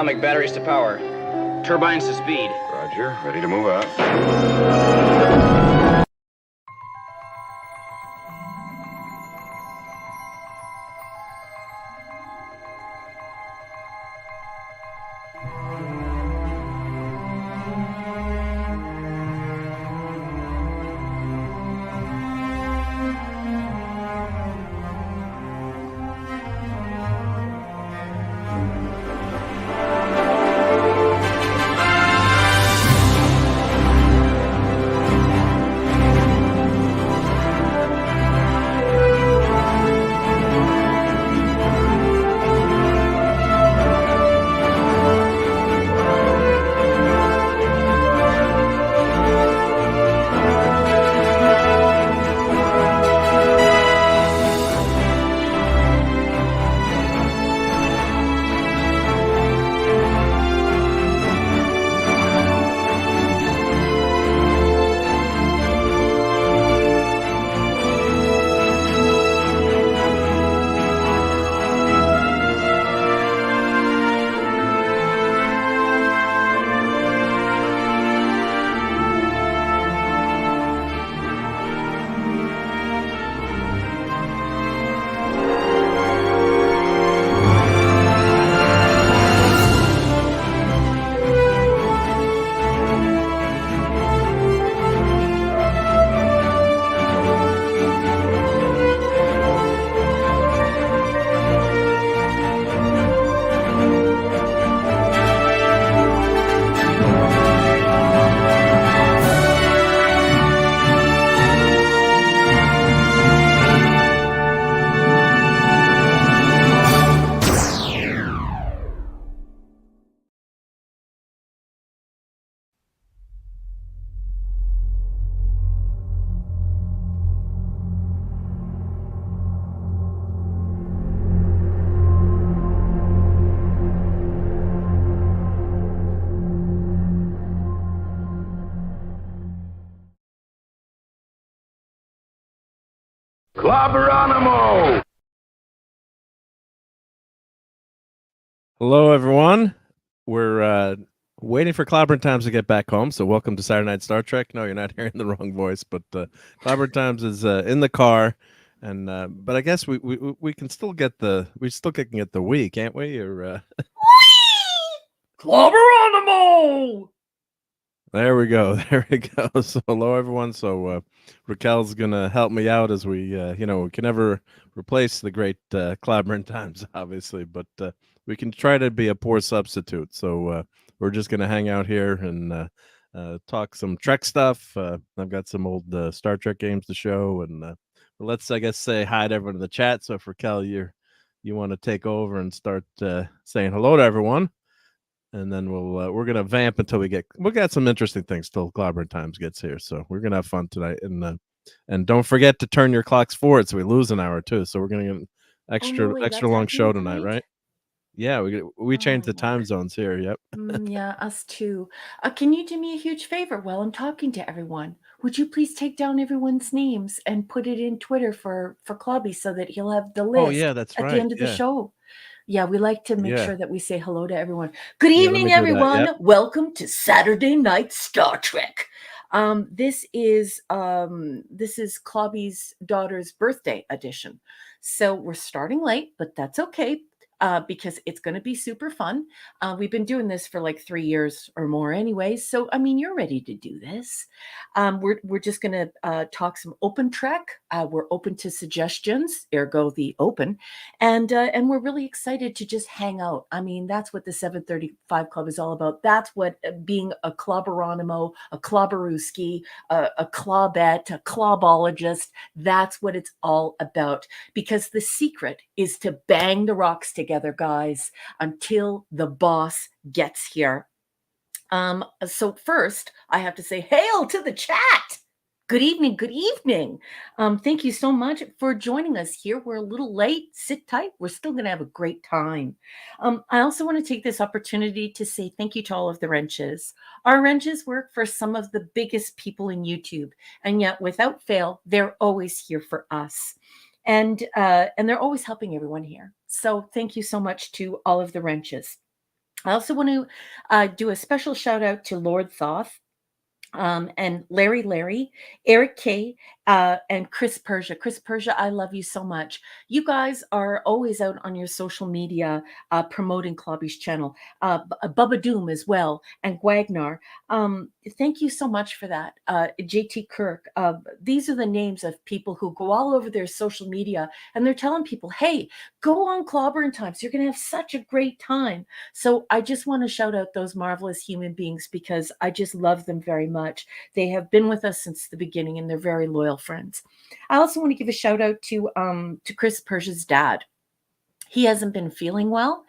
atomic batteries to power. Turbines to speed. Roger. Ready to move out. Clobberin! Hello, everyone. We're waiting for Clobberin Times to get back home. So, welcome to Saturday Night Star Trek. No, you're not hearing the wrong voice, but Clobberin Times is in the car, and but I guess we can still get the we, can't we? Or Clobberin! there we go, there we go. So, hello, everyone. So, Raquel's gonna help me out as we we can never replace the great Clobberin Times, obviously, but we can try to be a poor substitute. So we're just gonna hang out here and talk some Trek stuff. I've got some old Star Trek games to show, and but let's, I guess, say hi to everyone in the chat. So if Raquel, you want to take over and start saying hello to everyone, and then we're gonna vamp until we got some interesting things till Clobberin Times gets here. So we're gonna have fun tonight, and don't forget to turn your clocks forward so we lose an hour too. So we're gonna get an extra long show tonight, right? Yeah, we changed the time zones here. Yep. Yeah, us too. Can you do me a huge favor while I'm talking to everyone? Would you please take down everyone's names and put it in Twitter for Clubby so that he'll have the list Oh yeah, that's at right. the end of the show? Yeah, we like to make Yeah. sure that we say hello to everyone. Good Yeah, let evening, me do that, everyone. yep. Welcome to Saturday Night Star Trek. This is Clobby's daughter's birthday edition. So we're starting late, but that's okay. Because it's going to be super fun. We've been doing this for like 3 years or more anyway. So, I mean, you're ready to do this. We're just going to talk some open Trek. We're open to suggestions, ergo the open. And we're really excited to just hang out. I mean, that's what the 735 Club is all about. That's what being a Clobberonimo, a Clobberooski, a Clobette, a Clobologist, that's what it's all about. Because the secret is to bang the rocks together, guys, until the boss gets here. So first, I have to say, hail to the chat. Good evening. Good evening. Thank you so much for joining us here. We're a little late. Sit tight. We're still going to have a great time. I also want to take this opportunity to say thank you to all of the wrenches. Our wrenches work for some of the biggest people in YouTube, and yet without fail, they're always here for us. And they're always helping everyone here. So thank you so much to all of the wrenches. I also want to do a special shout out to Lord Thoth, and Larry, Eric K, and Chris Persia. Chris Persia, I love you so much. You guys are always out on your social media promoting Clobby's channel. Bubba Doom as well, and Wagner. Thank you so much for that. JT Kirk. These are the names of people who go all over their social media and they're telling people, hey, go on Clobberin Times. You're going to have such a great time. So I just want to shout out those marvelous human beings because I just love them very much. They have been with us since the beginning and they're very loyal friends. I also want to give a shout out to Chris Persia's dad. He hasn't been feeling well,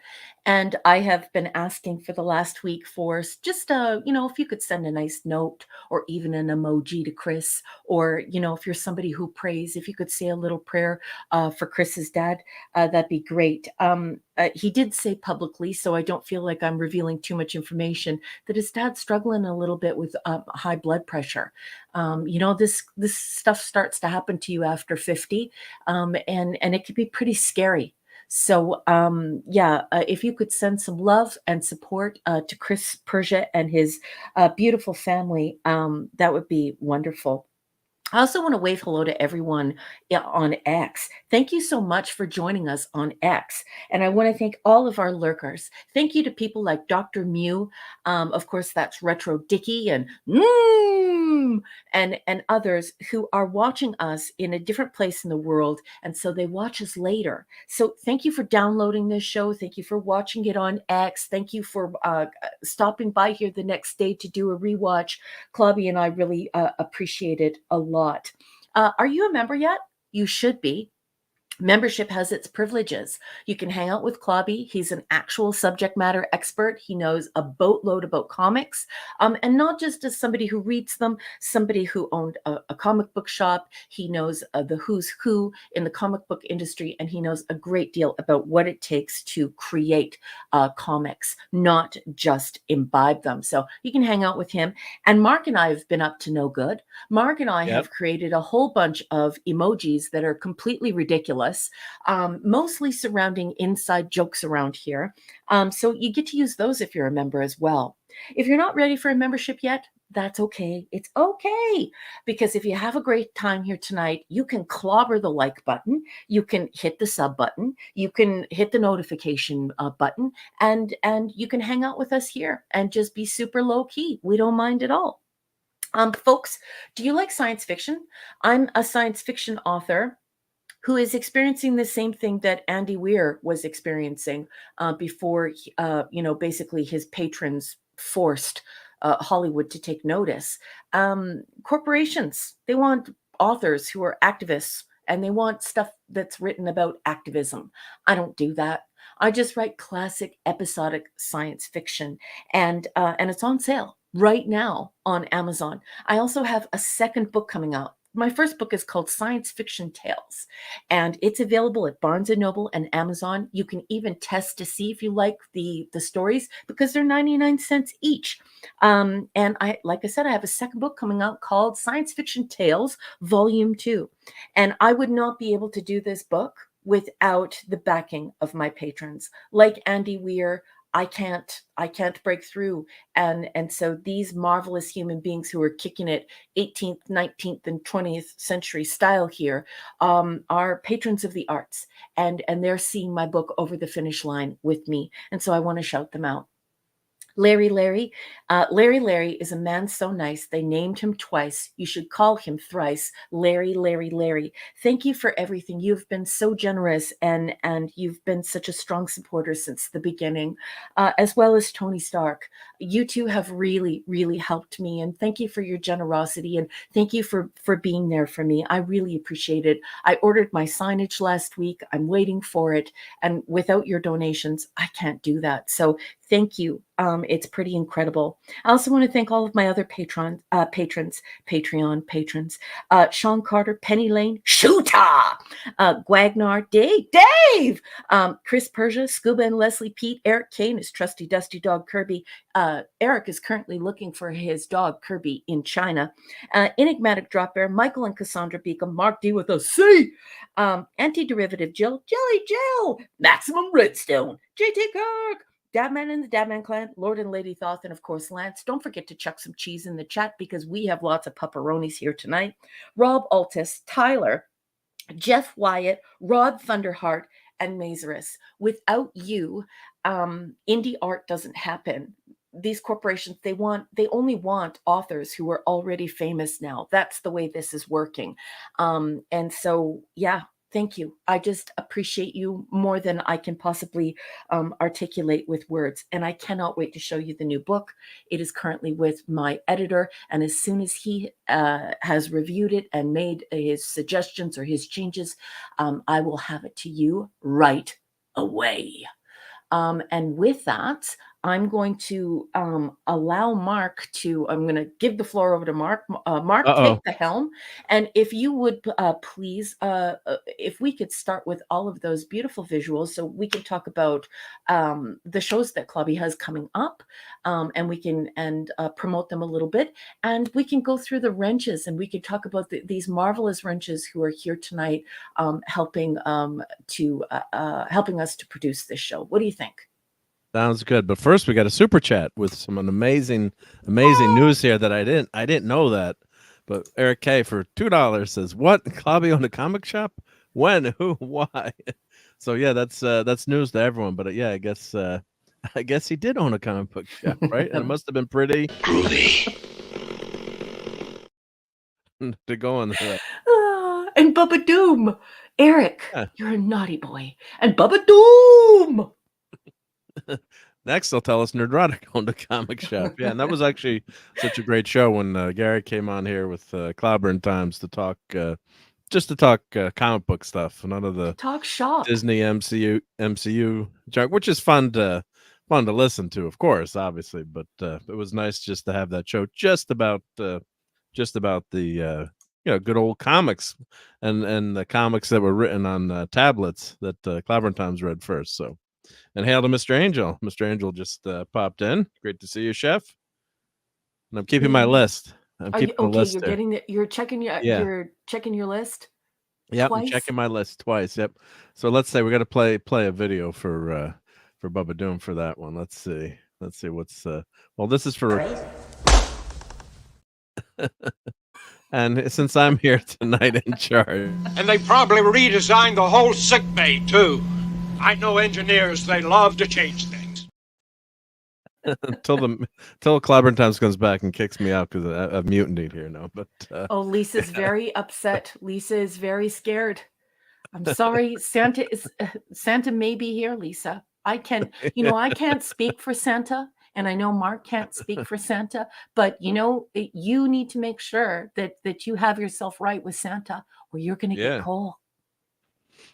and I have been asking for the last week for just if you could send a nice note or even an emoji to Chris, or if you're somebody who prays, if you could say a little prayer for Chris's dad, that'd be great. He did say publicly, so I don't feel like I'm revealing too much information, that his dad's struggling a little bit with high blood pressure. This stuff starts to happen to you after 50, and it can be pretty scary. So, if you could send some love and support to Chris Persia and his beautiful family, that would be wonderful. I also want to wave hello to everyone on X. Thank you so much for joining us on X. And I want to thank all of our lurkers. Thank you to people like Dr. Mew. Of course, that's Retro Dicky and and others who are watching us in a different place in the world. And so they watch us later. So thank you for downloading this show. Thank you for watching it on X. Thank you for stopping by here the next day to do a rewatch. Clobby and I really appreciate it a lot. Are you a member yet? You should be. Membership has its privileges. You can hang out with Clobby. He's an actual subject matter expert. He knows a boatload about comics, and not just as somebody who reads them, somebody who owned a comic book shop. He knows the who's who in the comic book industry, and he knows a great deal about what it takes to create comics, not just imbibe them. So you can hang out with him. And Mark and I have been up to no good. Mark and I have created a whole bunch of emojis that are completely ridiculous. Mostly surrounding inside jokes around here. So you get to use those if you're a member as well. If you're not ready for a membership yet, that's okay. It's okay. Because if you have a great time here tonight, you can clobber the like button, you can hit the sub button, you can hit the notification button, and you can hang out with us here and just be super low key. We don't mind at all. Folks, do you like science fiction? I'm a science fiction author who is experiencing the same thing that Andy Weir was experiencing before, basically his patrons forced Hollywood to take notice. Corporations, they want authors who are activists and they want stuff that's written about activism. I don't do that. I just write classic episodic science fiction, and it's on sale right now on Amazon. I also have a second book coming out. My first book is called Science Fiction Tales, and it's available at Barnes & Noble and Amazon. You can even test to see if you like the stories because they're 99 cents each. And like I said, I have a second book coming out called Science Fiction Tales, Volume 2. And I would not be able to do this book without the backing of my patrons. Like Andy Weir, I can't break through. And so these marvelous human beings who are kicking it 18th, 19th, and 20th century style here are patrons of the arts. And they're seeing my book over the finish line with me. And so I want to shout them out. Larry is a man so nice they named him twice. You should call him thrice. Larry. Thank you for everything. You've been so generous and you've been such a strong supporter since the beginning, as well as Tony Stark. You two have really, really helped me, and thank you for your generosity and thank you for being there for me. I really appreciate it. I ordered my signage last week. I'm waiting for it, and without your donations, I can't do that. So thank you. It's pretty incredible. I also want to thank all of my other Patreon patrons. Sean Carter, Penny Lane, Shooter, Gwagnar, Dave, Chris Persia, Scuba and Leslie, Pete, Eric Kane, his trusty dusty dog Kirby. Eric is currently looking for his dog Kirby in China. Enigmatic Drop Bear, Michael and Cassandra Beacom, Mark D with a C, Anti-Derivative Jill, Jelly Jill, Maximum Redstone, JT Kirk, Dadman and the Dadman Clan, Lord and Lady Thoth, and of course Lance. Don't forget to chuck some cheese in the chat because we have lots of pepperonis here tonight. Rob Altus, Tyler, Jeff Wyatt, Rod Thunderheart, and Mazarus. Without you, indie art doesn't happen. These corporations, they only want authors who are already famous now. That's the way this is working. And so, yeah, thank you. I just appreciate you more than I can possibly articulate with words. And I cannot wait to show you the new book. It is currently with my editor. And as soon as he has reviewed it and made his suggestions or his changes, I will have it to you right away. And with that, I'm going to allow Mark to, I'm going to give the floor over to Mark. Mark, take the helm. And if you would please, if we could start with all of those beautiful visuals so we can talk about the shows that Clobby has coming up, and we can promote them a little bit. And we can go through the wrenches and we can talk about these marvelous wrenches who are here tonight helping us to produce this show. What do you think? Sounds good. But first, we got a super chat with some amazing news here that I didn't know that. But Eric K for $2 says, "What? Clobby owned a comic shop? When? Who? Why?" So yeah, that's news to everyone. But yeah, I guess he did own a comic book shop, right? And it must have been pretty Groovy. to go on that. And Bubba Doom, Eric, Yeah. you're a naughty boy. And Bubba Doom. Next, they'll tell us Nerdrotic owned a comic shop. Yeah, and that was actually such a great show when Gary came on here with Clobberin Times to talk, comic book stuff. None of the talk shop Disney MCU junk, which is fun to listen to, of course, obviously. But it was nice just to have that show just about the good old comics and the comics that were written on tablets that Clobberin Times read first. So. And hail to Mr. Angel. Mr. Angel just popped in. Great to see you, Chef. And I'm keeping my list. You're checking your list. Yep, I'm checking my list twice. Yep. So let's say we got to play a video for Bubba Doom for that one. Let's see what's well, this is for and since I'm here tonight in charge. And they probably redesigned the whole sick bay too. I know engineers, they love to change things. until Clobberin Times comes back and kicks me out because I've mutinied here now. But Lisa's very upset. Lisa is very scared. I'm sorry. Santa may be here, Lisa. I can't speak for Santa, and I know Mark can't speak for Santa, but you need to make sure that you have yourself right with Santa, or you're going to get coal.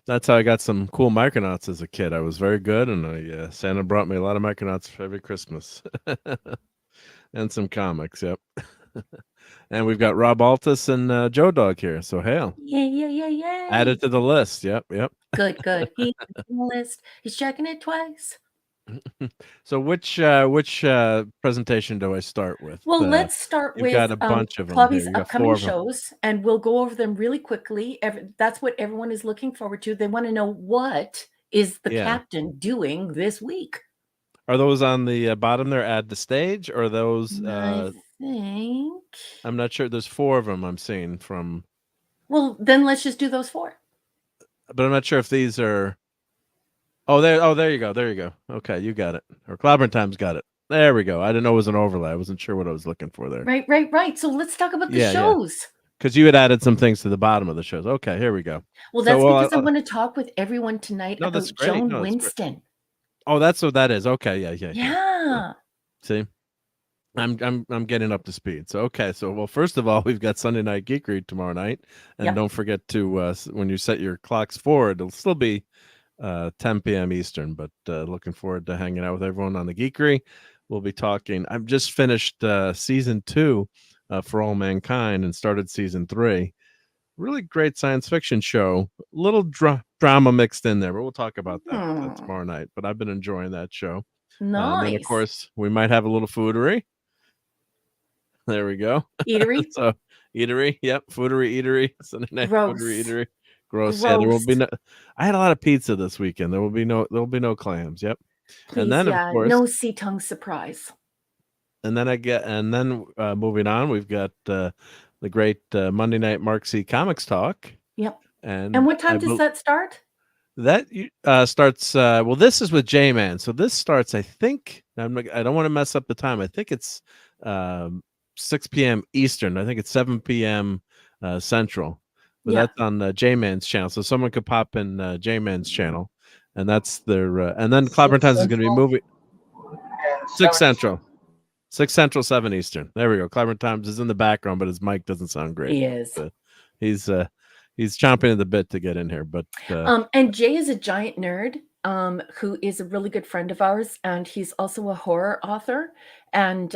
That's how I got some cool Micronauts as a kid. I was very good, and Santa brought me a lot of Micronauts for every Christmas. And some comics, yep. And we've got Rob Altus and Joe Dog here, so hail. Yeah. Added to the list, yep. Good. He's on the list. He's checking it twice. So which presentation do I start with? Well, let's start with got a bunch of them Clobby's here. You got upcoming shows, and we'll go over them really quickly. That's what everyone is looking forward to. They want to know what is the captain doing this week. Are those on the bottom there? Add the stage, or those? I think. I'm not sure. There's 4 of them I'm seeing from. Well, then let's just do those 4. But I'm not sure if these are. There you go. Okay, you got it. Or Clobberin Times got it. There we go. I didn't know it was an overlay. I wasn't sure what I was looking for there. Right. So let's talk about the shows. Because you had added some things to the bottom of the shows. Okay, here we go. Well, that's because I want to talk with everyone tonight about Joan No, Winston. Oh, that's what that is. Okay, yeah. See, I'm getting up to speed. So first of all, we've got Sunday Night Geekery tomorrow night, and don't forget to when you set your clocks forward, it'll still be 10 p.m. Eastern, but looking forward to hanging out with everyone on the Geekery. We'll be talking. I've just finished season 2 for All Mankind and started season 3. Really great science fiction show. A little drama mixed in there, but we'll talk about that tomorrow night. But I've been enjoying that show. Nice. And then, of course, we might have a little foodery. There we go. Eatery. So eatery. Yep. Foodery, eatery. Sunday night foodery, eatery. Gross. Yeah, there will be no. I had a lot of pizza this weekend. There will be no clams. Yep. And Please, then, of yeah, course, no sea tongue surprise. and then moving on, we've got the great Monday night Mark C Comics Talk, Yep. And and what time does that start? that starts. Well, this is with J-Man, so this starts. I think I don't want to mess up the time. I think it's 6 p.m. Eastern. I think it's 7 p.m. Central, but Yeah. that's on J-Man's channel. So someone could pop in J-Man's channel, and that's their. And then Clobberin Times is going to be moving 6 Central. 6 Central, 7 Eastern. There we go. Clobberin Times is in the background, but his mic doesn't sound great. He is. He's chomping at the bit to get in here. But and Jay is a giant nerd who is a really good friend of ours, and he's also a horror author, and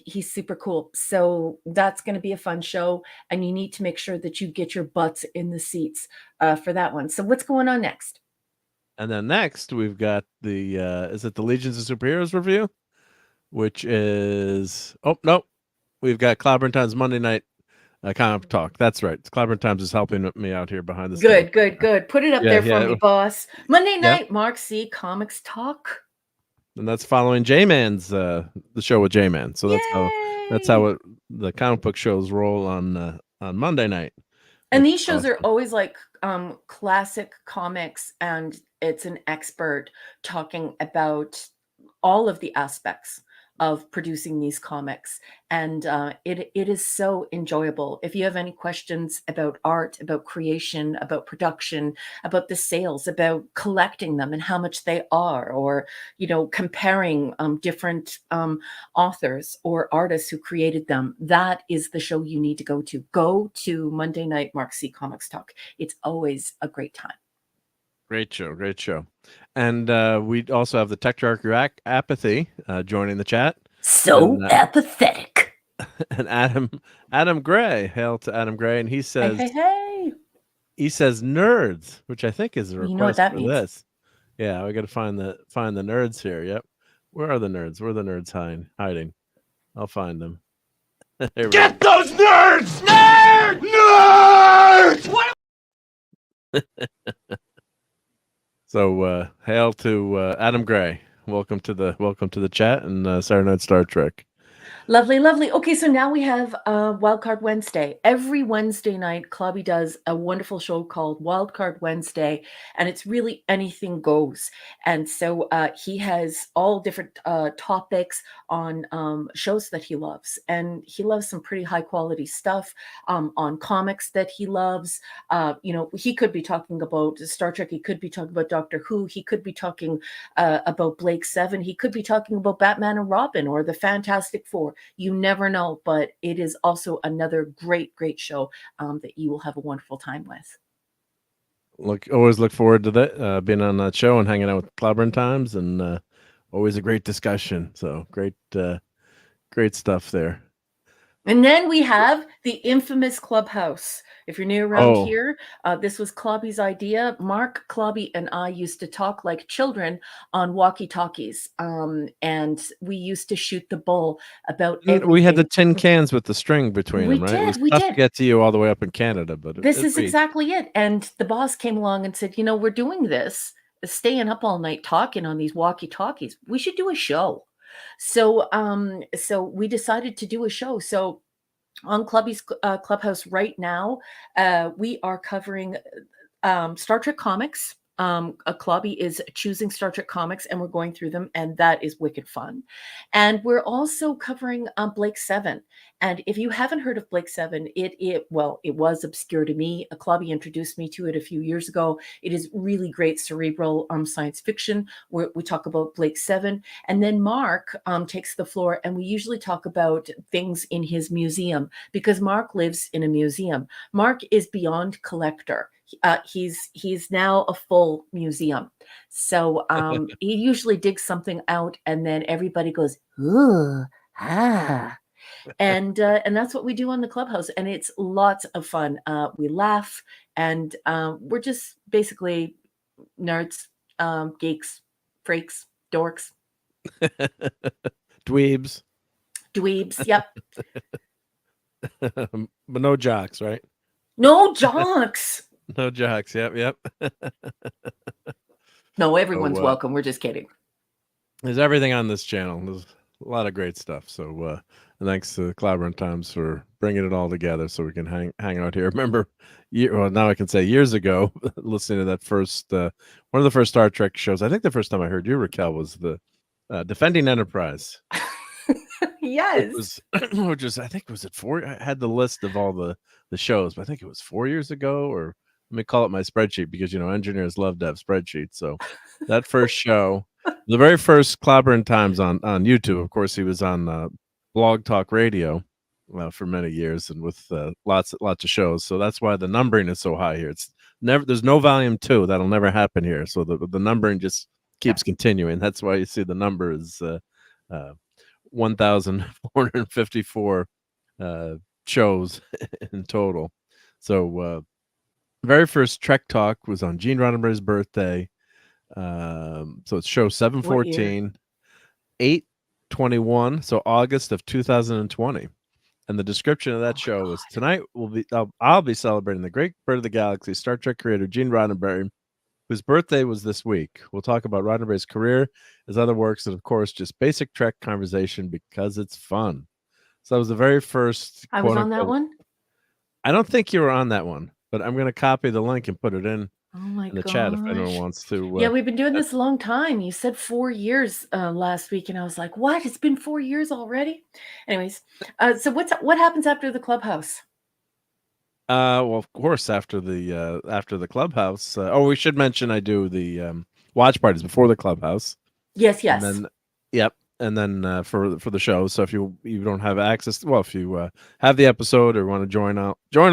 he's super cool. So that's going to be a fun show, and you need to make sure that you get your butts in the seats for that one. So what's going on next? And then next we've got the is it the Legions of Superheroes review, which is we've got Clobberin Times Monday night comic talk. That's right. Clobberin Times is helping me out here behind the scenes. Good. Put it up there for me, boss. Monday night, Mark C Comics Talk. And that's following J-Man's the show with J-Man. So that's how the comic book shows roll on Monday night. And these shows are always like classic comics, and it's an expert talking about all of the aspects of producing these comics, and it is so enjoyable. If you have any questions about art, about creation, about production, about the sales, about collecting them and how much they are, or comparing different authors or artists who created them, that is the show you need to go to. Go to Monday night Mark C Comics Talk. It's always a great time. Great show. And we also have the Techjarch Apathy joining the chat. So apathetic. And Adam Gray, hail to Adam Gray, and he says, hey. He says nerds, which I think is a request You know what that for means. this. Yeah, we got to find the nerds here. Yep. Where are the nerds? Where are the nerds hiding? I'll find them. Get those nerds! Nerds! What? So hail to Adam Gray. Welcome to the chat and Saturday Night Star Trek. Lovely. Okay, so now we have Wildcard Wednesday. Every Wednesday night, Clobby does a wonderful show called Wildcard Wednesday, and it's really anything goes. And so he has all different topics on shows that he loves, and he loves some pretty high quality stuff on comics that he loves. He could be talking about Star Trek. He could be talking about Doctor Who. He could be talking about Blake 7. He could be talking about Batman and Robin or the Fantastic Four. You never know, but it is also another great show that you will have a wonderful time with. Always look forward to that, being on that show and hanging out with Clobberin Times, and always a great discussion. So great stuff there. And then we have the infamous Clubhouse. If you're new around here, this was Clobby's idea. Mark, Clobby, and I used to talk like children on walkie-talkies, and we used to shoot the bull about everything. We had the tin cans with the string between them, right? We did. To get to you all the way up in Canada, but this is exactly it. And the boss came along and said, we're doing this, staying up all night talking on these walkie-talkies. We should do a show. So we decided to do a show. So on Clubby's Clubhouse right now, we are covering Star Trek comics. Clobby is choosing Star Trek comics, and we're going through them, and that is wicked fun. And we're also covering Blake 7. And if you haven't heard of Blake 7, it was obscure to me. Clobby introduced me to it a few years ago. It is really great cerebral science fiction where we talk about Blake 7. And then Mark takes the floor, and we usually talk about things in his museum, because Mark lives in a museum. Mark is beyond collector. He's now a full museum. So he usually digs something out, and then everybody goes, ooh, ah. And that's what we do on the Clubhouse, and it's lots of fun. We laugh, and we're just basically nerds, geeks, freaks, dorks, dweebs. Yep. But no jocks, right? No jocks. No jocks. Yep. No, everyone's welcome. We're just kidding. There's everything on this channel. There's a lot of great stuff. So thanks to Clobberin Times for bringing it all together so we can hang out here. Remember, now I can say years ago, listening to that first one of the first Star Trek shows. I think the first time I heard you, Raquel, was the Defending Enterprise. Yes. Which was, I think, was it 4? I had the list of all the shows, but I think it was 4 years ago, or let me call it my spreadsheet because engineers love to have spreadsheets. So that first show, the very first Clobberin Times on YouTube. Of course, he was on Blog Talk Radio for many years, and with lots of shows. So that's why the numbering is so high here. It's never, there's no volume 2. That'll never happen here. So the numbering just keeps continuing. That's why you see the number is 1,454 shows in total. So very first Trek Talk was on Gene Roddenberry's birthday. So it's show 714, 8/21, so August of 2020. And the description of that show was, tonight I'll be celebrating the great bird of the galaxy, Star Trek creator Gene Roddenberry, whose birthday was this week. We'll talk about Roddenberry's career, his other works, and of course, just basic Trek conversation because it's fun. So that was the very first. I was on that one. I don't think you were on that one, but I'm going to copy the link and put it in the chat if anyone wants to. Yeah, we've been doing this a long time. You said 4 years last week, and I was like, "What? It's been 4 years already?" Anyways, so what happens after the clubhouse? Well, of course, after the clubhouse. We should mention I do the watch parties before the clubhouse. Yes. And then, yep. And then for the show. So if you don't have access, well, if you have the episode or want to join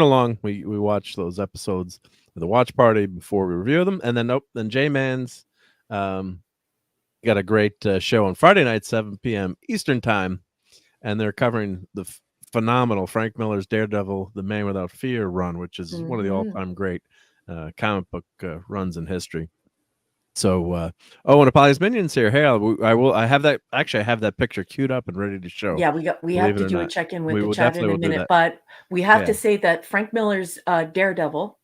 along, we watch those episodes of the watch party before we review them. And then J-Man's got a great show on Friday night, 7 p.m. Eastern time, and they're covering the phenomenal Frank Miller's Daredevil, The Man Without Fear run, which is one of the all-time great comic book runs in history. So, and Apolly's Minions here. Hey, I have that. Actually, I have that picture queued up and ready to show. Yeah, we have to do a check-in with the chat in a minute, but we have to say that Frank Miller's Daredevil,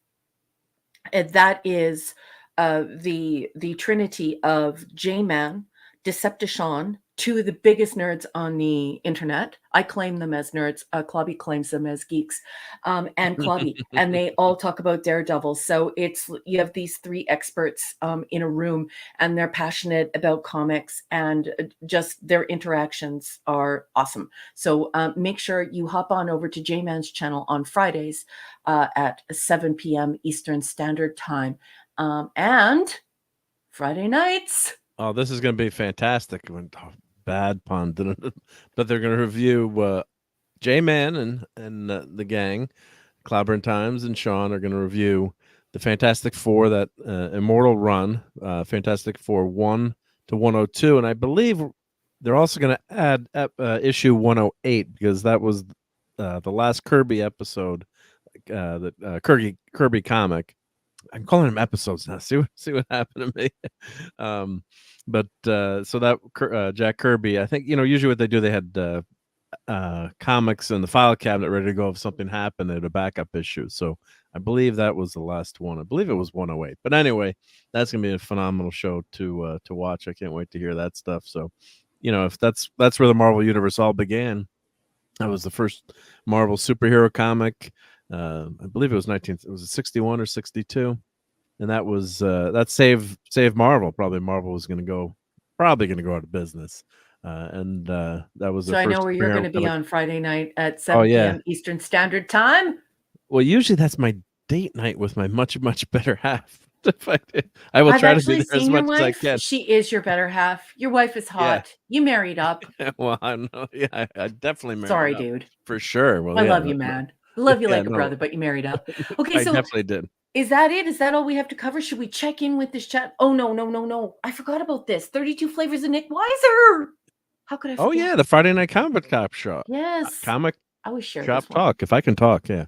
that is the trinity of J-Man, Decepticon, two of the biggest nerds on the internet. I claim them as nerds. Clobby claims them as geeks, and Clobby, and they all talk about Daredevil. So you have these three experts in a room, and they're passionate about comics, and just their interactions are awesome. So make sure you hop on over to J-Man's channel on Fridays at 7 p.m. Eastern Standard Time, and Friday nights. Oh, this is going to be fantastic. Bad pun, but they're going to review J-Man and the gang. Clobberin Times and Sean are going to review the Fantastic Four, that Immortal run, Fantastic Four 1 to 102, and I believe they're also going to add issue 108 because that was the last Kirby episode, that Kirby comic. I'm calling them episodes now. See what happened to me. But so that Jack Kirby, I think usually what they do, they had comics in the file cabinet ready to go if something happened. They had a backup issue. So I believe that was the last one. I believe it was 108. But anyway, that's gonna be a phenomenal show to watch. I can't wait to hear that stuff. So if that's where the Marvel Universe all began. That was the first Marvel superhero comic. I believe it was 61 or 62, and that was that saved Marvel. Probably Marvel was going to go out of business, and that was. So I know where you're going to be on Friday night at 7 p.m. Eastern Standard Time. Well, usually that's my date night with my much better half. I will try to be there as much as I can. She is your better half. Your wife is hot. You married up. Well, I know. Yeah, I definitely married. Sorry, up, dude. For sure. Well, I love you, man. I love you like a brother, but you married up. Okay, so I definitely did. Is that it? Is that all we have to cover? Should we check in with this chat? Oh no! I forgot about this. 32 Flavors of Nick Weiser. How could I forget? Oh yeah, the Friday Night Comic Cop Show. Yes. Comic I always share Shop Talk. If I can talk, yeah.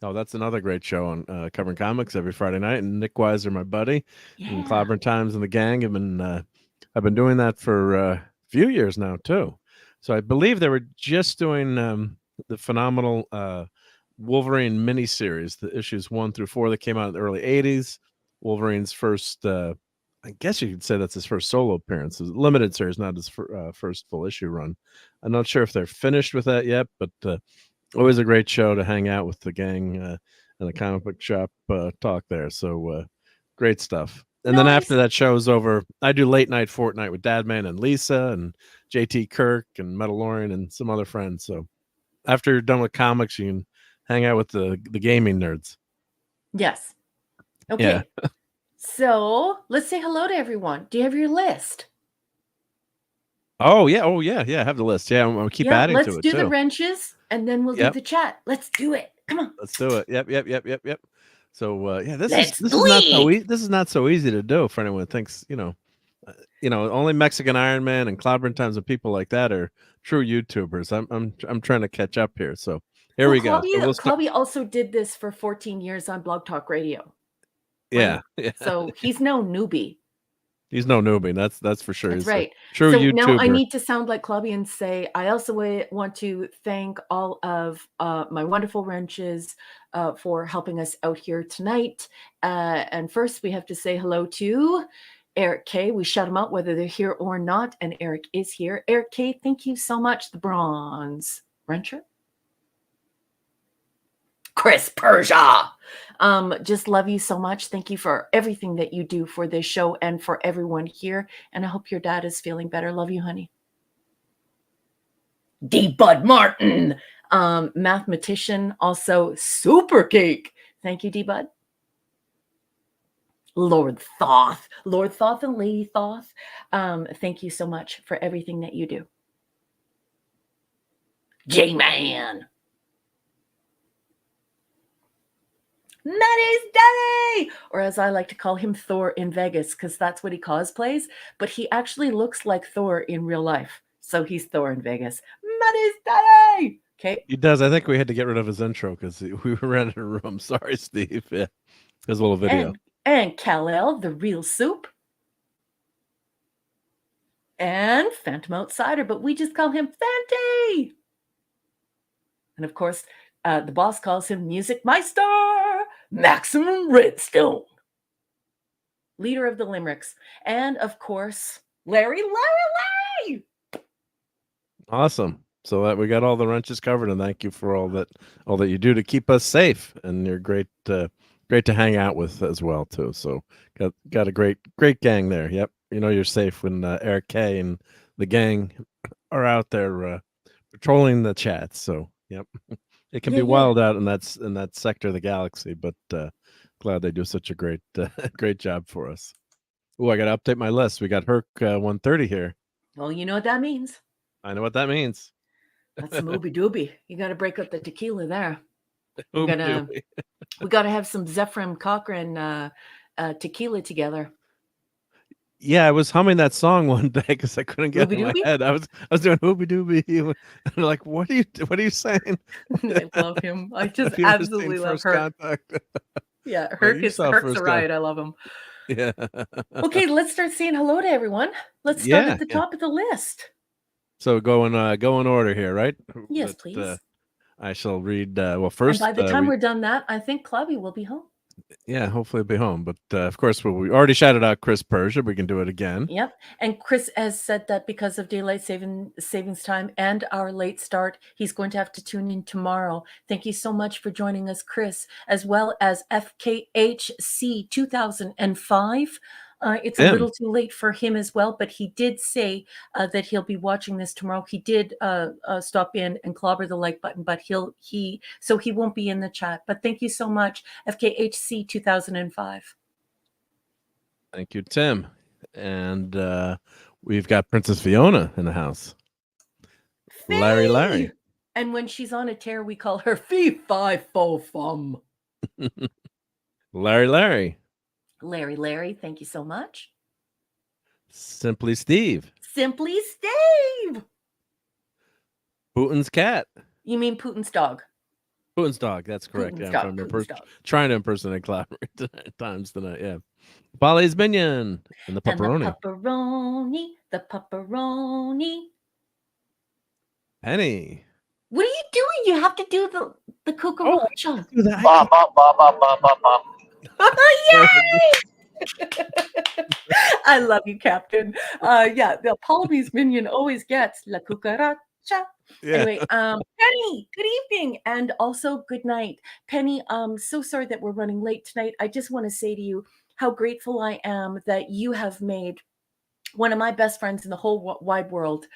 Oh, that's another great show on covering comics every Friday night. And Nick Weiser, my buddy, and Clobberin Times and the gang have been. I've been doing that for a few years now too. So I believe they were just doing the phenomenal Wolverine miniseries, the issues 1 through 4 that came out in the early '80s. Wolverine's first I guess you could say that's his first solo appearance. It's a limited series, not his first full issue run. I'm not sure if they're finished with that yet, but always a great show to hang out with the gang in the comic book shop talk there. So great stuff. And then after that show's over, I do late night Fortnite with Dadman and Lisa and JT Kirk and Metalorian and some other friends. So after you're done with comics, you can hang out with the gaming nerds. Yes. Okay. Yeah. So let's say hello to everyone. Do you have your list? Oh yeah. I have the list. Yeah, I'm gonna keep adding to it. Let's do the wrenches, and then we'll do the chat. Let's do it. Come on. Let's do it. Yep. So yeah, this is not so easy to do for anyone who thinks only Mexican Iron Man and Clobberin Times and people like that are true YouTubers. I'm trying to catch up here. So here we go. Clobby also did this for 14 years on Blog Talk Radio. Yeah. So he's no newbie. He's no newbie. That's for sure. That's he's right. True YouTuber. Now I need to sound like Clobby and say I also want to thank all of my wonderful wrenches for helping us out here tonight. And first, we have to say hello to Eric K. We shout them out whether they're here or not, and Eric is here. Eric K, thank you so much. The bronze wrencher. Chris Persia. Just love you so much. Thank you for everything that you do for this show and for everyone here. And I hope your dad is feeling better. Love you, honey. D. Bud Martin, mathematician, also Super Cake. Thank you, D. Bud. Lord Thoth and Lady Thoth. Thank you so much for everything that you do. J-Man. Maddie's Daddy, or as I like to call him, Thor in Vegas, because that's what he cosplays, but he actually looks like Thor in real life. So he's Thor in Vegas. Maddie's Daddy. Okay. He does. I think we had to get rid of his intro because we were renting a room. Sorry, Steve. Yeah. There's a little video. And Kal-El, the real soup. And Phantom Outsider, but we just call him Fanty. And of course, the boss calls him Music Meister, Maximum Redstone, leader of the Limericks, and of course, Larry. Awesome. So that we got all the wrenches covered, and thank you for all that you do to keep us safe. And you're great to hang out with as well too. So got a great gang there. Yep. You're safe when Eric K and the gang are out there patrolling the chats. So yep. It can be wild out in that sector of the galaxy, but glad they do such a great job for us. Oh, I got to update my list. We got Herc 130 here. Well, you know what that means. I know what that means. That's some ooby dooby. You got to break up the tequila there. We got to have some Zephram Cochran tequila together. Yeah, I was humming that song one day because I couldn't get it in my head. I was doing Ooby Dooby. And I'm like, what are you saying? I love him. I just absolutely love Herc. Yeah, Herc's a riot. I love him. Yeah. Okay, let's start saying hello to everyone. Let's start at the top of the list. So go in order here, right? Yes, please. I shall read. First, and by the time we're done that, I think Clobby will be home. Yeah, hopefully it'll be home. But of course, we already shouted out Chris Persia. We can do it again. Yep. And Chris has said that because of daylight savings time and our late start, he's going to have to tune in tomorrow. Thank you so much for joining us, Chris, as well as FKHC 2005. It's a little too late for him as well, but he did say that he'll be watching this tomorrow. He did stop in and clobber the like button, but he won't be in the chat. But thank you so much, FKHC 2005. Thank you, Tim. And we've got Princess Fiona in the house. Faye! Larry. And when she's on a tear, we call her Fee Fi Fo Fum. Larry. Larry, thank you so much. Simply Steve. Putin's cat. You mean Putin's dog? Putin's dog, that's correct. Putin's dog. Trying to impersonate Clobberin times tonight, yeah. Polly's Minion and the pepperoni. The pepperoni. Penny. What are you doing? You have to do the cucaracha. Do that. Bop, bop, bop, bop, bop, bop, bop. Yay! I love you, Captain. Yeah, the Polynesian minion always gets la cucaracha. Yeah. Anyway, Penny, good evening, and also good night. Penny, so sorry that we're running late tonight. I just want to say to you how grateful I am that you have made one of my best friends in the whole wide world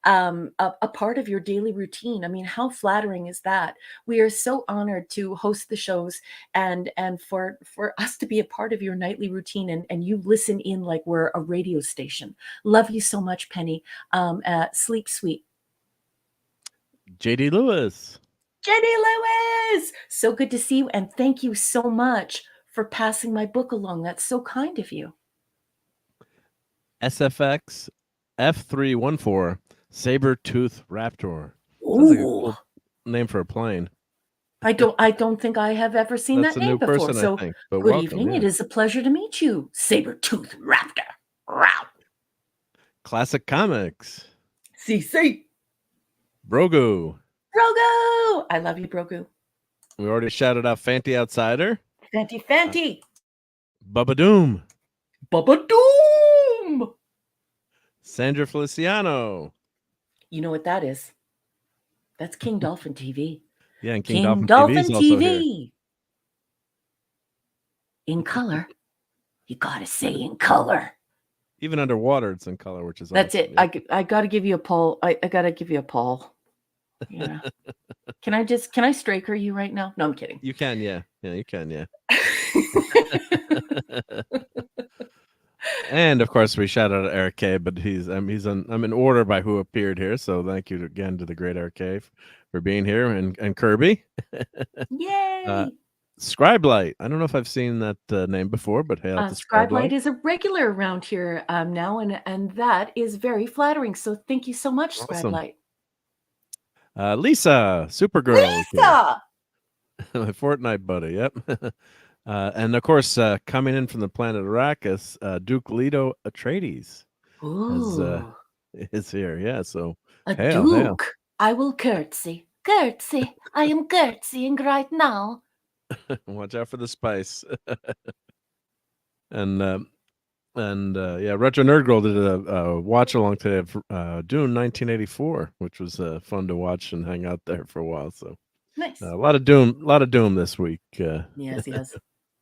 a part of your daily routine. I mean, how flattering is that? We are so honored to host the shows and for us to be a part of your nightly routine, and you listen in like we're a radio station. Love you so much, Penny. Sleep sweet. JD Lewis. Jenny Lewis, so good to see you, and thank you so much for passing my book along. That's so kind of you. SFX F314 Saber-tooth Raptor. Sounds like a cool name for a plane. I don't think I have ever seen That's that a name new before. person, So I think. But good welcome, evening. yeah. It is a pleasure to meet you, Saber-tooth Raptor. Wow. Classic Comics. CC. Brogu. Brogu. I love you, Brogu. We already shouted out Fanty Outsider. Fanty. Bubba Doom. Bubba Doom. Sandra Feliciano. You know what that is? That's King Dolphin TV. Yeah, and King Dolphin Dolphin TV is also here. TV. In color. You gotta say in color. Even underwater, it's in color, which is That's awesome. it. Yeah. I gotta give you a poll. I gotta give you a poll. Yeah. Can I striker you right now? No, I'm kidding. You can, yeah. Yeah, you can, yeah. And of course, we shout out Eric K, but I'm in order by who appeared here. So thank you again to the great Eric K for being here, and Kirby. Yay! Scribelight. I don't know if I've seen that name before, but hail to Scribelight is a regular around here now, and that is very flattering. So thank you so much, Awesome. Scribelight. Lisa, Supergirl. Lisa! My Fortnite buddy, yep. And of course, coming in from the planet Arrakis, Duke Leto Atreides is here. Yeah, so hail. Duke. I will curtsy. Curtsy. I am curtsying right now. Watch out for the spice. and yeah, Retro Nerd Girl did a watch along today of Dune 1984, which was fun to watch and hang out there for a while. So nice. A lot of Doom this week. Yes.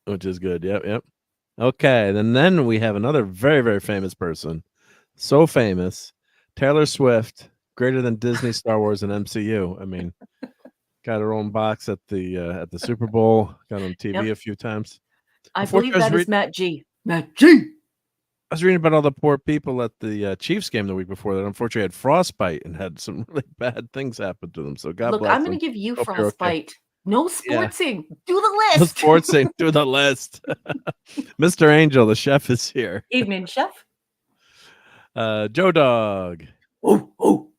Which is good. Yep. Okay, and then we have another very, very famous person. So famous, Taylor Swift, greater than Disney, Star Wars, and MCU. I mean, got her own box at the Super Bowl. Got on TV a few times. I believe that is Matt G. Matt G. I was reading about all the poor people at the Chiefs game the week before that unfortunately had frostbite and had some really bad things happen to them. So God bless them. I'm going to give you frostbite. No sportsing. Yeah. Do the list. No sportsing. Do the list. Mr. Angel, the chef, is here. Evening, chef. Joe Dog. Oh.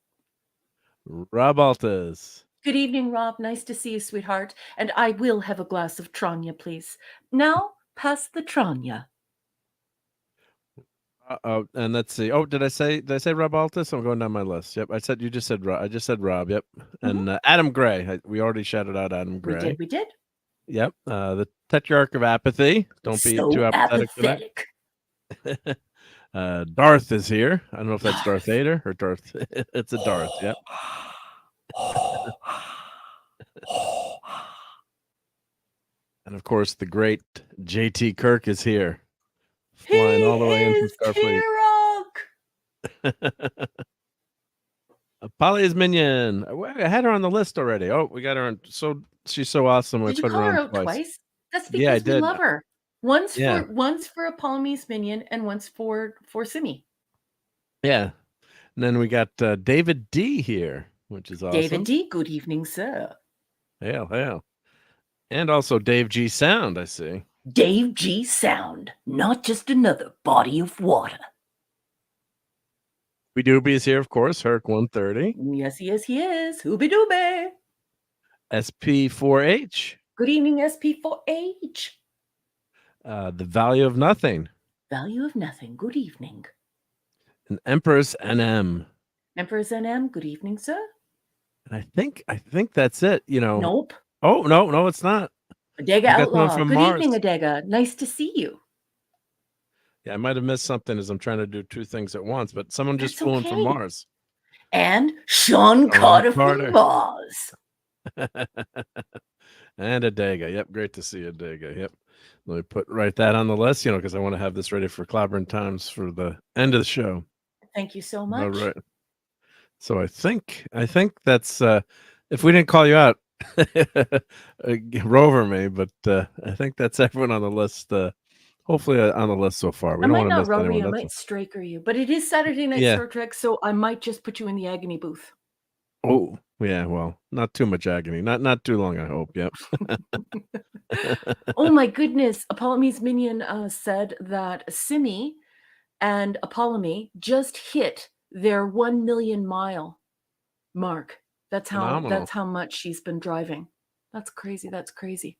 Rob Altus. Good evening, Rob. Nice to see you, sweetheart. And I will have a glass of Tranya, please. Now, pass the Tranya. And let's see. Oh, did I say Rob Altus? I'm going down my list. Yep, you just said Rob. I just said Rob. Yep, and Adam Gray. We already shouted out Adam Gray. We did. Yep. The Tetrarch of Apathy. Don't be too apathetic. Darth is here. I don't know if that's Darth Vader or Darth. It's a Darth. Yep. And of course, the great JT Kirk is here. Flying all the way in from Starfleet. Polly's minion. I had her on the list already. Oh, we got her on. So she's so awesome. Did you call her out twice? That's because we love her. Once for a Polynesian minion and once for Simi. Yeah. And then we got David D here, which is awesome. David D, good evening, sir. Hail. And also Dave G Sound, I see. Dave G Sound, not just another body of water. Doobie is here, of course. Herc 130. Yes, he is. Hoobie Doobie. SP4H. Good evening, SP4H. The Value of Nothing. Value of Nothing. Good evening. And Empress NM. Empress NM. Good evening, sir. And I think that's it. Nope. Oh no, it's not. Adega Outlaw. Good evening, Adega. Nice to see you. Yeah, I might have missed something as I'm trying to do two things at once, but someone just That's flew in from okay. Mars. And Sean Carter from Mars. And Adega. Yep, great to see Adega. Yep. Let me write that on the list, because I want to have this ready for Clobberin Times for the end of the show. Thank you so much. All right. So I think that's if we didn't call you out, rover me, but I think that's everyone on the list. Hopefully on the list so far. We I don't might want to not miss rover anyone. you, I might striker you, but it is Saturday Night Yeah. Star Trek, so I might just put you in the agony booth. Oh, yeah, well, not too much agony. Not too long, I hope. Yep. Oh my goodness. Apollome's Minion said that Simi and Apollomy just hit their 1 million mile mark. That's how much she's been driving. That's crazy. That's crazy.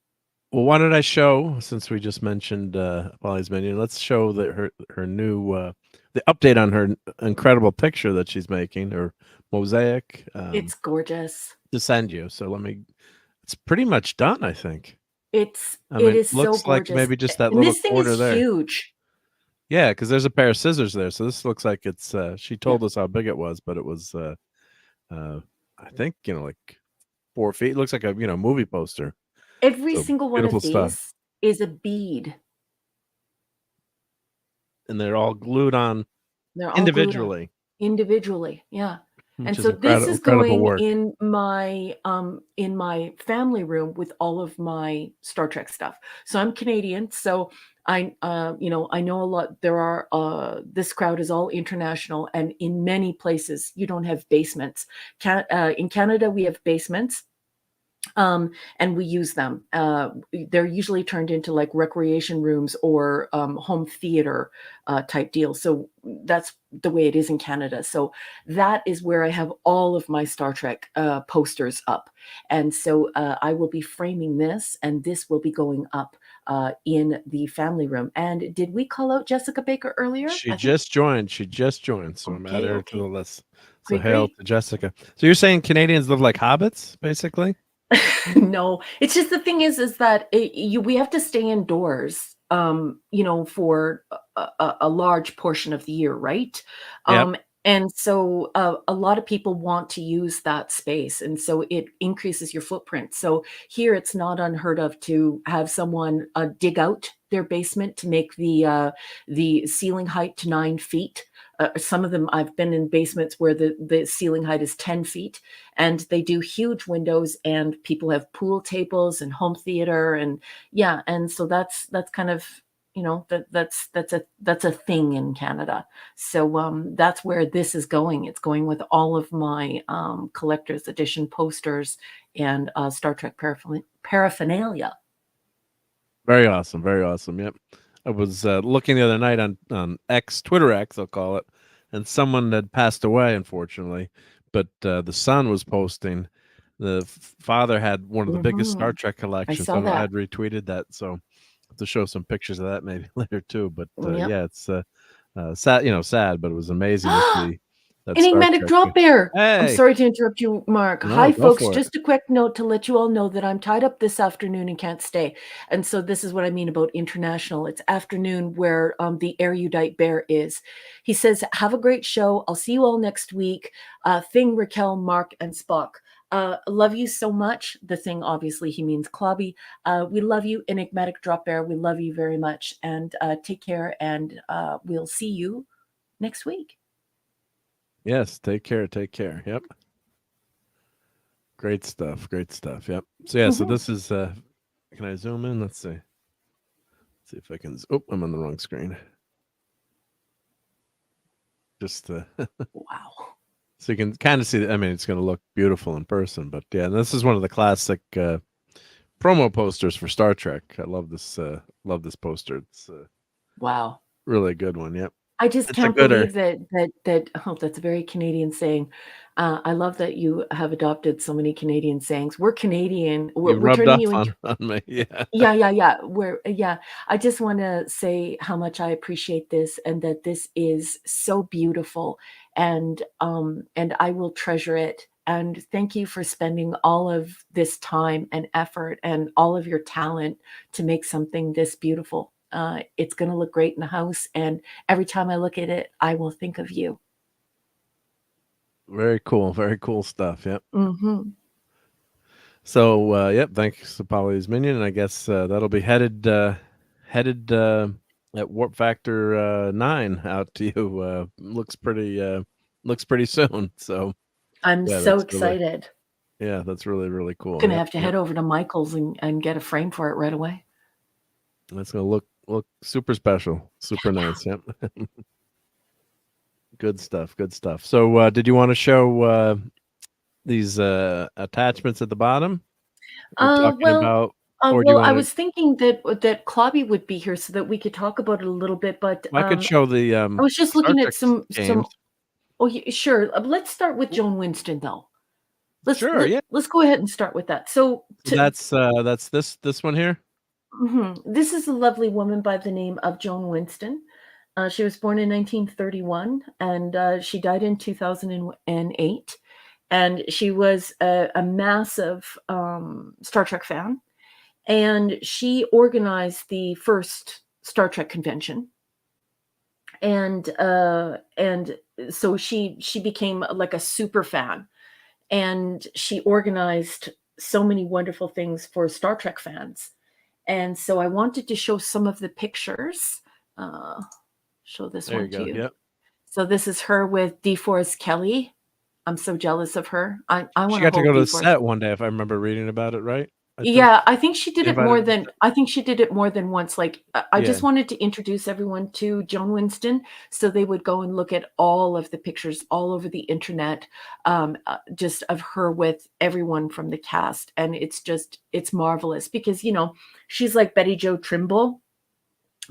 Well, why don't I show, since we just mentioned Polly's Minion, let's show that her new the update on her incredible picture that she's making, her mosaic. It's gorgeous. To send you. So it's pretty much done, I think. It is so looks like gorgeous. maybe just that And little this thing quarter is there. huge. Yeah, because there's a pair of scissors there. So this looks like it's she told us how big it was, but it was I think, like 4 feet. It looks like a movie poster. Every So, single one of beautiful stuff. these is a bead. And they're all glued on They're all individually. Individually, yeah. Which And is so this is going work. in my family room with all of my Star Trek stuff. So I'm Canadian, so I I know a lot. There are this crowd is all international, and in many places you don't have basements. In Canada we have basements. And we use them. They're usually turned into like recreation rooms or home theater type deals. So that's the way it is in Canada. So that is where I have all of my Star Trek posters up. And so I will be framing this, and this will be going up in the family room. And did we call out Jessica Baker earlier? She just joined. So I'm adding her to the list. So hail to Jessica. So you're saying Canadians live like hobbits, basically? No, it's just the thing is that we have to stay indoors, for a large portion of the year, right? Yep. And so a lot of people want to use that space, and so it increases your footprint. So here, it's not unheard of to have someone dig out their basement to make the ceiling height to 9 feet. Some of them, I've been in basements where the ceiling height is 10 feet, and they do huge windows, and people have pool tables and home theater, and yeah, and so that's kind of that's a thing in Canada. So that's where this is going. It's going with all of my collector's edition posters and Star Trek paraphernalia. Very awesome. Very awesome. Yep. I was looking the other night on X, Twitter X, I'll call it, and someone had passed away, unfortunately. But the son was posting. The father had one of the biggest Star Trek collections. I saw that. I'd retweeted that, so to show some pictures of that maybe later too. But Yep. yeah, it's sad, sad, but it was amazing to see. Enigmatic Drop Bear. Hey. I'm sorry to interrupt you, Mark. No, Hi, go folks. for it. Just a quick note to let you all know that I'm tied up this afternoon and can't stay. And so this is what I mean about international. It's afternoon where the erudite bear is. He says, have a great show. I'll see you all next week. Thing, Raquel, Mark, and Spock. Love you so much. The Thing, obviously, he means Clobby. We love you, Enigmatic Drop Bear. We love you very much. And take care. And we'll see you next week. Yes, take care. Yep. Great stuff. Yep. So yeah, so this is can I zoom in? Let's see. See if I can I'm on the wrong screen. Just wow. So you can kind of see that. I mean, it's going to look beautiful in person, but yeah, this is one of the classic promo posters for Star Trek. I love this poster. It's wow. Really good one. Yep. I just can't believe that oh, that's a very Canadian saying. I love that you have adopted so many Canadian sayings. We're Canadian. We're turning you into on me. Yeah. Yeah. I just want to say how much I appreciate this, and that this is so beautiful, and I will treasure it. And thank you for spending all of this time and effort and all of your talent to make something this beautiful. It's going to look great in the house. And every time I look at it, I will think of you. Very cool stuff. Yep. Mm-hmm. So, yep. Thanks to Polly's Minion, and I guess that'll be headed at Warp Factor 9 out to you. Looks pretty soon. So I'm yeah, so that's really excited. that's really cool. Gonna Yep, have to yep. head over to Michael's and get a frame for it right away. That's gonna look super special, super nice. Yep. Good stuff. So, did you want to show these attachments at the bottom we're talking Well, about, or do you I want to? was thinking that Clobby would be here so that we could talk about it a little bit, but I could show the I was just Star looking at Trek games. some. Oh, sure. Let's start with Joan Winston, though. Sure, yeah. Let's go ahead and start with that. So, So that's this one here. this is a lovely woman by the name of Joan Winston. She was born in 1931, and she died in 2008. And she was a massive Star Trek fan, and she organized the first Star Trek convention. And so she became like a super fan, and she organized so many wonderful things for Star Trek fans. And so I wanted to show some of the pictures. Show this There you one to go. you. Yep. So this is her with DeForest Kelly. I'm so jealous of her. I want She to got to hold go to the DeForest. set one day, if I remember reading about it right. Yeah, I think she did They it more invited her to than set. I think she did it more than once. Like I Yeah. just wanted to introduce everyone to Joan Winston so they would go and look at all of the pictures all over the internet, just of her with everyone from the cast, and it's marvelous because she's like Betty Jo Trimble.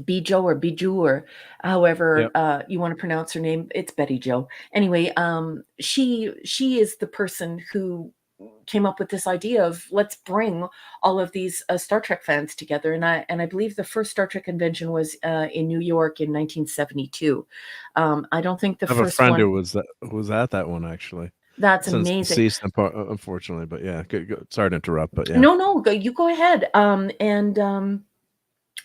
Bijou or Bijou or however Yep. you want to pronounce her name. It's Betty Jo. Anyway, she is the person who came up with this idea of let's bring all of these Star Trek fans together. And I believe the first Star Trek convention was in New York in 1972. I don't think the I have a first friend one. who was at that one actually. That's Since amazing. deceased, unfortunately, but yeah, good. Sorry to interrupt, but yeah. No, you go ahead.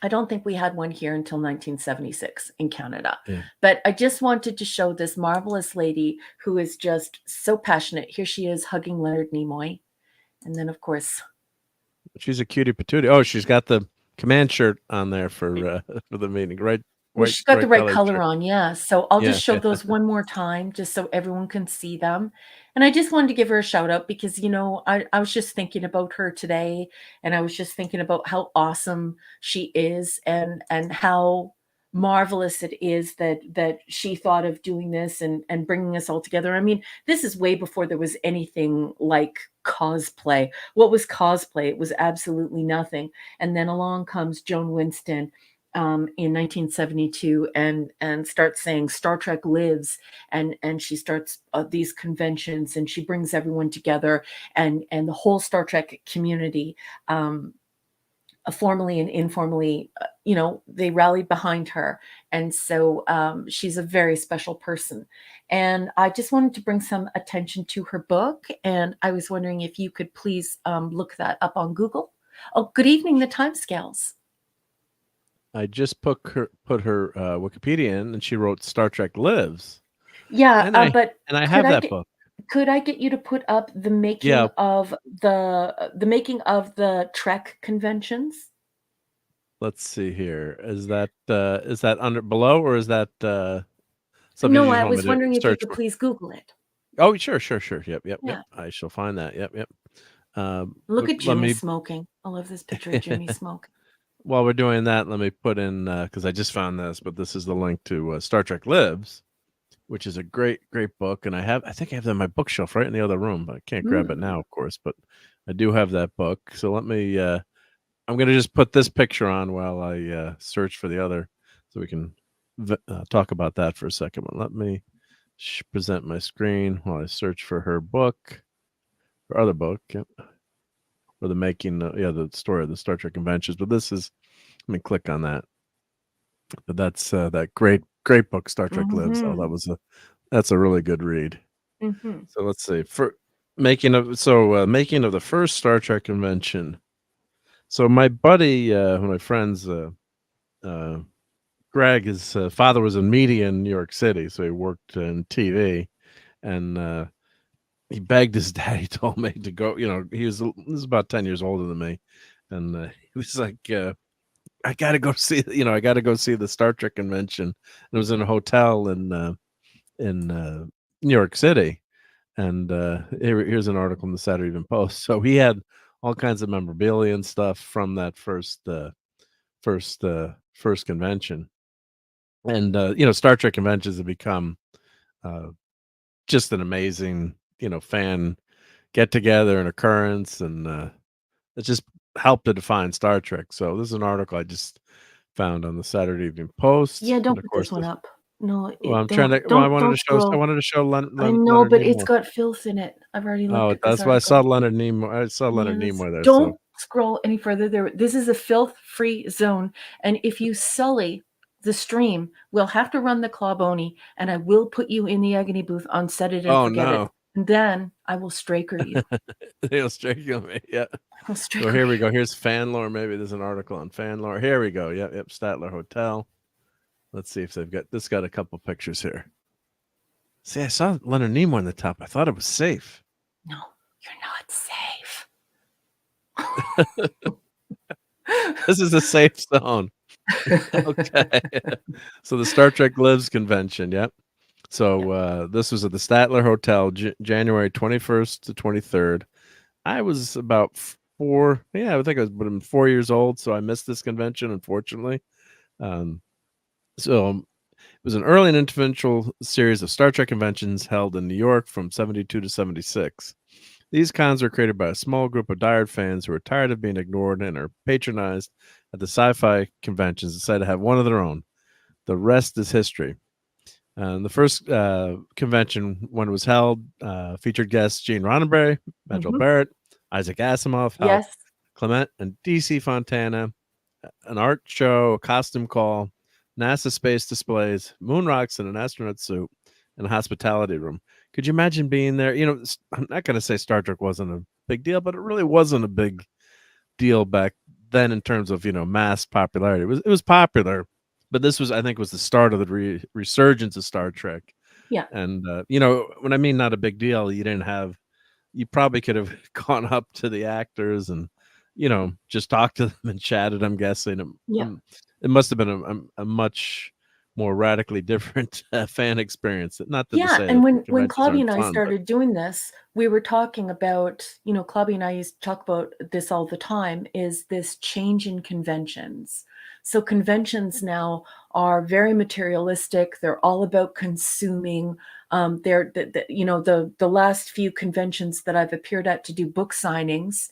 I don't think we had one here until 1976 in Canada. Yeah. But I just wanted to show this marvelous lady who is just so passionate. Here she is hugging Leonard Nimoy. And then, of course, She's a cutie patootie. Oh, she's got the command shirt on there for the meeting, right? well, she's got the right colored color shirt. on. Yeah. So I'll Yeah, just show yeah. those one more time just so everyone can see them. And I just wanted to give her a shout out because, I was just thinking about her today, and I was just thinking about how awesome she is and how marvelous it is that she thought of doing this and bringing us all together. I mean, this is way before there was anything like cosplay. What was cosplay? It was absolutely nothing. And then along comes Joan Winston in 1972 and starts saying Star Trek lives, and she starts these conventions, and she brings everyone together, and the whole Star Trek community, formally and informally, they rallied behind her. And so she's a very special person. And I just wanted to bring some attention to her book, and I was wondering if you could please look that up on Google. Oh, good evening, the Timescales. I just put her Wikipedia in, and she wrote Star Trek Lives. Yeah, but I have that book. Could I get you to put up the making of the making of the Trek conventions? Let's see here. Is that under below, or is that something No, you just I want me was to wondering if you search could for? please Google it. Oh, sure. Yep. Yeah. I shall find that. Yep. Look at Let Jimmy me. smoking. I love this picture of Jimmy smoking. While we're doing that, let me put in because I just found this, but this is the link to Star Trek Lives, which is a great book, and I think I have that in my bookshelf right in the other room, but I can't grab it now, of course. But I do have that book, so let me. I'm gonna just put this picture on while I search for the other, so we can talk about that for a second. But let me present my screen while I search for her book, her other book. Yep. For the making, the story of the Star Trek conventions. But let me click on that. But that's that great book, Star Trek Lives. Oh, that's a really good read. So let's see. For making of the first Star Trek convention. So my buddy, one of my friends, Greg, his father was in media in New York City, so he worked in TV, and he begged his dad. He told me to go. He was about 10 years older than me, and he was like, "I got to go see. I got to go see the Star Trek convention." And it was in a hotel in New York City, and here's an article in the Saturday Evening Post. So he had all kinds of memorabilia and stuff from that first convention. And Star Trek conventions have become just an amazing fan get together and occurrence, and it just helped to define Star Trek. So this is an article I just found on the Saturday Evening Post. Yeah, And don't of put course, this one up. No, well, I'm trying don't, to. Well, I wanted don't to show. I scroll. wanted to show I know, Leonard but it's Nimoy. got filth in it. I've already Oh, looked at this that's why I saw article. Leonard Nimoy. I saw Leonard Yes. Nimoy there. Don't So scroll any further. This is a filth-free zone, and if you sully the stream, we'll have to run the Clobberin, and I will put you in the agony booth on Set It and oh Forget It. no, And then I will straker you. they'll strangle me. Yeah. I will So straker here we you. go. Here's fan lore. Maybe there's an article on fan lore. Here we go. Yep. Statler Hotel. Let's see if they've got this. Got a couple pictures here. See, I saw Leonard Nimoy on the top. I thought it was safe. No, you're not safe. This is a safe zone. Okay. So the Star Trek Lives convention. Yep. So this was at the Statler Hotel, January 21st to 23rd. I was about 4. Yeah, I think I was 4 years old, so I missed this convention, unfortunately. So it was an early and influential series of Star Trek conventions held in New York from 72 to 76. These cons were created by a small group of diehard fans who are tired of being ignored and are patronized at the sci-fi conventions, decided to have one of their own. The rest is history. The first convention, when it was held, featured guests Gene Roddenberry, Majel Barrett, Isaac Asimov, Hal Yes. Clement, and DC Fontana. An art show, a costume call, NASA space displays, moon rocks in an astronaut suit, and a hospitality room. Could you imagine being there? I'm not going to say Star Trek wasn't a big deal, but it really wasn't a big deal back then in terms of mass popularity. It was popular, but this was, I think, was the start of the resurgence of Star Trek. Yeah. And when I mean not a big deal, you probably could have gone up to the actors and just talked to them and chatted. I'm guessing. It must have been a much more radically different fan experience. Not to say and when conventions Clobby and aren't I fun, started doing this, we were talking about, Clobby and I used to talk about this all the time, is this change in conventions. So conventions now are very materialistic. They're all about consuming. They're the last few conventions that I've appeared at to do book signings,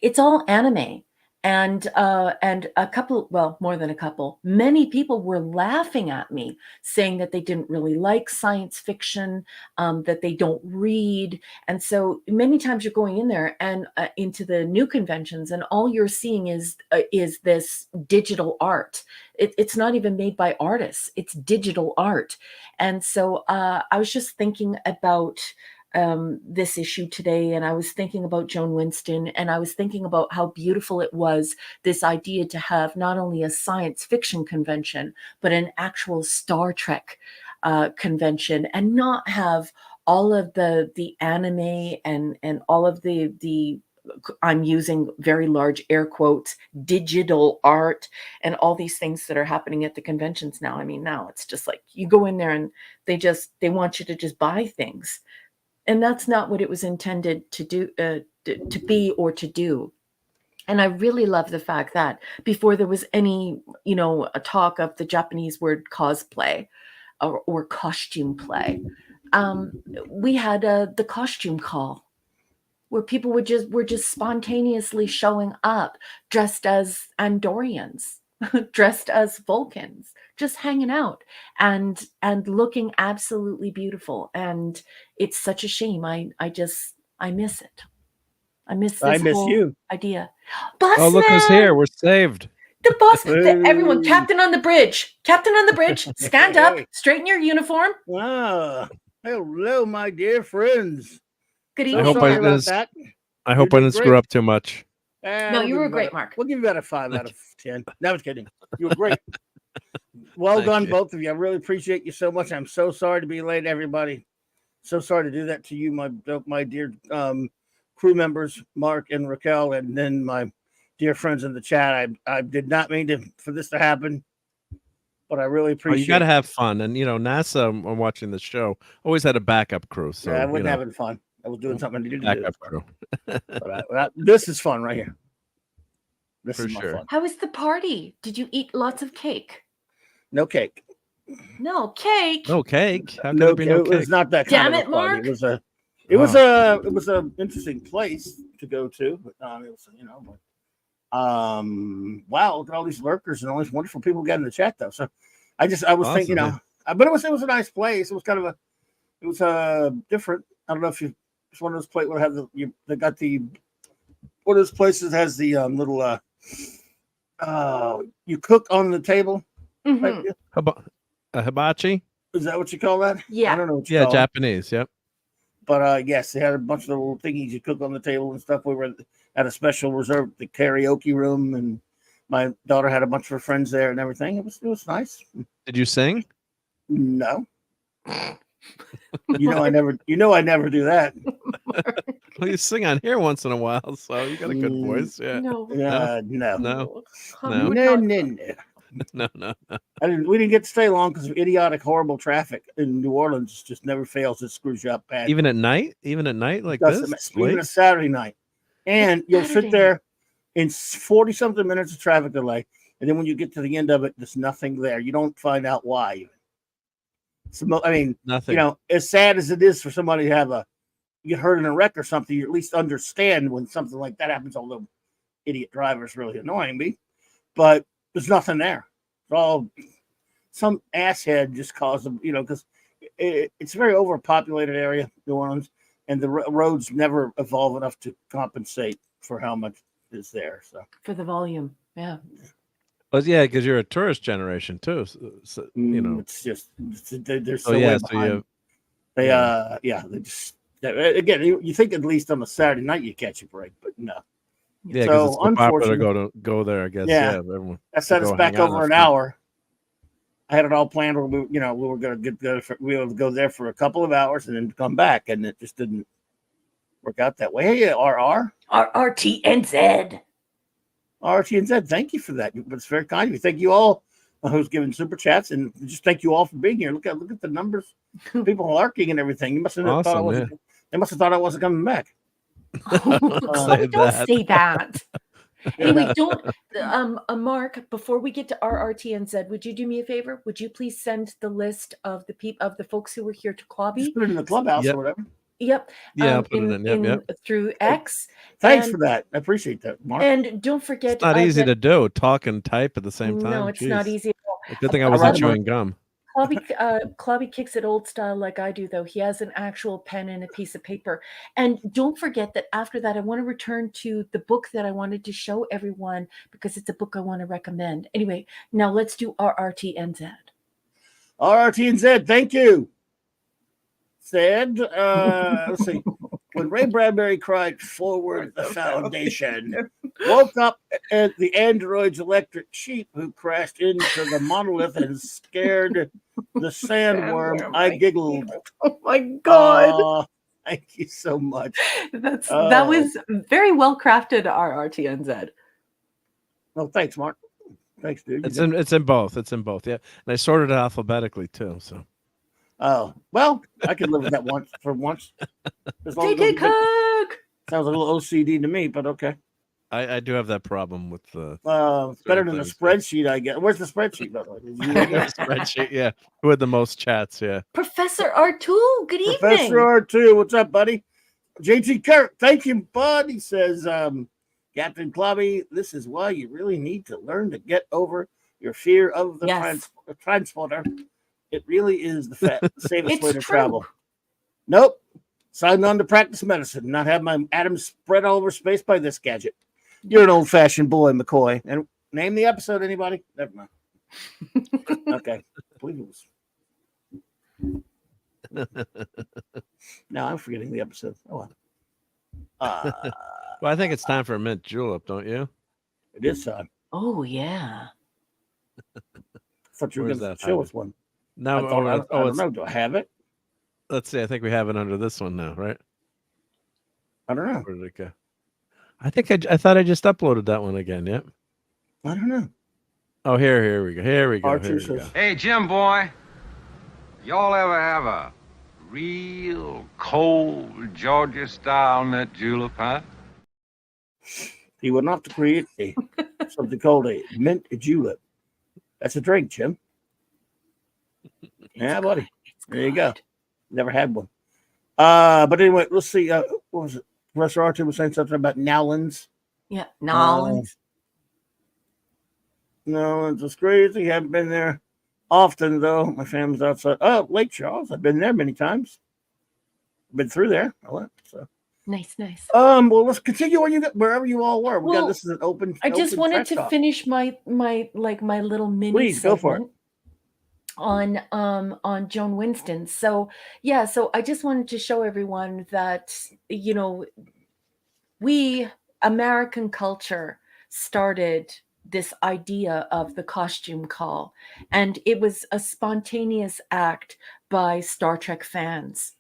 it's all anime. And a couple, well, more than a couple, many people were laughing at me, saying that they didn't really like science fiction, that they don't read. And so many times you're going in there and into the new conventions, and all you're seeing is this digital art. It's not even made by artists. It's digital art. And so I was just thinking about this issue today, and I was thinking about Joan Winston, and I was thinking about how beautiful it was, this idea to have not only a science fiction convention, but an actual Star Trek convention, and not have all of the anime and all of the I'm using very large air quotes, digital art, and all these things that are happening at the conventions now. I mean, now it's just like you go in there and they want you to just buy things. And that's not what it was intended to do, to be or to do. And I really love the fact that before there was any, a talk of the Japanese word cosplay or costume play, we had the costume call, where people were just spontaneously showing up dressed as Andorians, dressed as Vulcans, just hanging out and looking absolutely beautiful. And it's such a shame. I miss it. I miss this whole you. idea. Oh, look who's here. We're saved. The boss, everyone, captain on the bridge, stand up, straighten your uniform. Ah, hello, my dear friends. Good I evening. hope I didn't screw up too much. No, you were great, Mark. We'll give you about a 5 out of 10. No, I was kidding. You were great. Well Thank done, you. both of you. I really appreciate you so much. I'm so sorry to be late, everybody. So sorry to do that to you, my dear crew members, Mark and Raquel, and then my dear friends in the chat. I did not mean for this to happen, but I really Oh, appreciate you got to have fun, and NASA. I'm watching the show. Always had a backup crew, so I wasn't having fun. I was doing something I needed to do. backup crew. But this is fun right here. This For is my sure. fun. How was the party? Did you eat lots of cake? No cake. No cake. No cake. How could No, there be no it was cake? not that Damn kind of it, a party. Mark. It was a interesting place to go to, but it was, wow, look at all these lurkers and all these wonderful people got in the chat though. So I was Awesome, thinking, but it was a nice place. It was kind of different. I don't know if it's one of those places where they got the one of those places that has the little you cook on the table. Mhm. A hibachi? Is that what you call that? Yeah. I don't know what you call it. Japanese. Yep. But yes, they had a bunch of little thingies you cook on the table and stuff. We were at a special reserved the karaoke room, and my daughter had a bunch of her friends there and everything. It was nice. Did you sing? No. I never do that. Well, you sing on here once in a while, so you got a good voice. Yeah. No. No. No. No. No. We didn't get to stay long because of idiotic, horrible traffic in New Orleans. Just never fails. It screws you up bad. Even at night, like this, even a Saturday night, and you'll sit there in 40-something minutes of traffic delay, and then when you get to the end of it, there's nothing there. You don't find out why. So, I mean, nothing. As sad as it is for somebody to get hurt in a wreck or something, you at least understand when something like that happens. Although idiot drivers really annoying me, but there's nothing there. It's all some asshead just caused them, because it's a very overpopulated area, New Orleans, and the roads never evolve enough to compensate for how much is there. So for the volume, yeah. Well, yeah, because you're a tourist generation too. So, it's just they're so way behind. They just again. You think at least on a Saturday night you catch a break, but no. Yeah, because it's so popular to go there. I guess. Yeah, everyone. That set us back over an hour. I had it all planned where we were going to go there for a couple of hours and then come back, and it just didn't work out that way. Hey, RRTNZ. RRTNZ, thank you for that. It's very kind of you. Thank you all who's giving super chats, and just thank you all for being here. Look at the numbers, people larking and everything. You must have thought I wasn't. They must have thought I wasn't coming back. Don't say that. Anyway, don't Mark, before we get to RRTNZ, would you do me a favor? Would you please send the list of the folks who were here to Clobby? Just put it in the clubhouse or whatever. Yep. Yeah, put it in. Through X. Thanks for that. I appreciate that, Mark. And don't forget, it's not easy to do. Talk and type at the same time. No, it's not easy at all. Good thing I wasn't chewing gum. Clobby kicks it old style like I do, though. He has an actual pen and a piece of paper. And don't forget that after that, I want to return to the book that I wanted to show everyone because it's a book I want to recommend. Anyway, now let's do RRTNZ. RRTNZ, thank you. Said, let's see. When Ray Bradbury cried forward the foundation, woke up at the android's electric sheep who crashed into the monolith and scared the sandworm, I giggled. Oh my God. Thank you so much. That was very well crafted, RRTNZ. Well, thanks, Mark. Thanks, dude. It's in both. It's in both. Yeah. And I sorted it alphabetically too. So. Oh, well, I could live with that for once. JJ Cook! Sounds a little OCD to me, but okay. I do have that problem with the. It's better than the spreadsheet, I guess. Where's the spreadsheet, by the way? Spreadsheet, yeah. Who had the most chats, yeah. Professor R2, good evening. Professor R2, what's up, buddy? JT Kirk, thank you, bud. He says, Captain Clobby, this is why you really need to learn to get over your fear of the transporter. It really is the safest way to travel. Nope. Signed on to practice medicine, not have my atoms spread all over space by this gadget. You're an old-fashioned boy, McCoy. And name the episode, anybody? Never mind. Okay. I believe it was. Now I'm forgetting the episode. Oh, well. Well, I think it's time for a mint julep, don't you? It is time. Oh yeah. I thought you were Where's going to that show hiding? us one. No, I thought, I don't it's, know. Do I have it? let's see. I think we have it under this one now, right? I don't know. Where did it go? I think I thought I just uploaded that one again. Yep. I don't know. Oh, here we go. Here we go. Archer Here we says, go. Hey, Jim boy. Y'all ever have a real cold Georgia style mint julep, huh? he would not to create something called a mint julep. That's a drink, Jim. Yeah, buddy. Good. It's There you go. good. Never had one. But anyway, let's see. What was it? Professor Archer was saying something about Nowlands. Yeah. Nolans. Nowlands was crazy. Haven't been there often, though. My family's outside. Oh, Lake Charles. I've been there many times. Been through there. I went. So. Nice. Well, let's continue wherever you all were. Well, This is an open. I just open wanted track to talk. finish my little mini Please, go for it. segment on Joan Winston. So I just wanted to show everyone that, we, American culture, started this idea of the costume call, and it was a spontaneous act by Star Trek fans.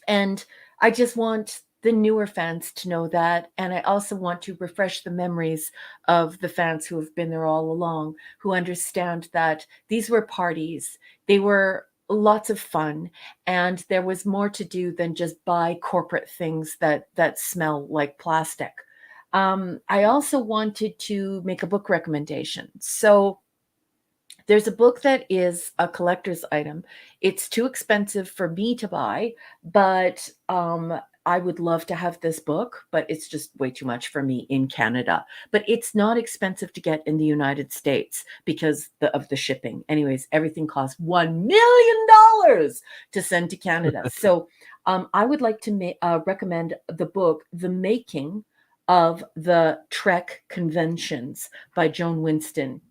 And I just want the newer fans to know that. And I also want to refresh the memories of the fans who have been there all along, who understand that these were parties. They were lots of fun. And there was more to do than just buy corporate things that smell like plastic. I also wanted to make a book recommendation. So there's a book that is a collector's item. It's too expensive for me to buy, but I would love to have this book, but it's just way too much for me in Canada. But it's not expensive to get in the United States because of the shipping. Anyways, everything costs $1 million to send to Canada. So I would like to recommend the book, The Making of the Trek Conventions by Joan Winston.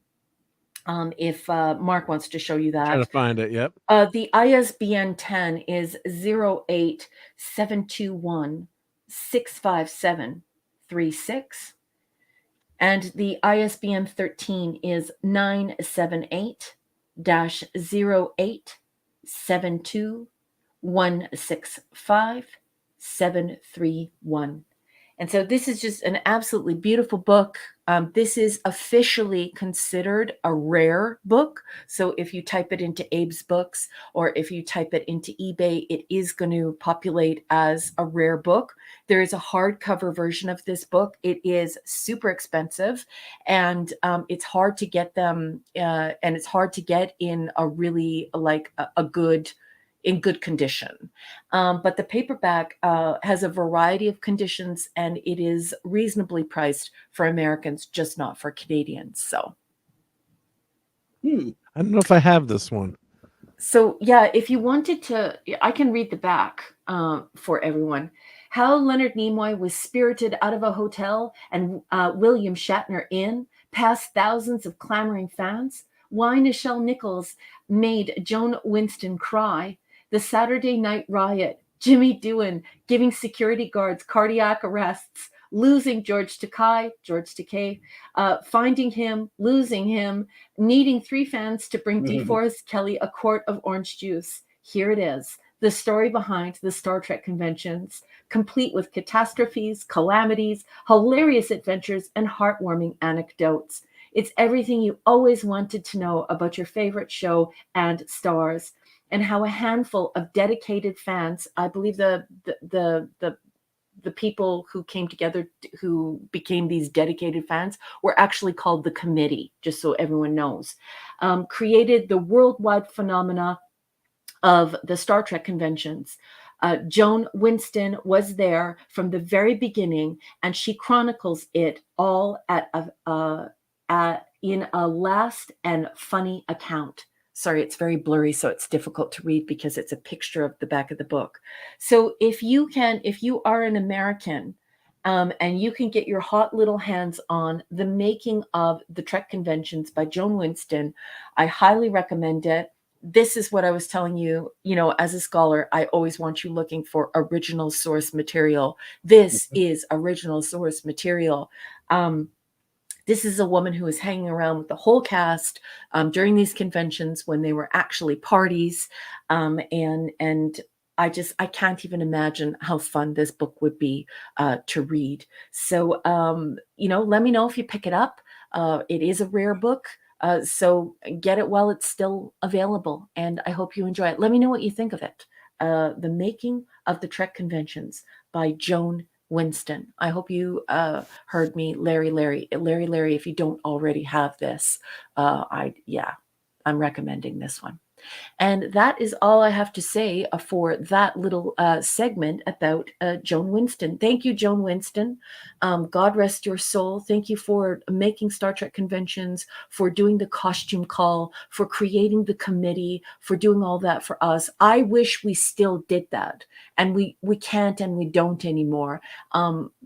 If Mark wants to show you that. Trying to find it. Yep. The ISBN 10 is 08721657636. And the ISBN 13 is 978-0872165731. And so this is just an absolutely beautiful book. This is officially considered a rare book. So if you type it into Abe's Books or if you type it into eBay, it is going to populate as a rare book. There is a hardcover version of this book. It is super expensive, and it's hard to get them, and it's hard to get in a really in good condition. But the paperback has a variety of conditions, and it is reasonably priced for Americans, just not for Canadians. So, I don't know if I have this one. So yeah, if you wanted to, I can read the back for everyone. How Leonard Nimoy was spirited out of a hotel and William Shatner in, past thousands of clamoring fans. Why Nichelle Nichols made Joan Winston cry. The Saturday Night Riot, Jimmy Doohan giving security guards cardiac arrests, losing George Takei, finding him, losing him, needing 3 fans to bring DeForest Kelly a quart of orange juice. Here it is, the story behind the Star Trek conventions, complete with catastrophes, calamities, hilarious adventures, and heartwarming anecdotes. It's everything you always wanted to know about your favorite show and stars, and how a handful of dedicated fans, I believe the people who came together, who became these dedicated fans, were actually called the committee, just so everyone knows, created the worldwide phenomena of the Star Trek conventions. Joan Winston was there from the very beginning, and she chronicles it all in a last and funny account. Sorry, it's very blurry, so it's difficult to read because it's a picture of the back of the book. So if you are an American, and you can get your hot little hands on The Making of the Trek Conventions by Joan Winston, I highly recommend it. this is what I was telling you, as a scholar, I always want you looking for original source material. This is original source material. This is a woman who was hanging around with the whole cast during these conventions when they were actually parties. And I can't even imagine how fun this book would be to read. So, let me know if you pick it up. It is a rare book. So get it while it's still available. And I hope you enjoy it. Let me know what you think of it. The Making of the Trek Conventions by Joan Winston. I hope you heard me, Larry. If you don't already have this, I'm recommending this one. And that is all I have to say for that little segment about Joan Winston. Thank you, Joan Winston. God rest your soul. Thank you for making Star Trek conventions, for doing the costume call, for creating the committee, for doing all that for us. I wish we still did that. And we can't and we don't anymore.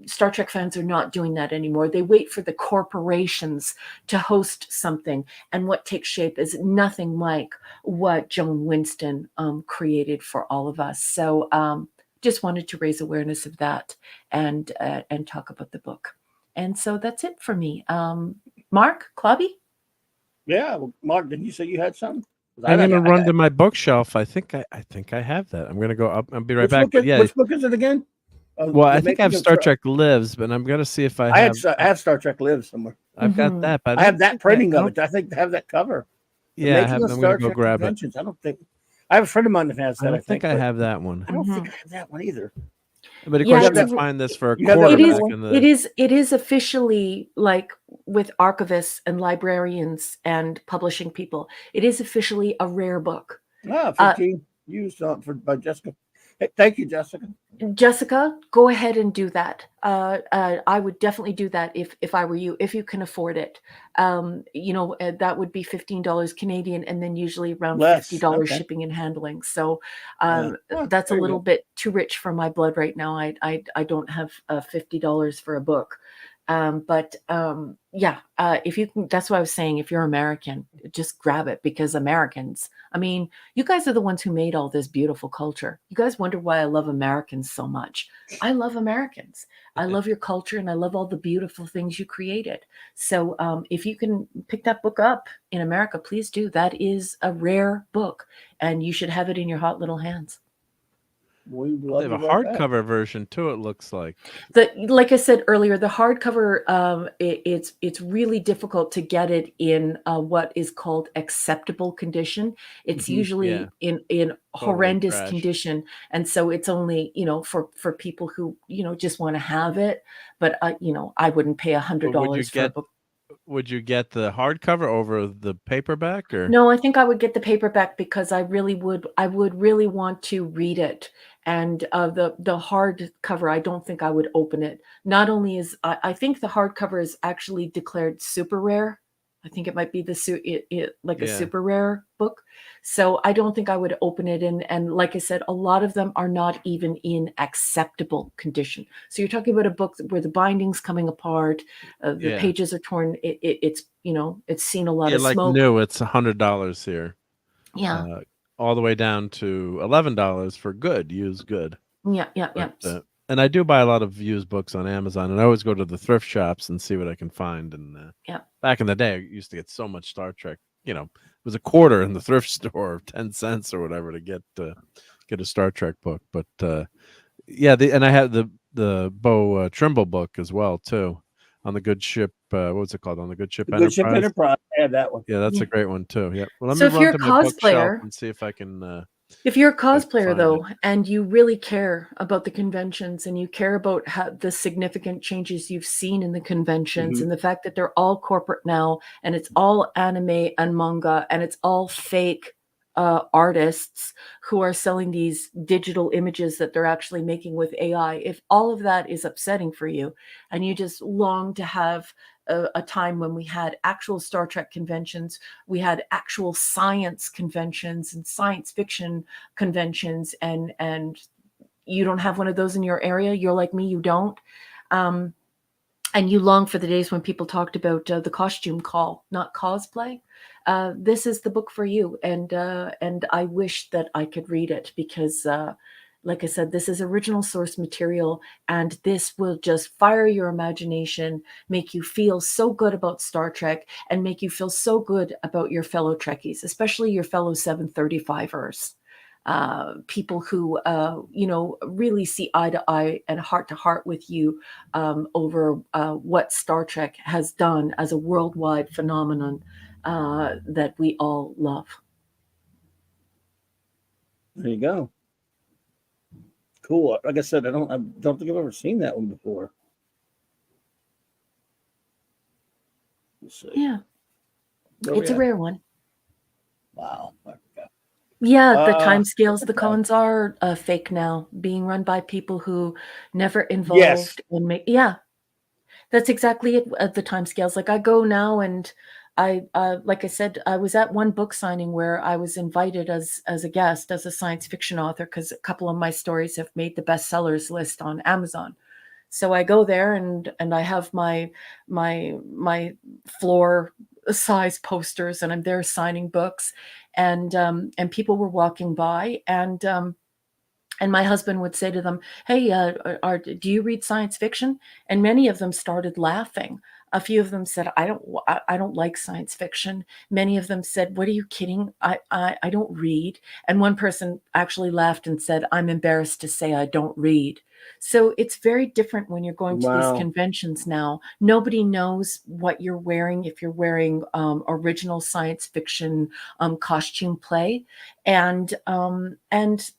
Star Trek fans are not doing that anymore. They wait for the corporations to host something. And what takes shape is nothing like what Joan Winston created for all of us. So just wanted to raise awareness of that and talk about the book. And so that's it for me. Mark, Clobby? Yeah, well, Mark, did you say you had something? I'm going to run to my bookshelf. I think I have that. I'm going to go up. I'll be right back. Which book is it again? Well, I think I have Star Trek Lives, but I'm going to see if I have Star Trek Lives somewhere. I've got that, but I have that printing of it. I think they have that cover. Yeah, I'm going to go grab it. I don't think I have a friend of mine that has that. I don't think I have that one. I don't think I have that one either. But of course, you can find this for a quarter. It is officially, like with archivists and librarians and publishing people, it is officially a rare book. 15 used by Jessica. Hey, thank you, Jessica. Jessica, go ahead and do that. I would definitely do that if I were you, if you can afford it. That would be $15 Canadian, and then usually around $50 shipping and handling. So that's a little bit too rich for my blood right now. I don't have $50 for a book. If you can, that's what I was saying. If you're American, just grab it, because Americans, I mean, you guys are the ones who made all this beautiful culture. You guys wonder why I love Americans so much. I love Americans. I love your culture, and I love all the beautiful things you created. So if you can pick that book up in America, please do. That is a rare book, and you should have it in your hot little hands. They have a hardcover version too, it looks like. Like I said earlier, the hardcover, it's really difficult to get it in what is called acceptable condition. It's usually in horrendous condition, and so it's only for people who just want to have it. But I wouldn't pay $100 for a book. Would you get the hardcover over the paperback, or? No, I think I would get the paperback, because I would really want to read it. And the hardcover, I don't think I would open it. Not only is I think the hardcover is actually declared super rare. I think it might be a super rare book. So I don't think I would open it. And like I said, a lot of them are not even in acceptable condition. So you're talking about a book where the binding's coming apart, the pages are torn. It's seen a lot of smoke. Like new, it's $100 here. Yeah. All the way down to $11 for used good. Yeah. And I do buy a lot of used books on Amazon, and I always go to the thrift shops and see what I can find. And back in the day, I used to get so much Star Trek. It was a quarter in the thrift store, 10 cents or whatever, to get a Star Trek book. But and I had the Bo Trimble book as well too, on the Good Ship. What was it called? On the Good Ship Enterprise. Good Ship Enterprise. I had that one. Yeah, that's a great one too. Yeah. Well, let me run to my bookshelf and see if I can. If you're a cosplayer, though, and you really care about the conventions, and you care about the significant changes you've seen in the conventions, and the fact that they're all corporate now, and it's all anime and manga, and it's all fake artists who are selling these digital images that they're actually making with AI, if all of that is upsetting for you, and you just long to have a time when we had actual Star Trek conventions, we had actual science conventions and science fiction conventions, and you don't have one of those in your area, you're like me, you don't. And you long for the days when people talked about the costume call, not cosplay. this is the book for you. And I wish that I could read it because, like I said, this is original source material, and this will just fire your imagination, make you feel so good about Star Trek, and make you feel so good about your fellow Trekkies, especially your fellow 735ers. People who, really see eye to eye and heart to heart with you over what Star Trek has done as a worldwide phenomenon that we all love. There you go. Cool. Like I said, I don't think I've ever seen that one before. Let's see. Yeah, Where it's we a at? rare one. Wow. I forgot. Yeah, the timescales, the okay. cons are fake now, being run by people who never involved Yes. in yeah, that's exactly it. The timescales. Like I go now, and I, like I said, I was at one book signing where I was invited as a guest, as a science fiction author, because a couple of my stories have made the bestsellers list on Amazon. So I go there, and I have my floor size posters, and I'm there signing books, and people were walking by, and my husband would say to them, "Hey, do you read science fiction?" And many of them started laughing. A few of them said, I don't like science fiction." Many of them said, "What are you kidding? I don't read." And one person actually laughed and said, "I'm embarrassed to say I don't read." So it's very different when you're going to these Wow. conventions now. Nobody knows what you're wearing if you're wearing original science fiction costume play, and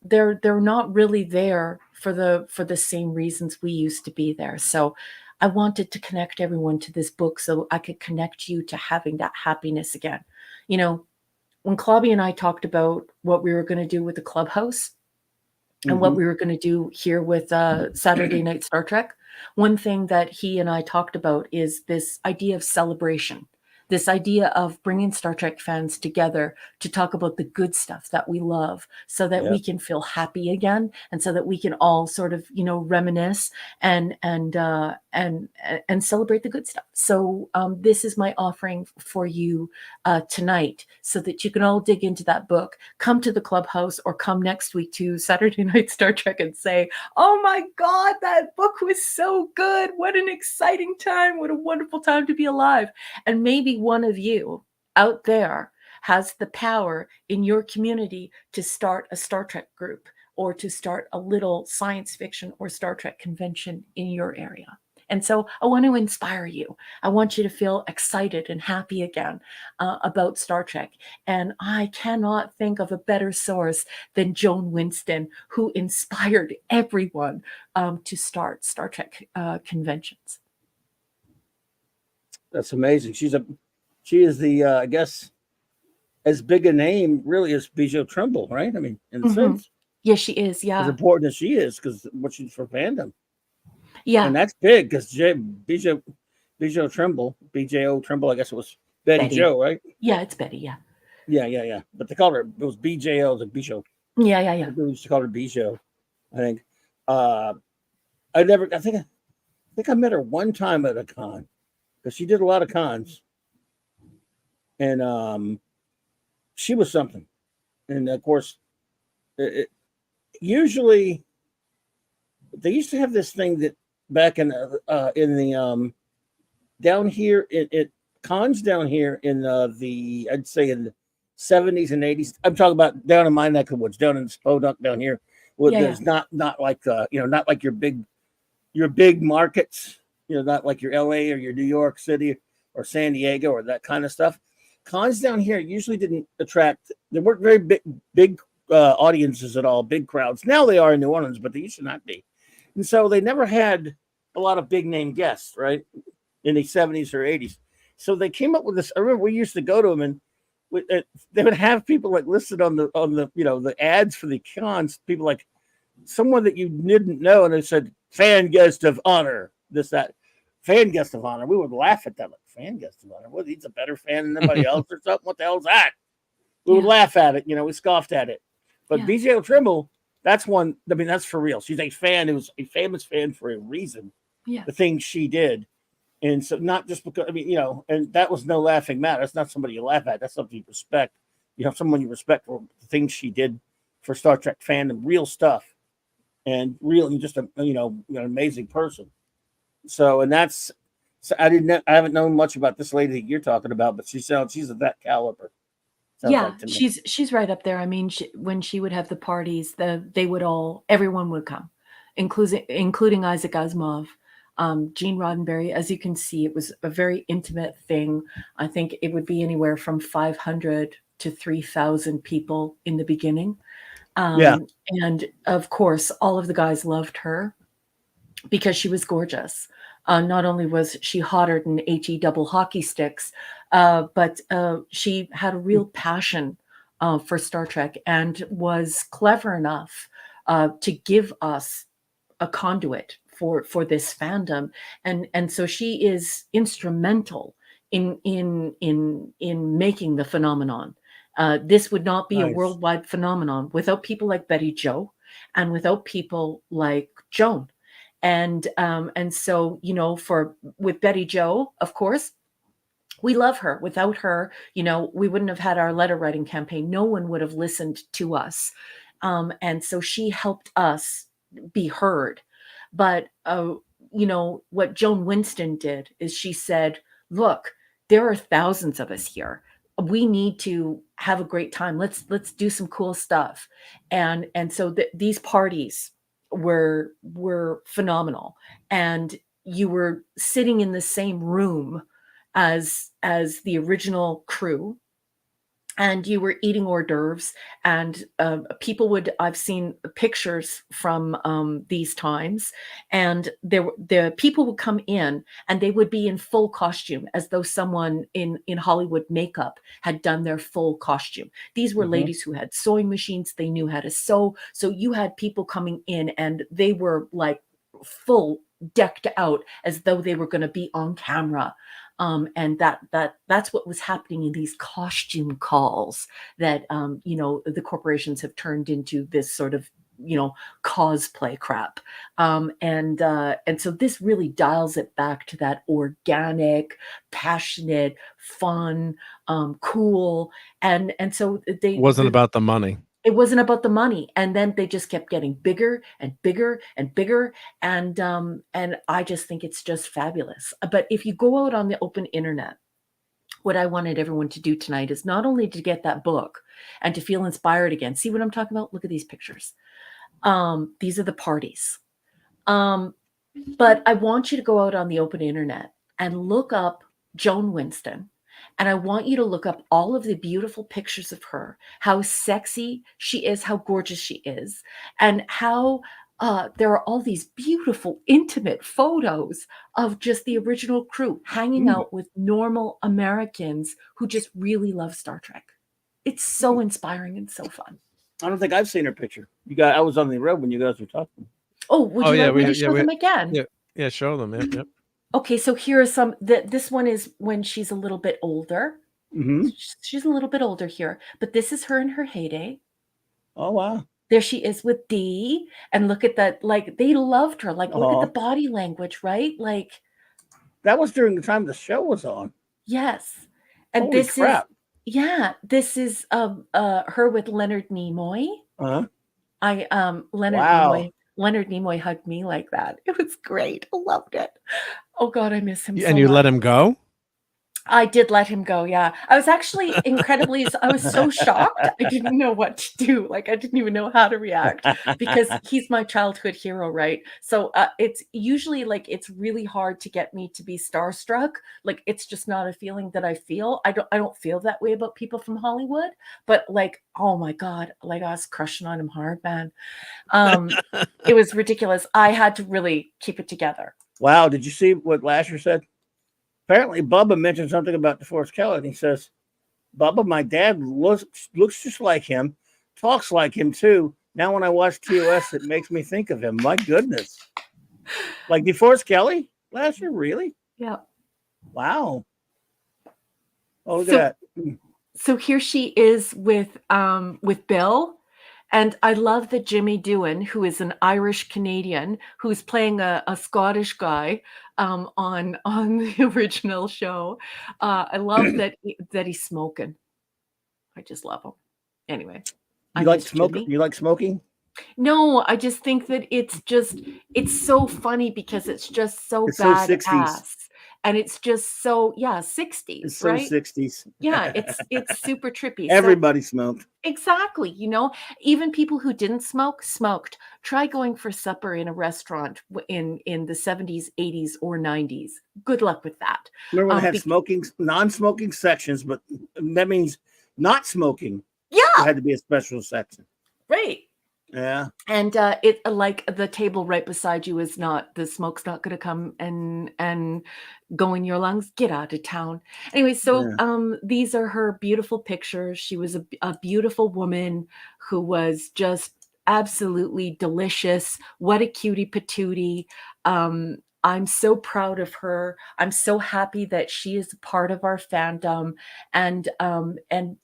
they're not really there for the same reasons we used to be there. So I wanted to connect everyone to this book so I could connect you to having that happiness again. When Clobby and I talked about what we were going to do with the clubhouse and what we were going to do here with Saturday Night Star Trek, one thing that he and I talked about is this idea of celebration, this idea of bringing Star Trek fans together to talk about the good stuff that we love so that we can feel happy again, and so that we can all sort of, reminisce and celebrate the good stuff. So this is my offering for you tonight, so that you can all dig into that book, come to the clubhouse, or come next week to Saturday Night Star Trek and say, "Oh my God, that book was so good. What an exciting time. What a wonderful time to be alive." And maybe one of you out there has the power in your community to start a Star Trek group, or to start a little science fiction or Star Trek convention in your area. And so I want to inspire you. I want you to feel excited and happy again about Star Trek. And I cannot think of a better source than Joan Winston, who inspired everyone to start Star Trek conventions. That's amazing. She is the I guess as big a name really as Bijou Trimble, right? I mean, in a sense. Yes, she is. Yeah. As important as she is, because what she's for fandom. Yeah. And that's big because Bijou Trimble, BJO Trimble, I guess it was Betty Jo, right? Yeah, it's Betty. Yeah. Yeah. But they called her, it was BJO, the Bijou. Yeah. We used to call her Bijou, I think. I think I met her one time at a con, because she did a lot of cons, and she was something. And of course, usually they used to have this thing that back in the down here it cons down here in the I'd say in the 70s and 80s. I'm talking about down in my neck of the woods, down in Spodunk down here. Well, there's not like not like your big markets, not like your LA or your New York City or San Diego or that kind of stuff. Cons down here usually didn't attract. They weren't very big audiences at all, big crowds. Now they are in New Orleans, but they used to not be. And so they never had a lot of big name guests, right, in the 70s or 80s. So they came up with this. I remember we used to go to them, and they would have people like listed on the the ads for the cons. People like someone that you didn't know, and they said fan guest of honor, this that fan guest of honor. We would laugh at that, like fan guest of honor. Well, he's a better fan than anybody else or something. What the hell's that? We would laugh at it. We scoffed at it. But BJ Trimble, that's one. I mean, that's for real. She's a fan who's a famous fan for a reason. Yeah. The things she did, And so not just because, I mean, and that was no laughing matter. That's not somebody you laugh at. That's something you respect. You have someone you respect for the things she did for Star Trek fandom, real stuff, and really just an amazing person. So, and that's, so I haven't known much about this lady that you're talking about, but she's of that caliber. Yeah, like she's right up there. I mean, when she would have the parties, everyone would come, including Isaac Asimov, Gene Roddenberry. As you can see, it was a very intimate thing. I think it would be anywhere from 500 to 3,000 people in the beginning. And of course, all of the guys loved her because she was gorgeous. Not only was she hotter than HE double hockey sticks, but she had a real passion for Star Trek and was clever enough to give us a conduit for this fandom. And so she is instrumental in making the phenomenon. This would not be a worldwide phenomenon without people like Betty Jo and without people like Joan. And so, with Betty Jo, of course, we love her. Without her, we wouldn't have had our letter writing campaign. No one would have listened to us. And so she helped us be heard. But, what Joan Winston did is she said, look, there are thousands of us here. We need to have a great time. Let's do some cool stuff. And so these parties were phenomenal. And you were sitting in the same room as the original crew, and you were eating hors d'oeuvres, and I've seen pictures from these times, and the people would come in and they would be in full costume, as though someone in Hollywood makeup had done their full costume. These were ladies who had sewing machines. They knew how to sew. So you had people coming in and they were like full decked out as though they were going to be on camera. And that's what was happening in these costume calls that, the corporations have turned into this sort of, cosplay crap. And so this really dials it back to that organic, passionate, fun, cool. And so it wasn't about the money. It wasn't about the money. And then they just kept getting bigger and bigger and bigger. And I just think it's just fabulous. But if you go out on the open internet, what I wanted everyone to do tonight is not only to get that book and to feel inspired again. See what I'm talking about? Look at these pictures. These are the parties. But I want you to go out on the open internet and look up Joan Winston. And I want you to look up all of the beautiful pictures of her, how sexy she is, how gorgeous she is, and how there are all these beautiful, intimate photos of just the original crew hanging out with normal Americans who just really love Star Trek. It's so inspiring and so fun. I don't think I've seen her picture. I was on the road when you guys were talking. Oh, would you like me to show them again? Yeah, show them. Yep. Okay, so here are some. This one is when she's a little bit older. Mm-hmm. She's a little bit older here, but this is her in her heyday. Oh, wow. There she is with Dee, and look at that. Like, they loved her. Like, look at the body language, right? Like, that was during the time the show was on. Yes. And Holy crap. This is her with Leonard Nimoy. Leonard Nimoy hugged me like that. It was great. I loved it. Oh God, I miss him so much. And you let him go? I did let him go, yeah. I was actually I was so shocked. I didn't know what to do. Like, I didn't even know how to react because he's my childhood hero, right? So it's usually like, it's really hard to get me to be starstruck. Like, it's just not a feeling that I feel. I don't feel that way about people from Hollywood, but like, oh my God, like I was crushing on him hard, man. It was ridiculous. I had to really keep it together. Wow. Did you see what Lasher said? Apparently, Bubba mentioned something about DeForest Kellett, and he says, Bubba, my dad looks just like him, talks like him, too. Now, when I watch TOS, it makes me think of him. My goodness. Like DeForest Kellett? Lasher, really? Yeah. Wow. Oh, look at that. So here she is with Bill, And I love that Jimmy Doohan, who is an Irish Canadian, who's playing a Scottish guy on the original show. I love that he's smoking. I just love him. Anyway, I You like miss smoking? Jimmy. You like smoking? No, I just think that it's so funny because it's just so It's so badass. 60s. And it's just so, yeah, It's 60s, so right? 60s. Yeah, it's super trippy. So Everybody smoked. exactly, even people who didn't smoke smoked. Try going for supper in a restaurant in the 70s, 80s, or 90s. Good luck with that. Remember when they had Be- smoking, non-smoking sections, but that means not smoking. There yeah, had to be a special section. right. Yeah. And it like the table right beside you is not the smoke's not going to come and go in your lungs. Get out of town. Anyway, so Yeah. these are her beautiful pictures. She was a beautiful woman who was just absolutely delicious. What a cutie patootie. I'm so proud of her. I'm so happy that she is a part of our fandom. And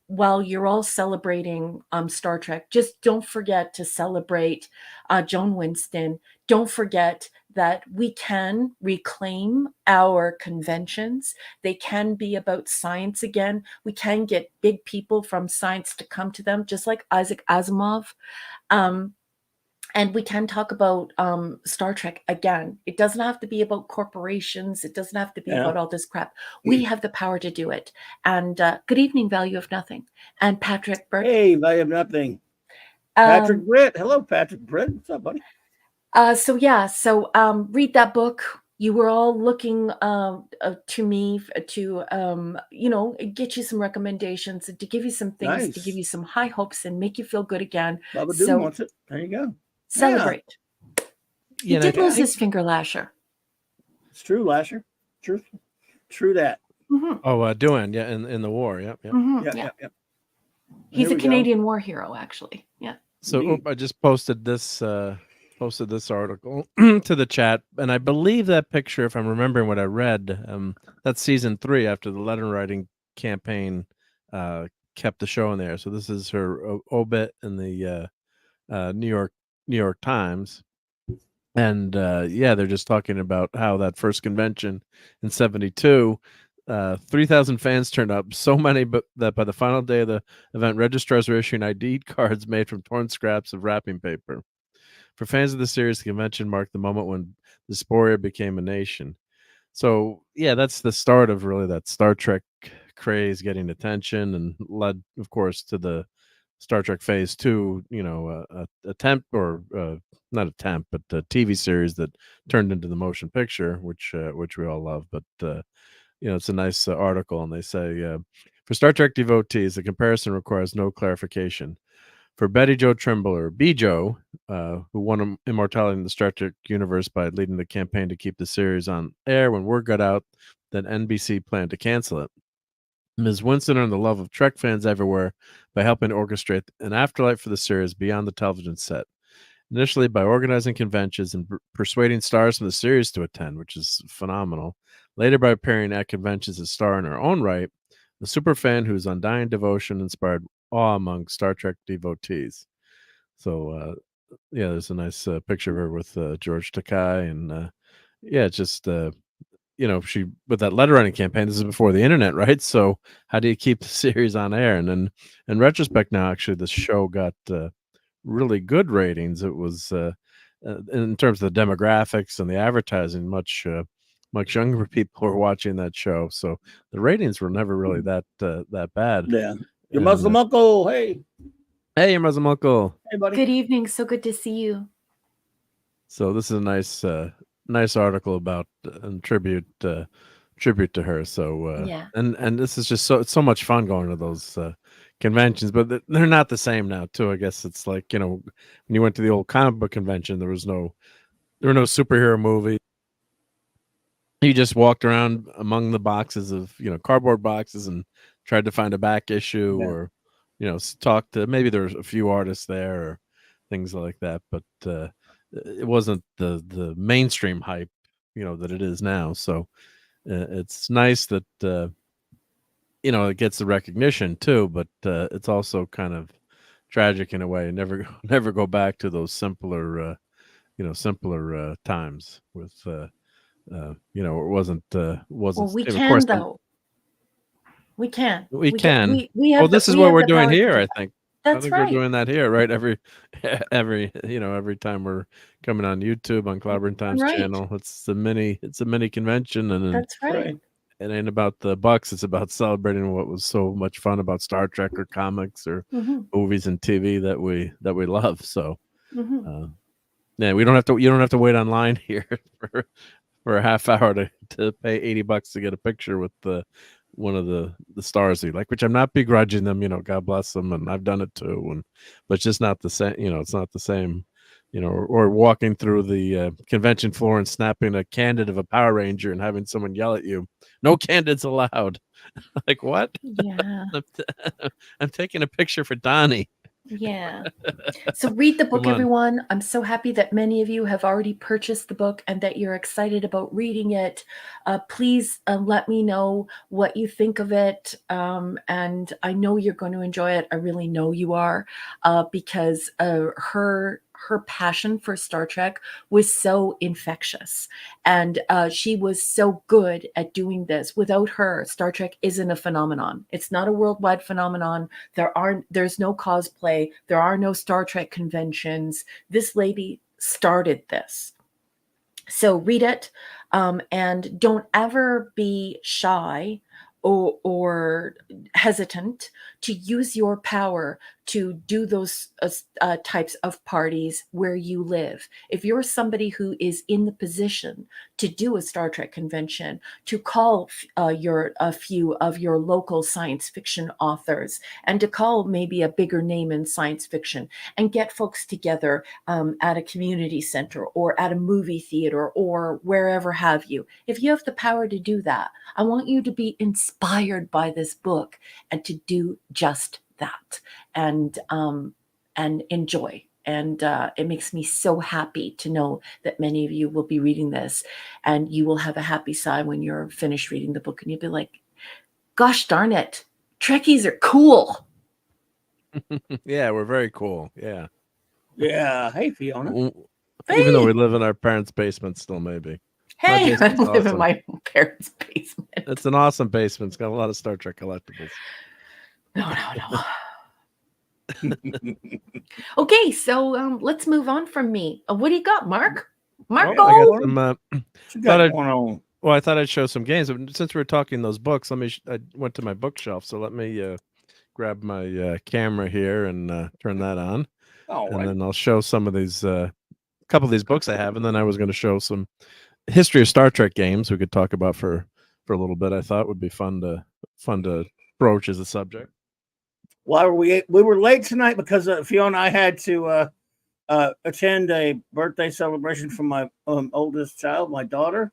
while you're all celebrating Star Trek, just don't forget to celebrate Joan Winston. Don't forget that we can reclaim our conventions. They can be about science again. We can get big people from science to come to them, just like Isaac Asimov. And we can talk about Star Trek again. It doesn't have to be about corporations. It doesn't have to be about all this crap. We have the power to do it. And good evening, Value of Nothing. And Patrick Burke. Hey, Value of Nothing. Patrick Britt. Hello, Patrick Britt. What's up, buddy? So read that book. You were all looking to me to get you some recommendations, to give you some things, to give you some high hopes and make you feel good again. Bubba Doom wants it. There you go. Celebrate. Yeah. He did lose his finger, Lasher. It's true, Lasher. True that. Mm-hmm. Oh, Doohan, yeah, in the war, yep. Mm-hmm. Yeah. He's a Canadian war hero, actually. Yeah. So I just posted this article to the chat, and I believe that picture, if I'm remembering what I read, that's season 3 after the letter writing campaign kept the show in there. So this is her obit in the New York Times, and they're just talking about how that first convention in 72, 3,000 fans turned up, so many that by the final day of the event, registrars were issuing ID cards made from torn scraps of wrapping paper. For fans of the series, the convention marked the moment when Dysphoria became a nation. So that's the start of really that Star Trek craze getting attention, and led, of course, to the Star Trek Phase 2, attempt, or not attempt, but the TV series that turned into the motion picture, which we all love. But it's a nice article, and they say, for Star Trek devotees, the comparison requires no clarification. For Betty Jo Trimble, or B-Jo, who won immortality in the Star Trek universe by leading the campaign to keep the series on air when word got out that NBC planned to cancel it. Ms. Winston earned the love of Trek fans everywhere by helping orchestrate an afterlife for the series beyond the television set. Initially by organizing conventions and persuading stars from the series to attend, which is phenomenal. Later by appearing at conventions as star in her own right, the superfan whose undying devotion inspired awe among Star Trek devotees. So, there's a nice picture of her with George Takei, and just she, with that letter writing campaign, this is before the internet, right? So how do you keep the series on air? And then in retrospect now, actually, the show got really good ratings. It was in terms of the demographics and the advertising, much younger people were watching that show, so the ratings were never really that bad. Yeah. Your Muslim uncle, hey, your Muslim uncle, hey, buddy. Good evening. So good to see you. So this is a nice article about tribute to her. So and this is just so much fun going to those conventions, but they're not the same now too. I guess it's like, when you went to the old comic book convention, there were no superhero movies. You just walked around among the boxes of cardboard boxes and tried to find a back issue, or talk to, maybe there's a few artists there or things like that, but it wasn't the mainstream hype that it is now. So it's nice that it gets the recognition too, but it's also kind of tragic in a way. Never go back to those simpler times with it wasn't Well, we of course can though. We can. we can. We have This is we what have we're the doing power to here, do I that. think. That's We're right. doing that here, right? Every time we're coming on YouTube on Clobberin Times Right. channel, it's a mini convention, and then That's right. it ain't about the bucks. It's about celebrating what was so much fun about Star Trek or comics or movies and TV that we love. So, yeah, you don't have to wait online here for a half hour to pay $80 to get a picture with one of the stars you like, which I'm not begrudging them. God bless them, and I've done it too. But it's just not the same. It's not the same. Or walking through the convention floor and snapping a candid of a Power Ranger and having someone yell at you, "No candids allowed." Like, what? Yeah. I'm taking a picture for Donnie. Yeah. So read the book, Come on. everyone. I'm so happy that many of you have already purchased the book and that you're excited about reading it. Please let me know what you think of it. And I know you're going to enjoy it. I really know you are, because her passion for Star Trek was so infectious, and she was so good at doing this. Without her, Star Trek isn't a phenomenon. It's not a worldwide phenomenon. There's no cosplay. There are no Star Trek conventions. This lady started this. So read it, and don't ever be shy or hesitant to use your power to do those types of parties where you live. If you're somebody who is in the position to do a Star Trek convention, to call a few of your local science fiction authors, and to call maybe a bigger name in science fiction, and get folks together at a community center or at a movie theater or wherever have you. If you have the power to do that, I want you to be inspired by this book and to do just that, and enjoy. And it makes me so happy to know that many of you will be reading this, and you will have a happy sigh when you're finished reading the book, and you'll be like, gosh darn it, Trekkies are cool. Yeah, we're very cool. Yeah. Yeah. Hey, Fiona. Even though we live in our parents' basement still, maybe. Hey, I live in my parents' basement. It's an awesome basement. It's got a lot of Star Trek collectibles. No. Okay, so let's move on from me. What do you got, Mark? Marco? I got some. I thought I'd show some games. Since we were talking those books, I went to my bookshelf, so let me grab my camera here and turn that on. Then I'll show some of these, couple of these books I have, and then I was going to show some history of Star Trek games we could talk about for a little bit. I thought would be fun to broach as a subject. Why were we were late tonight because Fiona and I had to attend a birthday celebration for my oldest child, my daughter.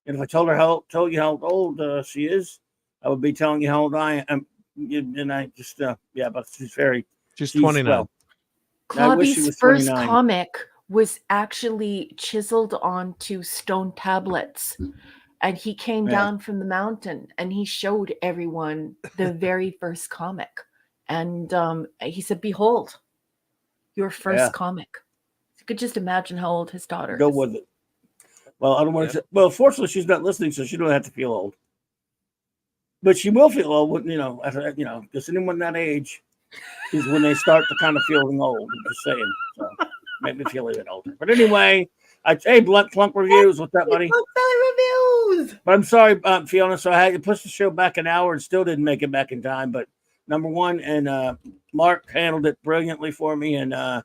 And if I told you how old she is, I would be telling you how old I am. And I just but she's 29. Well, Clobby's first comic was actually chiseled onto stone tablets, and he came down from the mountain and he showed everyone the very first comic, and he said, "Behold, your first comic." You could just imagine how old his daughter Go is. with it. Well, I don't want to. Well, fortunately, she's not listening, so she don't have to feel old. But she will feel old, because anyone that age is when they start to kind of feeling old. I'm just saying. So make me feel even older. But anyway, Blunt Plunk Reviews. What's up, buddy? Reviews. But I'm sorry, Fiona. So I had to push the show back an hour and still didn't make it back in time. But number one, and Mark handled it brilliantly for me. And on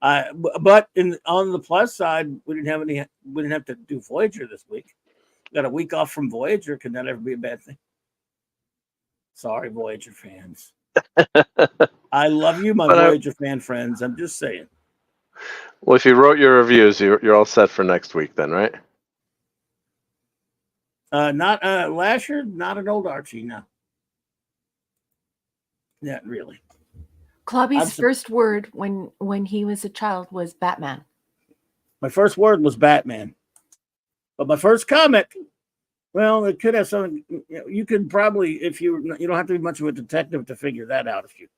the plus side, we didn't have to do Voyager this week. Got a week off from Voyager. Can that ever be a bad thing? Sorry, Voyager fans. I love you, my Voyager fan friends. I'm just saying. Well, if you wrote your reviews, you're all set for next week then, right? Not Lasher, not an old Archie, no. Not really. Clobby's first word when he was a child was Batman. My first word was Batman. But my first comic, well, it could have something. You could probably, if you don't have to be much of a detective to figure that out if you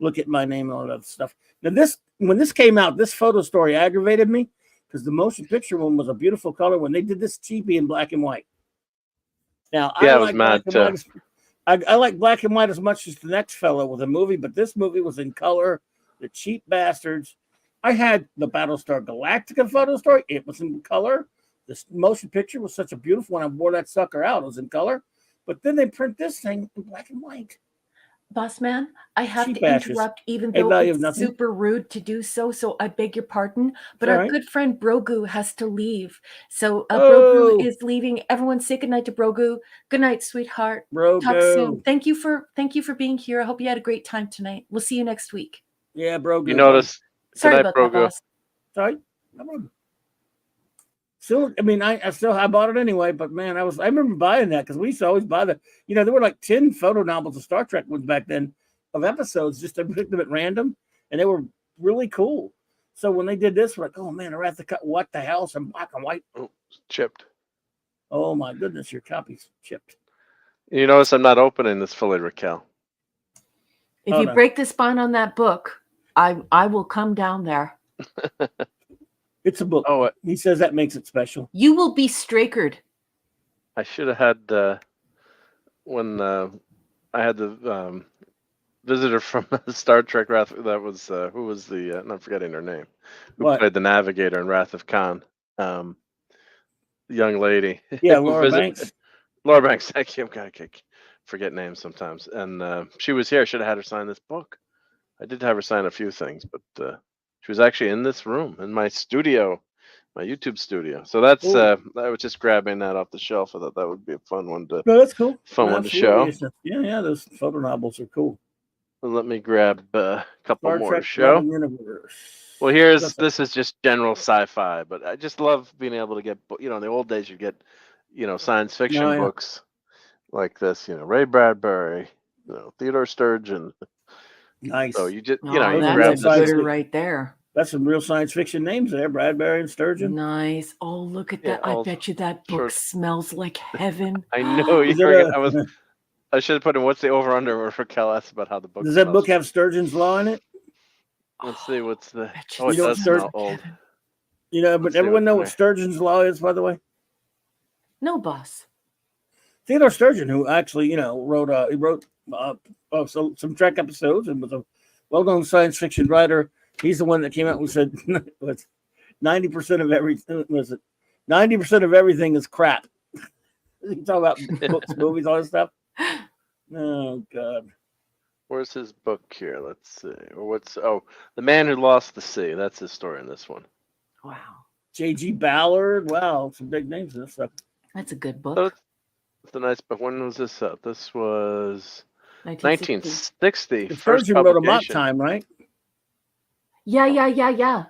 look at my name and all that other stuff. Now, when this came out, this photo story aggravated me because the motion picture one was a beautiful color. When they did this cheapie in black and white. Now, Yeah, I it was like mad black and white. I like black and white as much as the next fellow with a movie, but this movie was in color. The cheap bastards. I had the Battlestar Galactica photo story. It was in color. This motion picture was such a beautiful one. I wore that sucker out. It was in color. But then they print this thing in black and white. Boss man, I have Cheap to ashes. interrupt, even Hey, though value of it's nothing. super rude to do so. So I beg your pardon. But all our right. good friend Brogu has to leave. So Oh. Brogu is leaving. Everyone say goodnight to Brogu. Good night, sweetheart. Brogu. Talk soon. Thank you for being here. I hope you had a great time tonight. We'll see you next week. Yeah, Brogu. You notice? Sorry Good night, about that, Brogu. boss. Sorry. No problem. Still, I mean, I bought it anyway, but man, I remember buying that because we used to always buy there were like 10 photo novels of Star Trek ones back then of episodes, just to pick them at random, and they were really cool. So when they did this, we're like, oh man, I have to cut what the hell, some black and white. Oh, chipped. Oh my goodness, your copy's chipped. You notice I'm not opening this fully, Raquel. If you break the spine on that book, I will come down there. It's a book. Oh, he says that makes it special. You will be strakered. I should have had when I had the visitor from Star Trek Wrath. That was who was the? I'm forgetting her name. Who played the Navigator in Wrath of Khan? The young lady. Yeah, Laura Banks. Laura Banks. Thank you. I forget names sometimes. And she was here. I should have had her sign this book. I did have her sign a few things, but she was actually in this room, in my studio, my YouTube studio. So that's I was just grabbing that off the shelf. I thought that would be a fun one to. No, that's cool. One to show. Yeah, those photo novels are cool. Well, let me grab a couple Star more Trek to show. Universe. Well, this is just general sci-fi, but I just love being able to get, in the old days, you get, science fiction books like this, Ray Bradbury, Theodore Sturgeon. Nice. So you just, you that's grab a gooder right there. That's some real science fiction names there, Bradbury and Sturgeon. Nice. Oh, look at that. I bet you that book smells like heaven. I know. I should have put in what's the over-under where Raquel asked about how the book Does that book have Sturgeon's Law in it? Let's see what's the. Oh, it does smell old. But everyone know what Sturgeon's Law is, by the way? No, boss. Theodore Sturgeon, who actually, wrote some Trek episodes and was a well-known science fiction writer. He's the one that came out and said 90% of everything 90% of everything is crap. You talk about books, movies, all this stuff. Oh God. Where's his book here? Let's see. Or The Man Who Lost the Sea. That's his story in this one. Wow. J.G. Ballard. Wow, some big names in this stuff. That's a good book. So it's a nice book. When was this out? This was 1960. The Sturgeon wrote a mock time, right? Yeah. Yeah.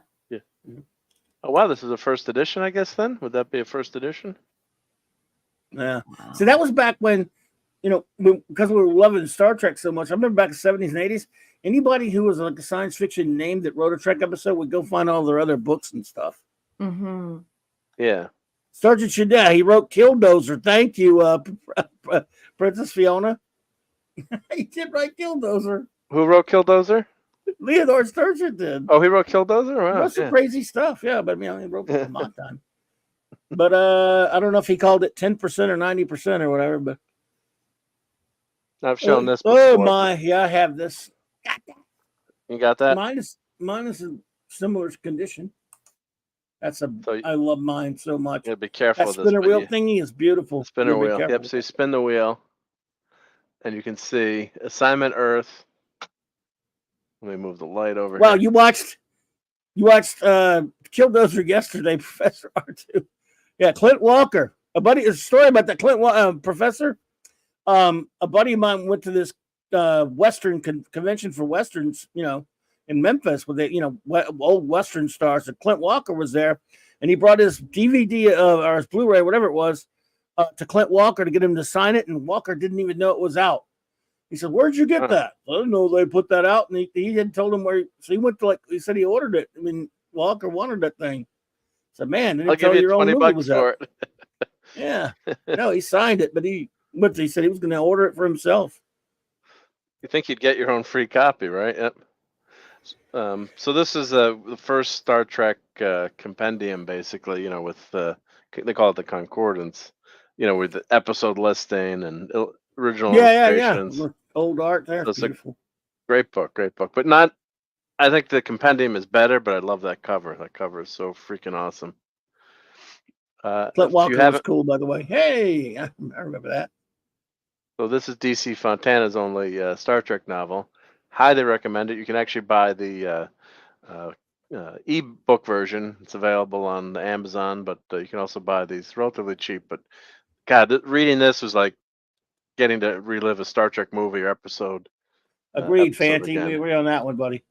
Oh wow, this is a first edition, I guess. Then would that be a first edition? Yeah. Wow. So that was back when, because we were loving Star Trek so much. I remember back in the 70s and 80s, anybody who was like a science fiction name that wrote a Trek episode would go find all their other books and stuff. Mm-hmm. Yeah. Sergeant Shadell, he wrote Killdozer. Thank you, Princess Fiona. He did write Killdozer. Who wrote Killdozer? Leonard Sturgeon did. Oh, he wrote Killdozer? Wow. He wrote some crazy stuff, yeah, but he wrote it a long time. But I don't know if he called it 10% or 90% or whatever, but I've shown this before. Oh my, yeah, I have this. Got that. You got that? Mine is a similar condition. I love mine so much. Yeah, be careful. That spinner wheel thingy is beautiful. Spinner wheel. Yep. So you spin the wheel, and you can see Assignment Earth. Let me move the light over. Wow, here. you watched Killdozer yesterday, Professor R2. Yeah, Clint Walker. A story about that Clint professor. A buddy of mine went to this Western convention for Westerns, in Memphis with the, old Western stars. And Clint Walker was there, and he brought his DVD or his Blu-ray, whatever it was, to Clint Walker to get him to sign it. And Walker didn't even know it was out. He said, "Where'd you get that?" I don't know. They put that out, and he hadn't told him where. So he went to he said he ordered it. I mean, Walker wanted that thing. I said, "Man, didn't tell you your own movie was out." Yeah, no, he signed it, but he said he was going to order it for himself. You think you'd get your own free copy, right? Yep. So this is the first Star Trek compendium, basically. With they call it the concordance. With the episode listing and original Yeah. illustrations. Look, old art there. So it's a Beautiful. great book, but not. I think the compendium is better, but I love that cover. That cover is so freaking awesome. Clint If you Walker was haven't, cool, by the way. Hey, I remember that. so this is DC Fontana's only Star Trek novel. Highly recommend it. You can actually buy the e-book version. It's available on Amazon, but you can also buy these relatively cheap. But God, reading this was like getting to relive a Star Trek movie or episode. Agreed, episode Fancy. again. We agree on that one, buddy.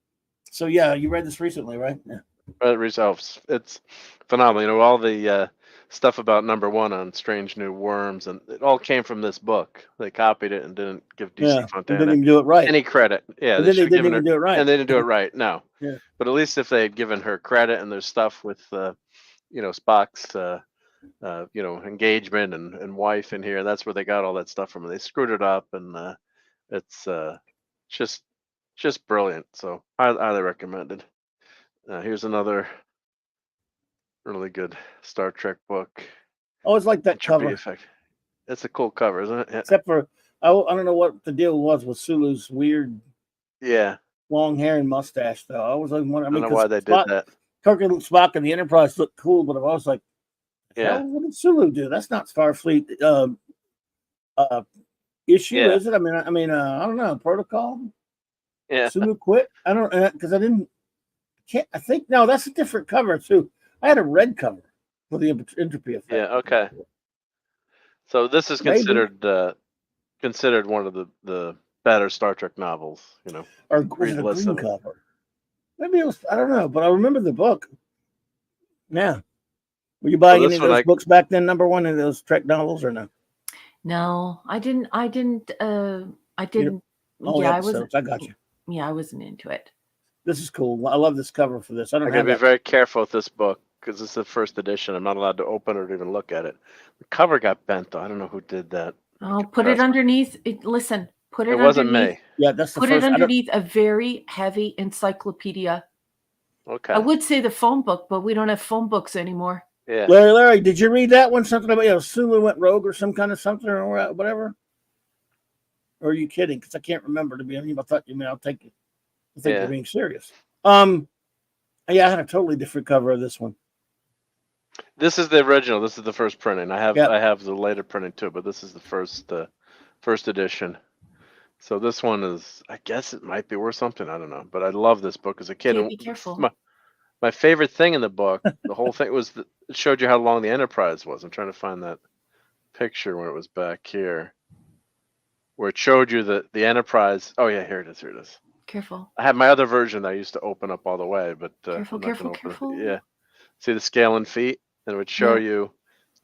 So yeah, you read this recently, right? Yeah. It's phenomenal. All the stuff about number one on Strange New Worms, and it all came from this book. They copied it and didn't give DC Yeah, Fontana didn't even do it right. any credit. Yeah, And they then they should have didn't given even her, do it right. and they didn't do it right. No, Yeah. But at least if they had given her credit, and there's stuff with Spock's engagement and wife in here. That's where they got all that stuff from. They screwed it up, and it's just brilliant. So highly recommended. Here's another really good Star Trek book. I always like that Entropy cover. Effect. It's a cool cover, isn't it? Yeah. Except for I don't know what the deal was with Sulu's weird Yeah. long hair and mustache, though. I was like, I don't know why they did that. Kirk and Spock and the Enterprise looked cool, but I was like, Yeah. what did Sulu do? That's not Starfleet issue, Yeah. is it? I mean, I don't know. Protocol. Yeah. Sulu quit. I don't because I didn't. I think no, that's a different cover too. I had a red cover for the Entropy Effect. Yeah. Okay. So this is Maybe. considered one of the better Star Trek novels. Or was it a green cover? Maybe it was. I don't know, but I remember the book. Yeah. Were you buying any of those books back then? Number one in those Trek novels, or no? No, I didn't. I didn't. Oh, Yeah, I wasn't. I got you. Yeah, I wasn't into it. This is cool. I love this cover for this. I gotta be very careful with this book because it's the first edition. I'm not allowed to open it or even look at it. The cover got bent though. I don't know who did that. Oh, put it underneath. Listen, put it. It wasn't underneath. me. Yeah, that's the put first. It underneath a very heavy encyclopedia. Okay. I would say the phone book, but we don't have phone books anymore. Yeah. Larry, did you read that one? Something about Sulu went rogue or some kind of something or whatever? Or are you kidding? Because I can't remember to be. I thought you mean I'll take it. I think you're being serious. Yeah, I had a totally different cover of this one. This is the original. This is the first printing. I have the later printing too, but this is the first edition. So this one is, I guess it might be worth something. I don't know, but I love this book as a kid. Yeah, be careful. My favorite thing in the book, the whole thing was it showed you how long the Enterprise was. I'm trying to find that picture where it was back here, where it showed you the Enterprise. Oh yeah, here it is. Careful. I have my other version that I used to open up all the way, but careful. Yeah, see the scale in feet, and it would show you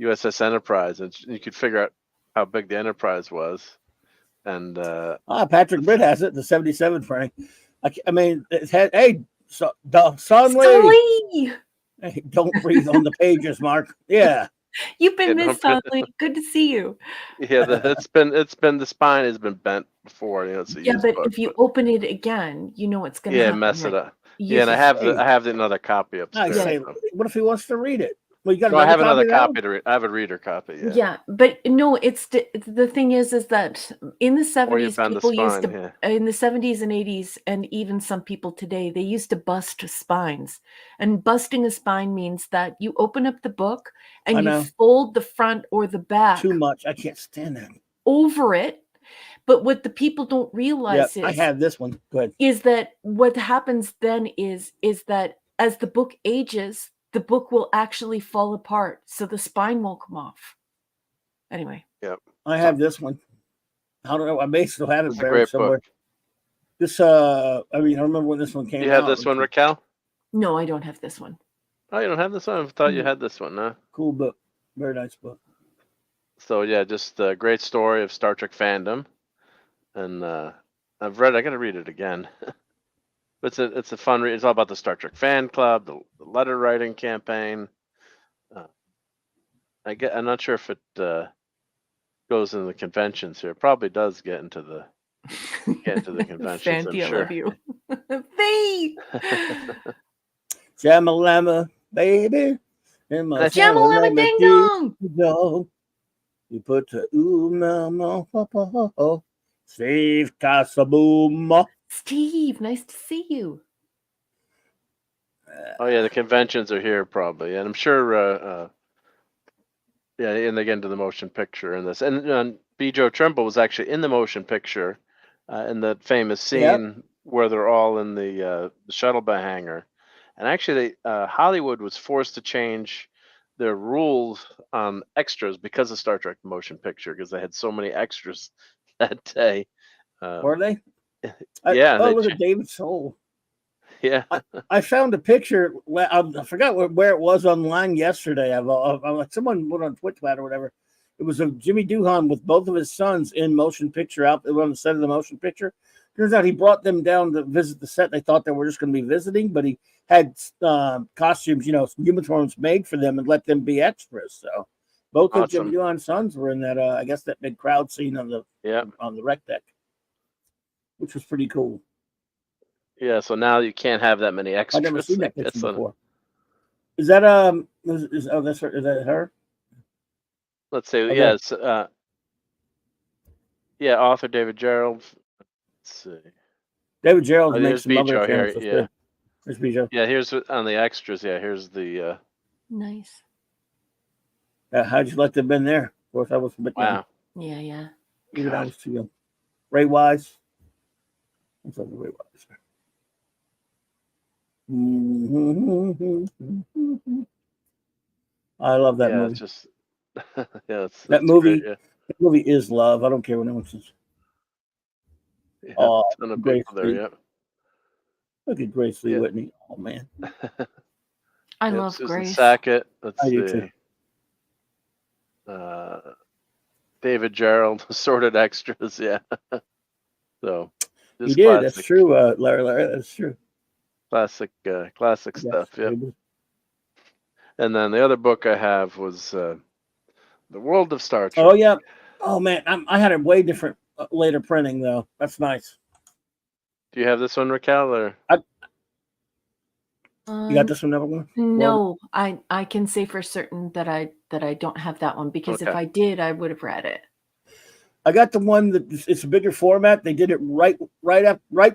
USS Enterprise, and you could figure out how big the Enterprise was. And Patrick Britt has it, the 77 frame. I mean, it had Son Lee. Hey, don't breathe on the pages, Mark. Yeah. You've been missed, Son Lee. Good to see you. Yeah, it's been the spine has been bent before. It's a but book, if you open it again, it's gonna happen, mess it right? up. Yeah, and I have another copy upstairs. What if he wants to read it? Well, you got. I have another copy to read. I have a reader copy. Yeah, but no, it's the thing is that in the 70s, people used to in the 70s and 80s, and even some people today, they used to bust spines. And busting a spine means that you open up the book and you fold the front or the back. Too much. I can't stand that. Over it. But what the people don't realize is I have this one. Go ahead. Is that what happens then is that as the book ages, the book will actually fall apart, so the spine won't come off. Anyway. Yep. I have this one. I don't know. I may still have it buried somewhere. Book. This I remember when this one came out. You have this one, Raquel? No, I don't have this one. Oh, you don't have this one? I thought you had this one, huh? Cool book. Very nice book. So yeah, just a great story of Star Trek fandom. And I've read. I got to read it again. But it's a fun read. It's all about the Star Trek fan club, the letter writing campaign. I'm not sure if it goes in the conventions here. It probably does get into the Get to the conventions, I'm Fanti, I sure. love you. Fee! Jamalama, baby. In my Jamalama ding dong! dong. You put the Steve Casaboom. Steve, nice to see you. Oh yeah, the conventions are here probably, and I'm sure. Yeah, and they get into the motion picture in this, and B. Joe Trimble was actually in the motion picture, in that famous scene Yep. where they're all in the shuttle bay hangar, and actually, Hollywood was forced to change their rules on extras because of Star Trek the Motion Picture, because they had so many extras that day. Were they? Yeah, look at David Soul. yeah. I found a picture. I forgot where it was online yesterday. Someone put on Twitter or whatever. It was of Jimmy Doohan with both of his sons in motion picture out on the set of the motion picture. Turns out he brought them down to visit the set. They thought they were just going to be visiting, but he had costumes, uniforms made for them and let them be extras. So both of Jimmy Doohan's sons were in that. I guess that big crowd scene on the rec deck, which was pretty cool. Yeah, so now you can't have that many extras. I've never seen that picture before. Is that is that her? Let's see. Okay. Yes. Author David Gerald. Let's see. David Gerald makes some other here. Yeah. There's Bijou. Yeah, here's on the extras. Yeah, here's the. Nice. How'd you like to have been there? Of course, I was a bit young. Yeah. Even I was too young. Ray Wise. What's up with Ray Wise? I love that movie. It's just that movie. Great, that movie is love. I don't care what anyone says. Yeah, a ton of people there. Yeah. Look at Grace Lee Whitney. Oh man. I love Susan Grace. Sackett. Let's I see. do too. David Gerald, assorted extras. Yeah. So. He did. Classic. That's true, Larry. That's true. Classic stuff. Yeah. And then the other book I have was The World of Star Trek. Oh yeah. Oh man, I had a way different later printing though. That's nice. Do you have this one, Raquel, or? You got this one, number one? No, I can say for certain that I don't have that one, because if I did, I would have read it. I got the one that it's a bigger format. They did it right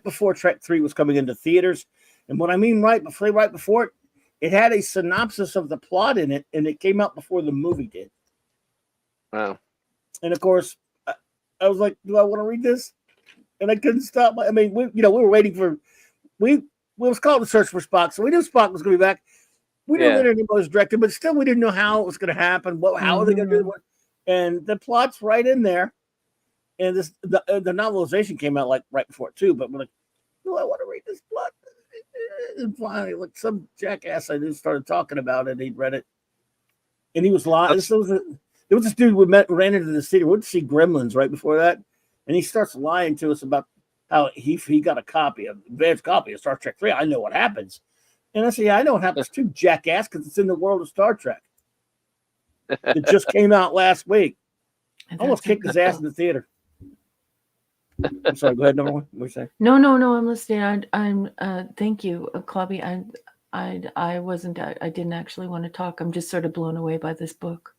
before Trek 3 was coming into theaters. And what I mean right before it had a synopsis of the plot in it, and it came out before the movie did. Wow. And of course, I was like, do I want to read this? And I couldn't stop. I mean, we were waiting for, we was called to search for Spock, so we knew Spock was going to be back. We knew that it was directed, but still we didn't know how it was going to happen. How are they going to do it? And the plot's right in there. And the novelization came out like right before it too, but we're like, do I want to read this plot? And finally, like some jackass I knew started talking about it. He'd read it, and he was lying. There was this dude ran into the city. We went to see Gremlins right before that, and he starts lying to us about how he got an advanced copy of Star Trek 3. I know what happens, and I say, yeah, I know what happens too, jackass, because it's in the world of Star Trek. It just came out last week. I almost kicked his ass in the theater. I'm sorry. Go ahead. Number one. What are you saying? No. I'm listening. I'm. Thank you, Clobby. I wasn't. I didn't actually want to talk. I'm just sort of blown away by this book.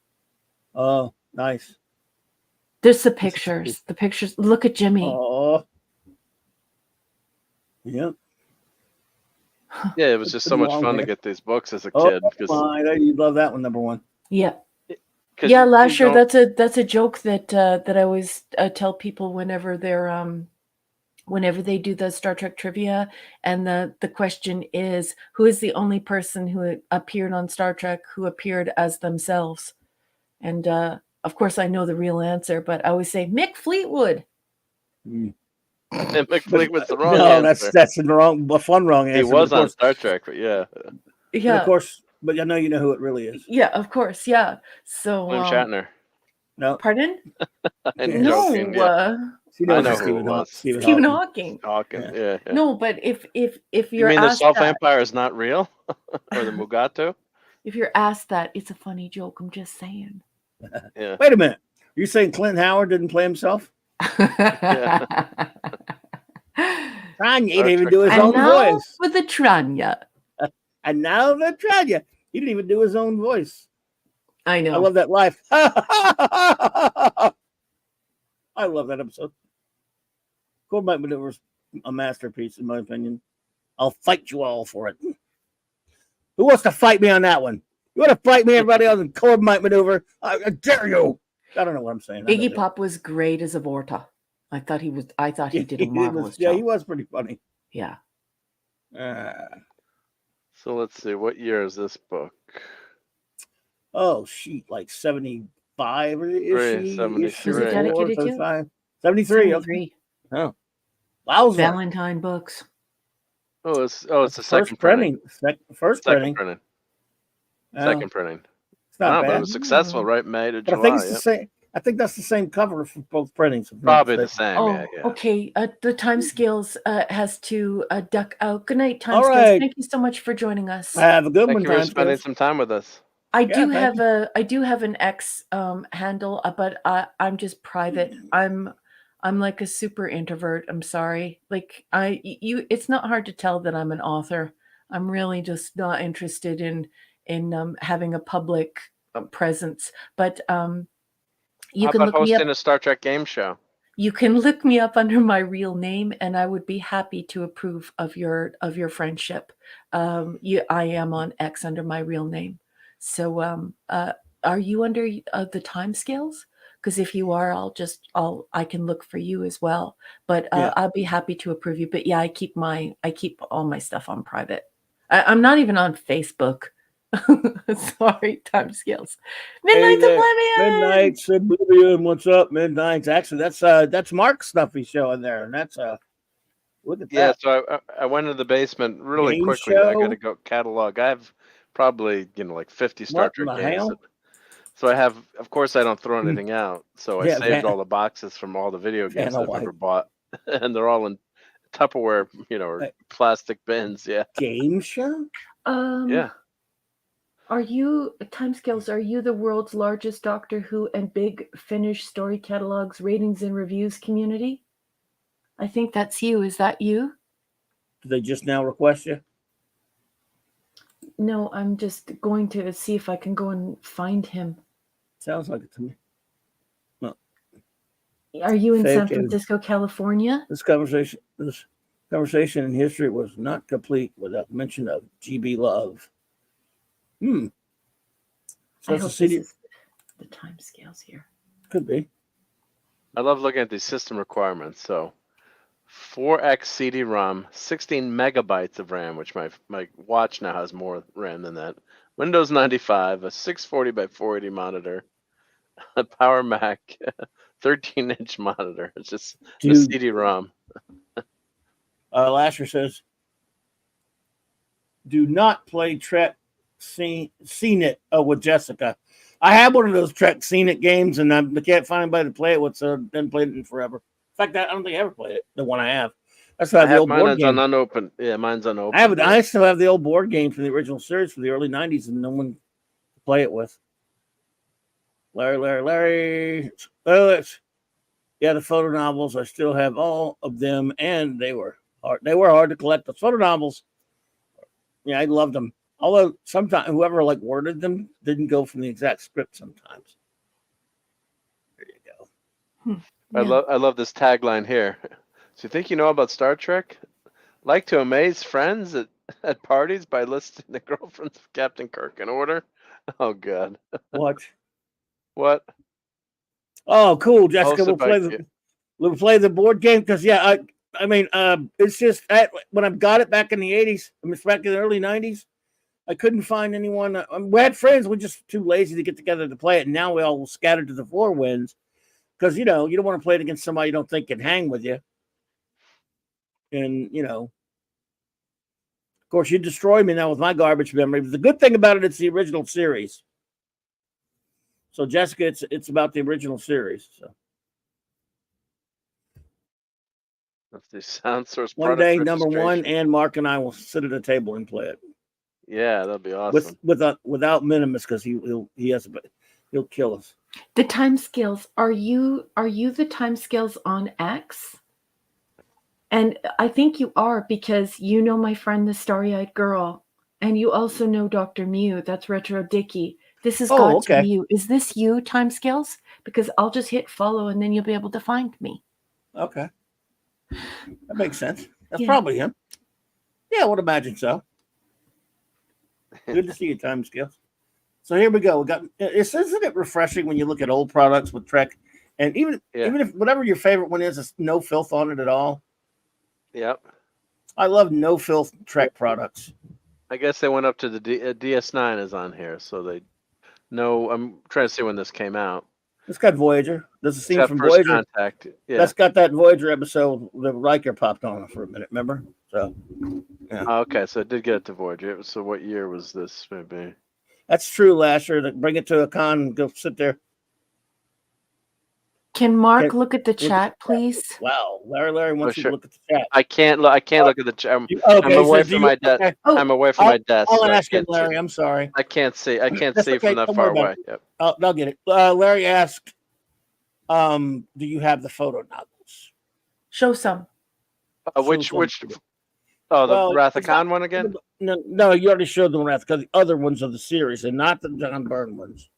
Oh, nice. There's the pictures. The pictures. Look at Jimmy. Oh. Yep. Yeah, it was just so much fun to get these books as a kid. You love that one, number one. Yeah. Yeah, Lasher, that's a joke that I always tell people whenever they do the Star Trek trivia, and the question is, who is the only person who appeared on Star Trek who appeared as themselves? And of course I know the real answer, but I always say Mick Fleetwood. Mick Fleetwood's the wrong answer. that's the wrong answer. He was on Star Trek, but yeah. And of course. But I know you know who it really is. Yeah, of course. Yeah. So William Shatner. No. Pardon? I'm joking, yeah. I know who it was. Stephen Hawking. Yeah. No, but if you're you mean asked the Self Empire is not real, or the Mugato? If you're asked that, it's a funny joke. I'm just saying. Yeah. Wait a minute. Are you saying Clint Howard didn't play himself? Tranya didn't even do his And own now voice. for the Tranya. And now the Tranya. He didn't even do his own voice. I know. I love that live. I love that episode. Corbite Maneuver is a masterpiece, in my opinion. I'll fight you all for it. Who wants to fight me on that one? You want to fight me, everybody else, in Corbite Maneuver? I dare you. I don't know what I'm saying. Iggy Pop was great as a Vorta. I thought he did a marvelous job. Yeah, he was pretty funny. Yeah. So let's see. What year is this book? Oh, shit, like 75 or is she? 73. Was it dedicated to? 75? 73. 73. Okay. Oh. Wowza. Valentine books. Oh, it's the second printing. First Second printing. printing. Oh, Second printing. it's not But it bad. was successful, right? May to But July. I think it's the same. I think that's the same cover for both printings. Probably the same. Oh, yeah. okay. The time scales has to duck out. Good night, time All scales. right. Thank you so much for joining us. Have a good Thank one, you for time spending scales. some time with us. I do thank have an X handle, but I'm just private. I'm like a super introvert. I'm sorry. Like it's not hard to tell that I'm an author. I'm really just not interested in having a public presence. But you How can about look me up. hosting a Star Trek game show? You can look me up under my real name, and I would be happy to approve of your friendship. I am on X under my real name. So, are you under the time scales? Because if you are, I can look for you as well. But I'll be happy to approve you. But yeah, I keep all my stuff on private. I'm not even on Facebook. Sorry, time scales. Midnight's Oblivion. Midnight's Oblivion. What's up, Midnight's? Actually, that's Mark's stuff he's showing there, and that's look at Yeah, that. so I went into the basement really Game quickly. I got show? to go catalog. I have probably like 50 Star What in Trek the games. hell? So I have, of course, I don't throw anything out. So I Yeah, saved all the boxes from all the video games Vanna I've ever White. bought, and they're all in Tupperware, or plastic bins. Yeah. Game show? Yeah. Are you timescales? Are you the world's largest Doctor Who and Big Finish story catalogs, ratings, and reviews community? I think that's you. Is that you? Did they just now request you? No, I'm just going to see if I can go and find him. Sounds like it to me. No. Are you in San Fake and- Francisco, California? This conversation in history was not complete without mention of GB Love. So I it's a hope CD. this is the time scales here. Could be. I love looking at these system requirements. So 4x CD-ROM, 16 megabytes of RAM, which my watch now has more RAM than that. Windows 95, a 640 by 480 monitor, a Power Mac, 13-inch monitor. It's just the Dude. CD-ROM. Lasher says, do not play Trek Seen It with Jessica. I have one of those Trek Seen It games, and I can't find anybody to play it with, so I haven't played it in forever. In fact, I don't think I ever played it, the one I have. That's why I have the old board game. Unopened. Yeah, mine's unopened. I still have the old board game from the original series from the early 90s, and no one to play it with. Larry. Oh, the photo novels. I still have all of them, and they were hard. They were hard to collect. The photo novels, yeah, I loved them. Although sometimes whoever worded them didn't go from the exact script sometimes. There you go. I love this tagline here. So you think you know about Star Trek? Like to amaze friends at parties by listing the girlfriends of Captain Kirk in order? Oh God. What? What? Oh, cool. Jessica Hosted by we'll play the board game because I mean, it's just when I got it back in the 80s, back in the early 90s, I couldn't find anyone. We had friends, we're just too lazy to get together to play it. And now we all scattered to the four winds because, you don't want to play it against somebody you don't think can hang with you. And, of course, you destroy me now with my garbage memory. But the good thing about it, it's the original series. So, Jessica, it's about the original series. So. That's the sound source. One day, number one, and Mark and I will sit at a table and play it. Yeah, that'd be awesome. Without Minimus, because he He'll kill us. The time scales. Are you the time scales on X? And I think you are, because you know my friend, the starry-eyed girl, and you also know Dr. Mew. That's Retro Dicky. This has got to be you. Is this you, time scales? Because I'll just hit follow, and then you'll be able to find me. Okay, that makes sense. That's probably him. Yeah, I would imagine so. Good to see you, time scales. So here we go. We got. Isn't it refreshing when you look at old products with Trek, and even if whatever your favorite one is no filth on it at all. Yep. I love no filth Trek products. I guess they went up to the DS9 is on here, so they know. I'm trying to see when this came out. It's got Voyager. There's a scene from First Voyager. Contact. Yeah. That's got that Voyager episode that Riker popped on for a minute. Remember? So. Yeah. Oh, okay, so it did get it to Voyager. So what year was this? Maybe. That's true, Lasher. Bring it to a con and go sit there. Can Mark look at the chat, please? Wow, Larry wants you to look at the chat. I can't look at the chat. I'm away from my desk. Okay. I'm away from my desk. I'll ask you, Larry. I'm sorry. I can't see. I can't see from that far away. Yep. I'll get it. Larry asked, "Do you have the photo novels?" Show some. Which? Oh, the Wrath of Khan one again? No, you already showed the Wrath of Khan. The other ones of the series, and not the John Byrne ones.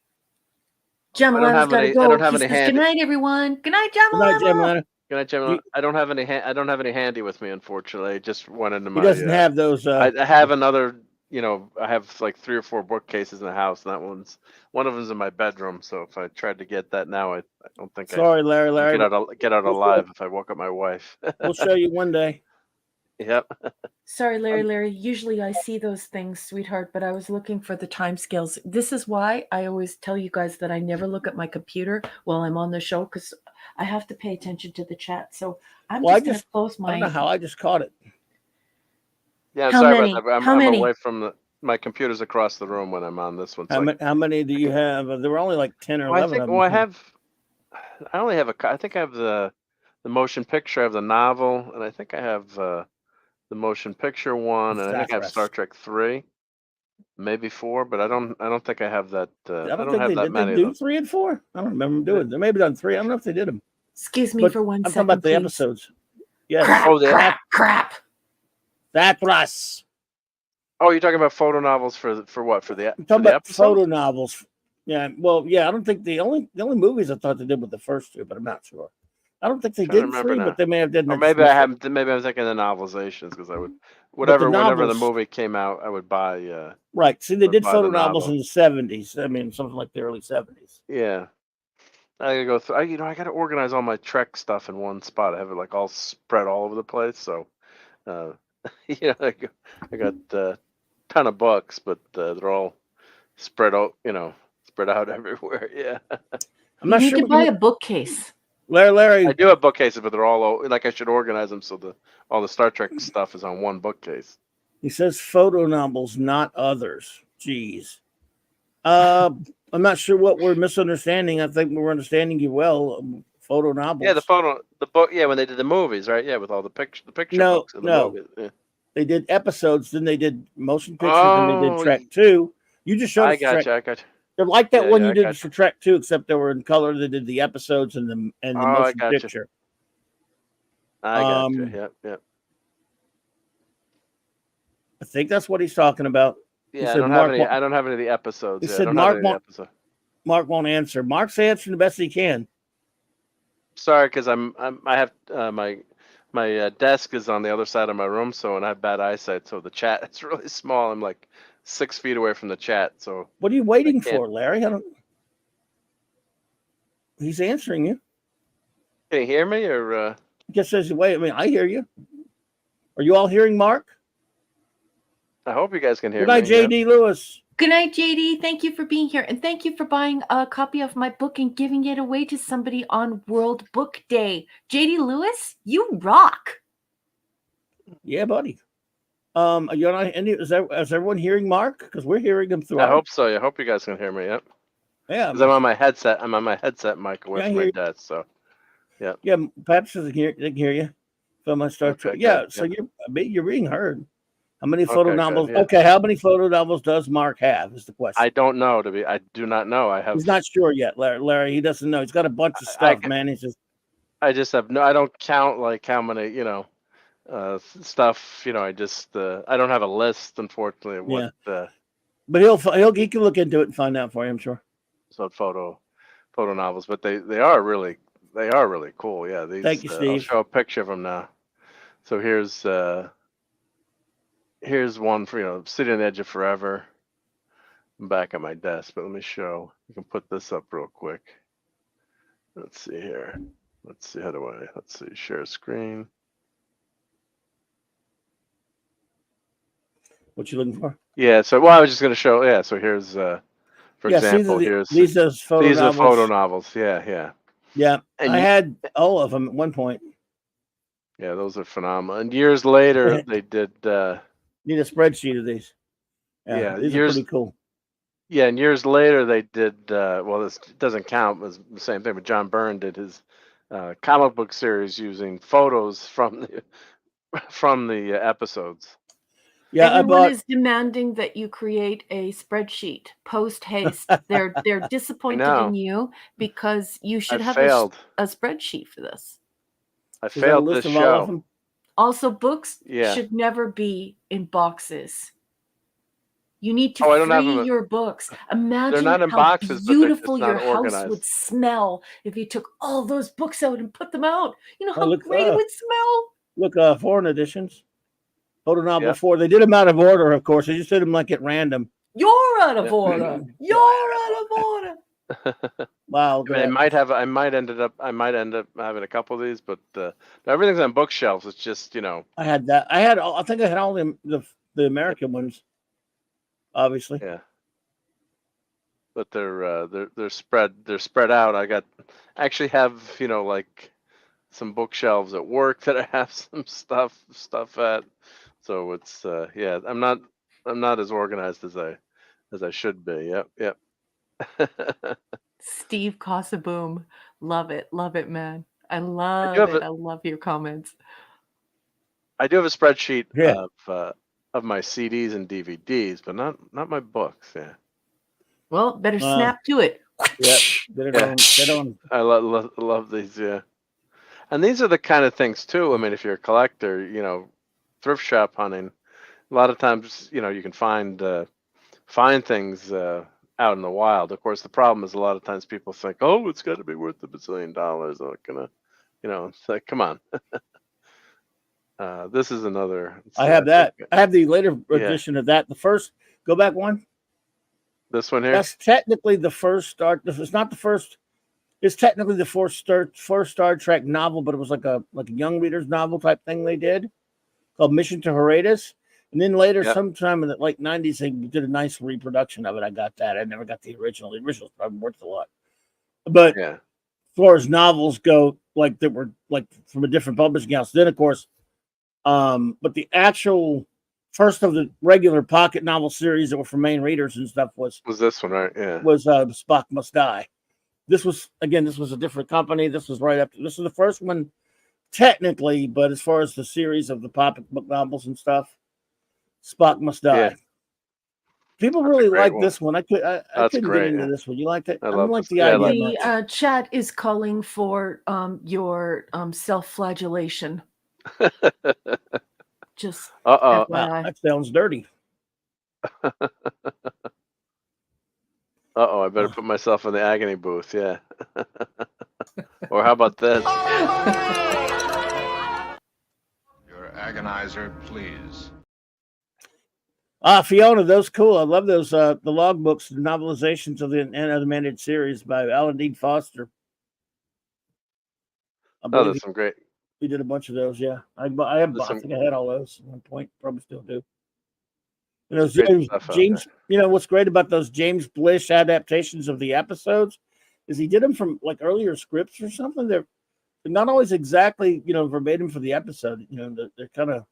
Gemma, got to go. I don't have any handy. Good night, everyone. Good night, Gemma. Good night, Gemma. Good night, Gemma. I don't have any. I don't have any handy with me, unfortunately. I just went into my. He doesn't have those. I have another. I have like 3 or 4 bookcases in the house, and one of them's in my bedroom. So if I tried to get that now, I don't think. Sorry, Larry. Get out alive if I woke up my wife. We'll show you one day. Yep. Sorry, Larry. Usually I see those things, sweetheart, but I was looking for the time scales. This is why I always tell you guys that I never look at my computer while I'm on the show, because I have to pay attention to the chat. So I'm just going to close my. I don't know how I just caught it. Yeah, I'm sorry about that. I'm away from my computer's across the room when I'm on this one. How many do you have? There were only like 10 or 11 of them. I only have I think I have the motion picture, I have the novel, and I think I have the motion picture one, and I think I have Star Trek 3, maybe 4, but I don't think I have that. I don't have that many. Did they do 3 and 4? I don't remember them doing it. They may have done 3. I don't know if they did them. Excuse me for 1 second. I'm talking about the episodes. Yes. Crap. That was. Oh, you're talking about photo novels for what? For the I'm talking about photo novels. Yeah. Well, yeah. I don't think the only movies I thought they did with the first 2, but I'm not sure. I don't think they did 3, but they may have did. Or maybe I haven't. Maybe I'm thinking the novelizations, because I would whenever the movie came out, I would buy. Right. See, they did photo novels in the 70s. I mean, something like the early 70s. Yeah. I gotta go through. I gotta organize all my Trek stuff in one spot. I have it like all spread all over the place. So, I got a ton of books, but they're all spread out. Spread out everywhere. Yeah. I'm not sure. You could buy a bookcase. Larry, I do have bookcases, but they're all like I should organize them so all the Star Trek stuff is on one bookcase. He says photo novels, not others. Jeez. I'm not sure what we're misunderstanding. I think we're understanding you well. Photo novels. Yeah, the book. Yeah, when they did the movies, right? Yeah, with all the picture books. No. Yeah. They did episodes, then they did motion pictures, then they did Trek 2. You just showed us I got you. They're like that one you did for Trek 2, except they were in color. They did the episodes and the motion picture. I got you. Yep. I think that's what he's talking about. Yeah, I don't have any of the episodes. He said Mark won't answer. Mark's answering the best he can. Sorry, because I have my desk is on the other side of my room, and I have bad eyesight, so the chat is really small. I'm like 6 feet away from the chat. So what are you waiting for, Larry? He's answering you. Can you hear me, or? He just says, "Wait." I mean, I hear you. Are you all hearing Mark? I hope you guys can hear me. Good night, JD Lewis. Good night, JD. Thank you for being here, and thank you for buying a copy of my book and giving it away to somebody on World Book Day. JD Lewis, you rock. Yeah, buddy. You're not. Is everyone hearing Mark? Because we're hearing him through. I hope so. I hope you guys can hear me. Yep. Yeah. Because I'm on my headset. I'm on my headset mic away from my desk. So. Yeah. Yeah. Patrick doesn't hear. They can hear you from my Star Trek. Yeah. So you're being heard. How many photo Okay, good, novels? yeah. Okay, how many photo novels does Mark have? Is the question. I don't know. I do not know. I have. He's not sure yet, Larry. He doesn't know. He's got a bunch of stuff, man. He's just. I just have no. I don't count like how many. Stuff. I just. I don't have a list, unfortunately. Of what. But he can look into it and find out for you, I'm sure. So photo novels, but they are really cool. Yeah, these. Thank you, Steve. I'll show a picture of them now. So here's one for City on the Edge of Forever. I'm back at my desk, but let me show. You can put this up real quick. Let's see here. Let's see. Let's see. Share screen. What you looking for? Yeah. So I was just going to show. Yeah. So here's for example. These are photo novels. Yeah. Yeah. And I had all of them at one point. Yeah, those are phenomenal. And years later, they did. Need a spreadsheet of these. Yeah, these are pretty cool. Yeah, and years later they did. Well, this doesn't count. It was the same thing, but John Byrne did his comic book series using photos from the episodes. Yeah, everyone is demanding that you create a spreadsheet post haste. They're disappointed in you because you should have a spreadsheet for this. I failed this show. Also, books should never be in boxes. You need to free your books. Imagine how beautiful your house would smell if you took all those books out and put them out. You know how great it would smell? Look, foreign editions. Photo novel 4. They did them out of order, of course. They just did them like at random. You're out of order. You're out of order. Wow. I might end up having a couple of these, but everything's on bookshelves. It's just I had that. I think I had all the American ones, obviously. Yeah. But they're spread out. I actually have like some bookshelves at work that I have some stuff at. So it's I'm not as organized as I should be. Yep. Steve Casaboom, love it, man. I love it. I love your comments. I do have a spreadsheet of my CDs and DVDs, but not my books. Yeah. Well, better snap to it. Yep. Get on. I love these. Yeah. And these are the kind of things too. I mean, if you're a collector, thrift shop hunting, a lot of times, you can find things out in the wild. Of course, the problem is a lot of times people think, oh, it's got to be worth $1 bazillion. I'm not gonna, it's like, come on. This is another. I have that. I have the later edition of that. The first, go back one. This one here. That's technically the first Star. It's not the first. It's technically the first Star Trek novel, but it was like a young reader's novel type thing they did, called Mission to Horatius. And then later, sometime in the late 90s, they did a nice reproduction of it. I got that. I never got the original. The original's probably worth a lot. But as far as novels go, like that were like from a different publishing house. Then, of course, but the actual first of the regular pocket novel series that were for main readers and stuff was this one, right? Yeah. Was Spock Must Die. This was a different company. This was this was the first one technically, but as far as the series of the pocket book novels and stuff, Spock Must Die. Yeah. People really like this one. I couldn't get into this one. You liked it? I don't like the idea. The chat is calling for your self-flagellation. Just wow, that sounds dirty. I better put myself in the agony booth. Yeah. Or how about this? Your agonizer, please. Fiona, those cool. I love those the log books, the novelizations of the animated series by Alan Dean Foster. That's some great. We did a bunch of those, yeah. I think I had all those at one point. Probably still do. And those James, what's great about those James Blish adaptations of the episodes is he did them from like earlier scripts or something. They're not always exactly, verbatim for the episode. They're kind of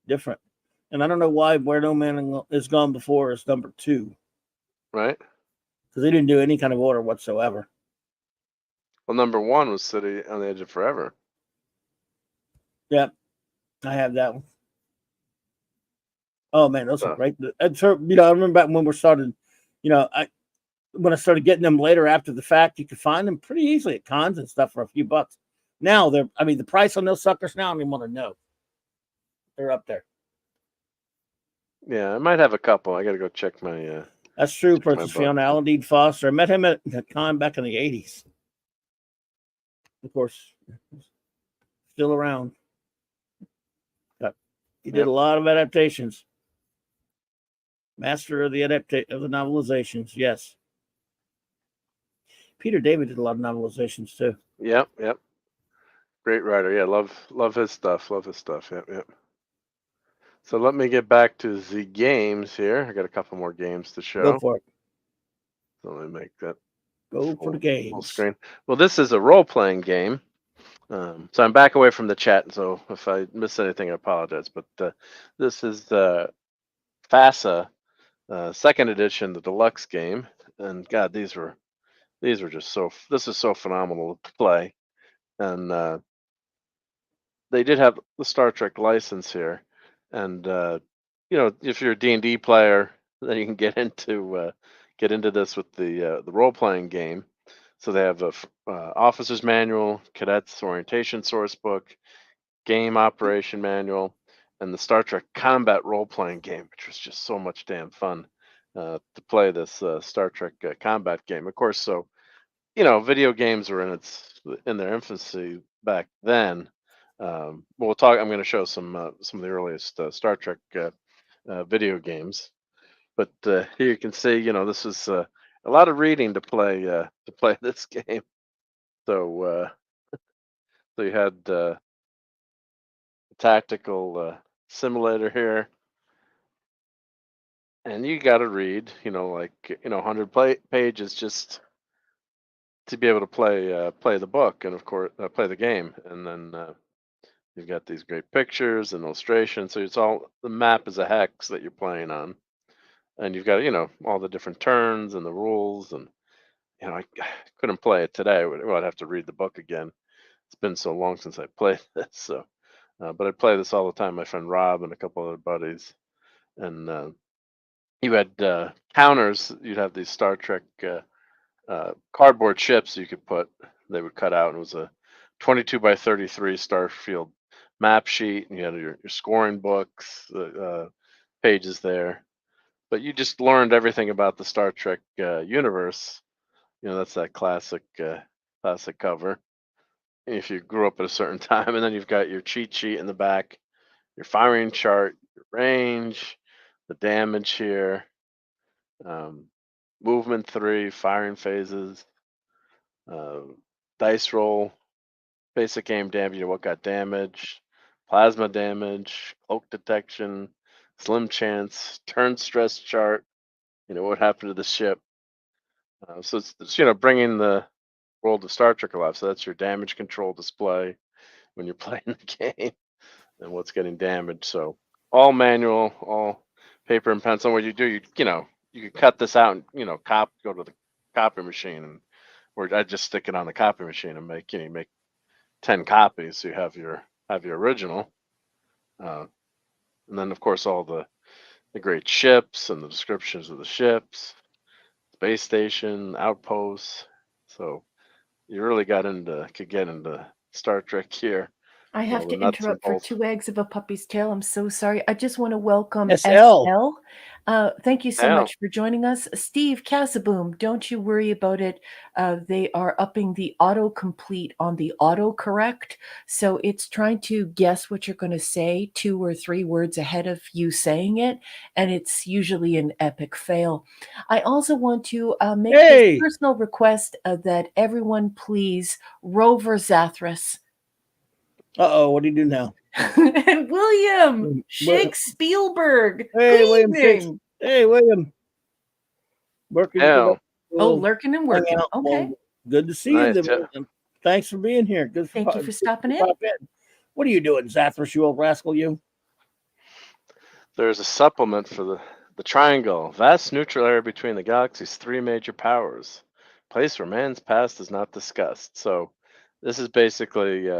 different. And I don't know why Where No Man Is Gone Before is number 2. Right. Because they didn't do any kind of order whatsoever. Well, number 1 was City on the Edge of Forever. Yep. I have that one. Oh man, those are So, great. And so, I remember back when we started. When I started getting them later after the fact, you could find them pretty easily at cons and stuff for a few bucks. Now the price on those suckers now, I don't even want to know. They're up there. yeah, I might have a couple. I got to go check my. That's true. Check my Purchase book. Fiona Alan Dean Foster. I met him at a con back in the 80s. Of course, still around. He did Yep. a lot of adaptations. Master of the novelizations. Yes. Peter David did a lot of novelizations too. Yep. Great writer. Yeah, love his stuff. Love his stuff. Yep. So let me get back to the games here. I got a couple more games to show. Go for it. So let me make that Go for the games. full screen. Well, this is a role-playing game. So I'm back away from the chat. So if I miss anything, I apologize. But this is the FASA second edition, the deluxe game. And God, these were just so. This is so phenomenal to play. And they did have the Star Trek license here, and if you're a D&D player, then you can get into this with the role playing game. So they have a officer's manual, cadet's orientation source book, game operation manual, and the Star Trek combat role playing game, which was just so much damn fun to play this Star Trek combat game. Of course, so video games were in their infancy back then. We'll talk. I'm going to show some of the earliest Star Trek video games, but here you can see, this is a lot of reading to play this game. So you had a tactical simulator here, and you got to read, 100 pages just to be able to play the book, and of course play the game, and then. You've got these great pictures and illustrations. So it's all the map is a hex that you're playing on, and you've got all the different turns and the rules. And I couldn't play it today. I'd have to read the book again. It's been so long since I played this. So, but I play this all the time. My friend Rob and a couple other buddies, and you had counters. You'd have these Star Trek cardboard ships you could put. They would cut out, and it was a 22 by 33 Starfield map sheet, and you had your scoring books, pages there. But you just learned everything about the Star Trek universe. That's that classic cover. If you grew up at a certain time, and then you've got your cheat sheet in the back, your firing chart, your range, the damage here, movement 3, firing phases, dice roll, basic aim damage, what got damaged, plasma damage, cloak detection, slim chance, turn stress chart, what happened to the ship. So it's bringing the world of Star Trek alive. So that's your damage control display when you're playing the game and what's getting damaged. So all manual, all paper and pencil. What you do, you could cut this out and go to the copy machine, and or I just stick it on the copy machine and make 10 copies. So you have your original, and then of course all the great ships and the descriptions of the ships, space station, outposts. So you really could get into Star Trek here. I have to interrupt for 2 eggs of a puppy's tail. I'm so sorry. I just want to welcome SL. Thank you so much for joining us. Steve Casaboom, don't you worry about it. They are upping the autocomplete on the autocorrect. So it's trying to guess what you're going to say 2 or 3 words ahead of you saying it. And it's usually an epic fail. I also want to make this personal request that everyone please Rover Zathras. What do you do now? And William Shakespeare. Hey, Good William. evening. Hey, William. Working. Lurking and working. Okay. Well, good to see you. Thanks for being here. Thank you for stopping in. What are you doing, Zathras, you old rascal, you? There's a supplement for the triangle. Vast neutral area between the galaxy's 3 major powers. Place where man's past is not discussed. So this is basically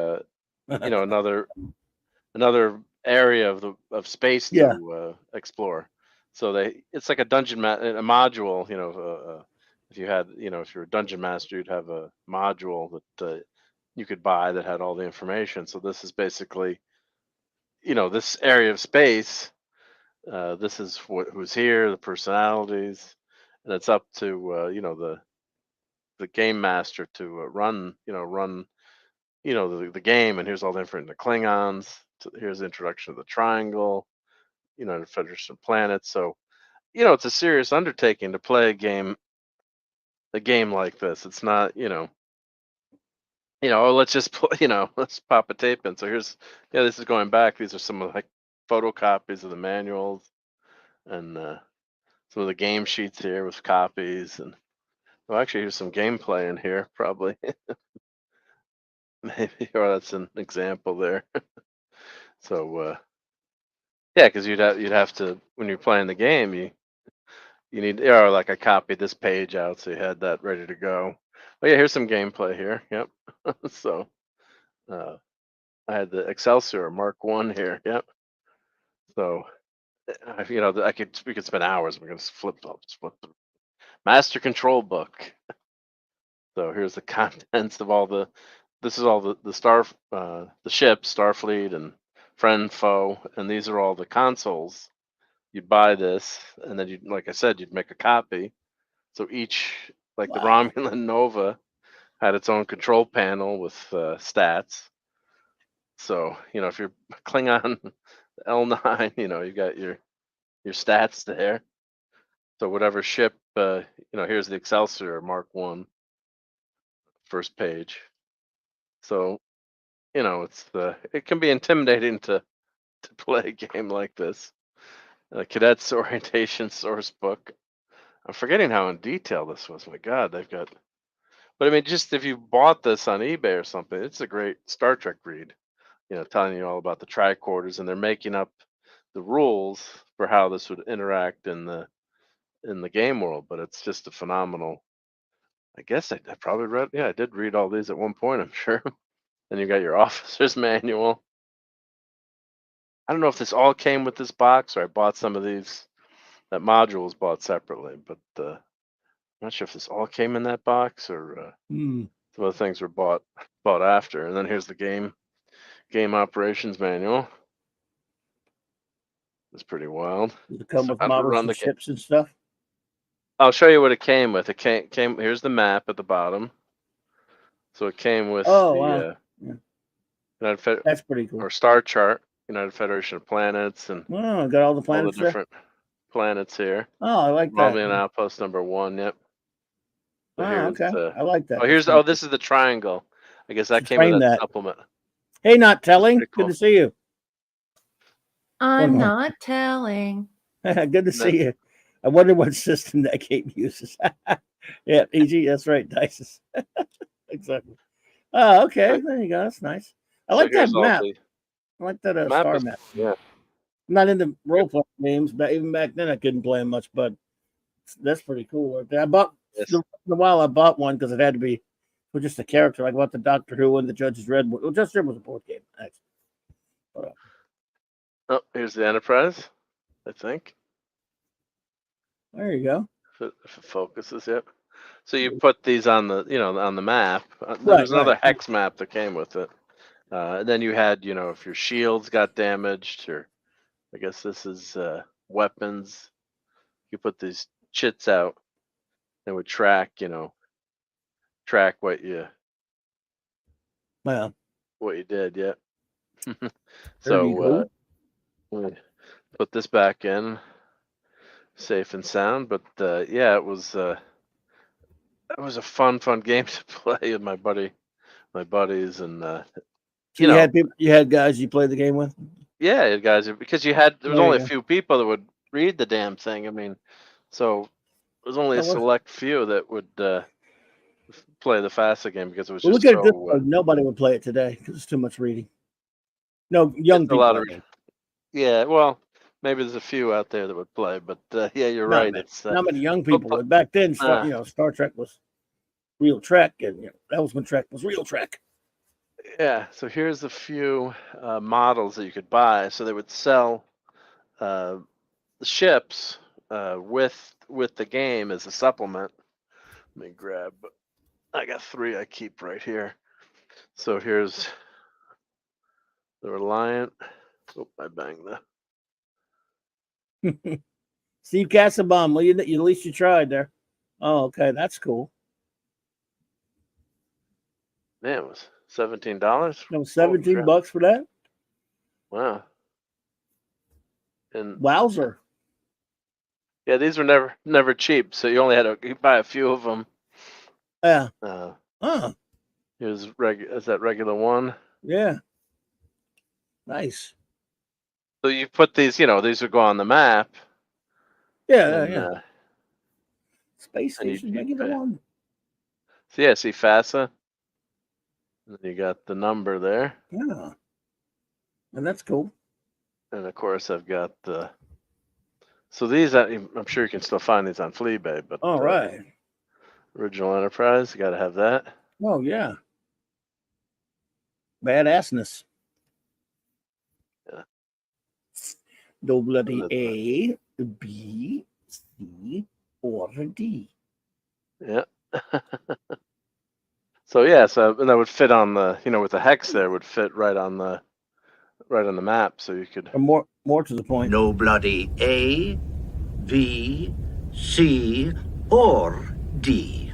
another area of space to explore. So it's like a dungeon a module. If you had, if you're a dungeon master, you'd have a module that you could buy that had all the information. So this is basically, this area of space. This is who's here, the personalities, and it's up to the game master to run the game. And here's all the information: the Klingons. Here's the introduction of the Triangle. The Federation of Planets. So it's a serious undertaking to play a game like this. It's not let's just play, let's pop a tape in. So this is going back. These are some of like photocopies of the manuals and some of the game sheets here with copies. And well, actually, here's some gameplay in here, probably. Maybe, or that's an example there. So yeah, because you'd have to, when you're playing the game, you need, like I copied this page out, so you had that ready to go. Oh yeah, here's some gameplay here. Yep. So I had the Excelsior Mark 1 here. Yep. So we could spend hours. We're gonna flip the Master Control Book. So here's the contents of this is all the ships, Starfleet and friend, foe, and these are all the consoles. You'd buy this, and then like I said, you'd make a copy. So each, like the Romulan Nova, had its own control panel with stats. So if you're Klingon L9, you got your stats there. So whatever ship, here's the Excelsior Mark 1, first page. So it can be intimidating to play a game like this. Cadet's Orientation Source Book. I'm forgetting how in detail this was. My God, they've got. But I mean, just if you bought this on eBay or something, it's a great Star Trek read. Telling you all about the tricorders, and they're making up the rules for how this would interact in the game world. But it's just a phenomenal. I guess I probably read. Yeah, I did read all these at one point, I'm sure. Then you got your officer's manual. I don't know if this all came with this box, or I bought some of these. That module was bought separately, but I'm not sure if this all came in that box, or some of the things were bought after. And then here's the game operations manual. It's pretty wild. Does it come with models and ships and stuff? I'll show you what it came with. It came. Here's the map at the bottom. So it came with that's pretty cool. Or star chart, United Federation of Planets, and got all the planets. All the different planets here. Oh, I like that. Romulan Outpost number 1. Yep. So okay. I like that. This is the Triangle. I guess that came with that supplement. Hey, not telling. Cool. Good to see you. I'm not telling. Good to see you. I wonder what system that game uses. Yeah, EG. That's right. Dices. Exactly. Oh, okay. There you go. That's nice. I like that map. I like that star map. Yeah. I'm not into role playing games, but even back then I couldn't play them much. But that's pretty cool. I bought in a while. I bought one because it had to be for just a character. Like I bought the Doctor Who and the Judge's Red. Well, Judge's Red was a board game, actually. Oh, here's the Enterprise, I think. There you go. If it focuses, yep. So you put these on the, on the map. There's another hex map that came with it. And then you had, if your shields got damaged, or I guess this is weapons. You put these chits out and would track what you did, yeah. So put this back in, safe and sound. But it was a fun game to play with my buddies, and so you had guys you played the game with. Yeah, guys, because there was only a few people that would read the damn thing. I mean, so there was only a select few that would play the FASA game, because it was just nobody would play it today because it's too much reading. No, young people. A lot of yeah, well, maybe there's a few out there that would play, but yeah, you're right. It's not many young people. But back then, Star Trek was real Trek, and that was when Trek was real Trek. Yeah, so here's a few models that you could buy. So they would sell uh, the ships with the game as a supplement. Let me grab. I got 3 I keep right here. So here's the Reliant. Oh, I banged the. Steve Casabon. Well, at least you tried there. Oh, okay, that's cool. Man, it was $17. No, $17 for that. Wow. And Wowzer. yeah, these were never cheap. So you only had to buy a few of them. Yeah. Here's is that regular one? Yeah. Nice. So you put these, these would go on the map. Yeah, and, yeah. Space and Station, regular one. So yeah, see FASA. And you got the number there. Yeah. And that's cool. And of course, I've got the. So these, I'm sure you can still find these on Fleabay, but all right. Original Enterprise, you got to have that. Oh yeah. Badassness. Yeah. No bloody A, B, C, or D. Yeah. So yeah, and that would fit on the, with the hex there would fit right on the map, so you could. Or more to the point. No bloody A, B, C, or D.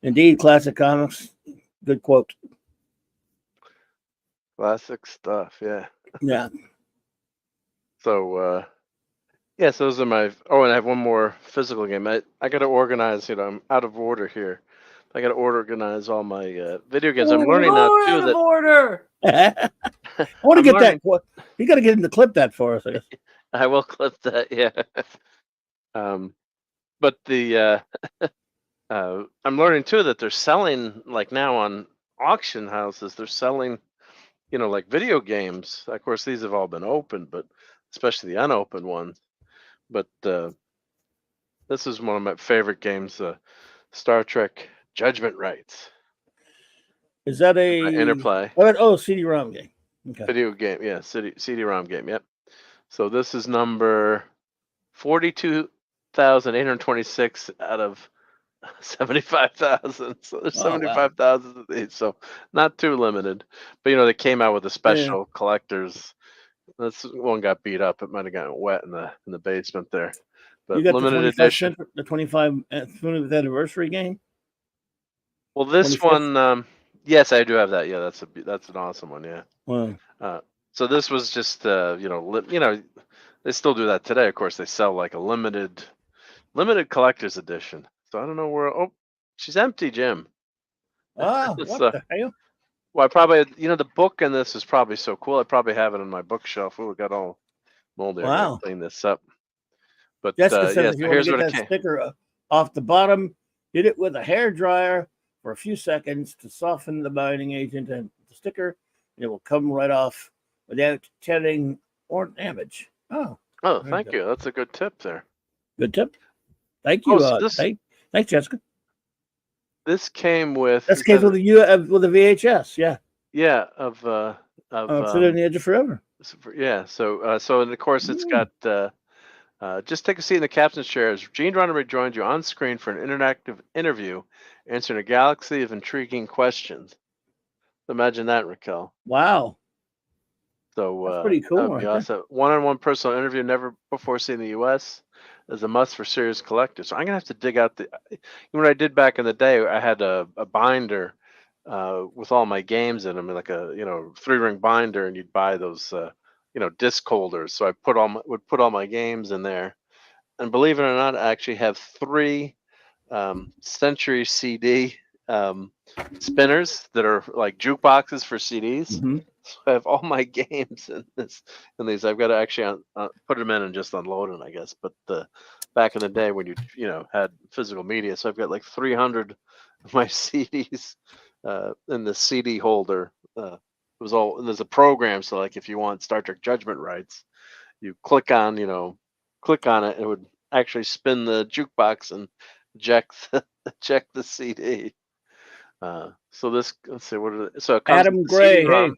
Indeed, classic comics. Good quote. Classic stuff, yeah. Yeah. So yes, those are my. Oh, and I have one more physical game. I got to organize. I'm out of order here. I got to organize all my video games. I'm learning now too out of that. order. I want to get that. You got to get him to clip that for us. I guess. I will clip that. Yeah. But the I'm learning too that they're selling like now on auction houses. They're selling, like video games. Of course, these have all been opened, but especially the unopened ones. But this is one of my favorite games, Star Trek Judgment Rights. Is that a Interplay? CD-ROM game. Okay. Video game, yeah, CD-ROM game. Yep. So this is number 42,826 out of 75,000. So there's 75,000 of these. So not too limited. But they came out with a special collectors. This one got beat up. It might have gotten wet in the basement there. But you got limited edition. The 25th anniversary game. Well, this 25th? one, yes, I do have that. Yeah, that's an awesome one. Yeah. Wow. So this was just, they still do that today. Of course, they sell like a limited collector's edition. So I don't know where. Oh, she's empty, Jim. Oh, what the hell? Well, I probably, the book in this is probably so cool. I probably have it on my bookshelf. Oh, it got all moldy. Wow. I gotta clean this up. But Jessica says yes, if you want to get that sticker off the bottom, hit it with a hair dryer for a few seconds to soften the binding agent and the sticker. And it will come right off without tearing or damage. Oh, thank you. That's a good tip there. Good tip. Thank you. So thanks, Jessica. This came with. This came with a VHS. Yeah. Yeah. Of Sit on the Edge of Forever. Yeah. So and of course it's got. Just take a seat in the captain's chair as Gene Roddenberry joins you on screen for an interactive interview, answering a galaxy of intriguing questions. Imagine that, Raquel. Wow. So that's pretty cool. Right awesome. One-on-one personal interview never before seen in the U.S. is a must for serious collectors. So I'm gonna have to dig out what I did back in the day. I had a binder with all my games in them, like a 3-ring binder, and you'd buy those disc holders. So I would put all my games in there, and believe it or not, I actually have 3 Century CD spinners that are like jukeboxes for CDs. Mm-hmm. So I have all my games in these. I've got to actually put them in and just unload them, I guess. But back in the day when you had physical media, so I've got like 300 of my CDs in the CD holder. It was all, and there's a program, so like if you want Star Trek Judgment Rights, you click on it, it would actually spin the jukebox and eject the CD. So this, let's see, what are the, so it comes Adam with the Gray. Hey, CD-ROM.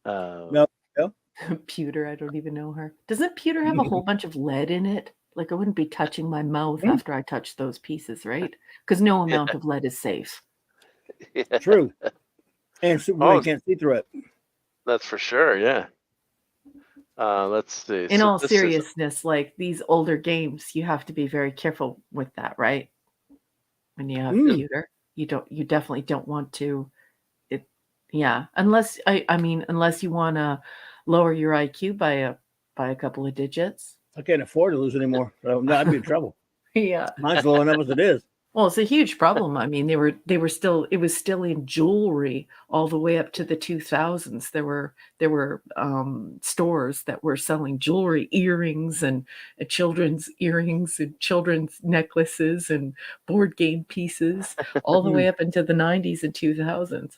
no, no. Pewter, I don't even know her. Doesn't pewter have a whole bunch of lead in it? Like I wouldn't be touching my mouth after I touch those pieces, right? Because no amount of lead is safe. Yeah. True. And Superman can't see through it. That's for sure. Yeah. Let's see. In So all this seriousness, like these older games, you have to be very careful with that, right? When you have pewter, you definitely don't want to. Yeah, unless unless you want to lower your IQ by a couple of digits. I can't afford to lose anymore. So no, I'd be in trouble. Yeah. Mine's low enough as it is. Well, it's a huge problem. I mean, it was still in jewelry all the way up to the 2000s. There were stores that were selling jewelry, earrings, and children's earrings, and children's necklaces, and board game pieces, all the way up into the 90s and 2000s.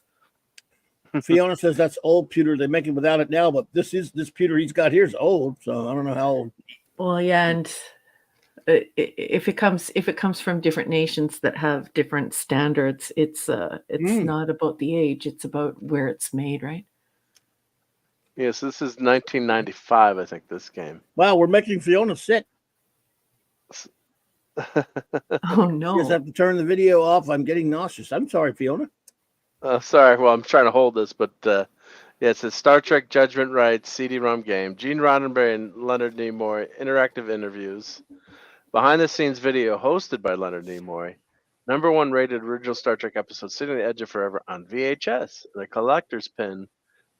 Fiona says that's old pewter. They make it without it now, but this pewter he's got here is old, so I don't know how old. Well, yeah, and if it comes from different nations that have different standards, it's not about the age; it's about where it's made, right? Yes, this is 1995, I think. This game. Wow, we're making Fiona sick. Oh no! You just have to turn the video off. I'm getting nauseous. I'm sorry, Fiona. Sorry. Well, I'm trying to hold this, but yeah, it says Star Trek Judgment Rights CD-ROM game. Gene Roddenberry and Leonard Nimoy interactive interviews. Behind the scenes video hosted by Leonard Nimoy. #1 rated original Star Trek episode Sitting on the Edge of Forever on VHS. The collector's pin,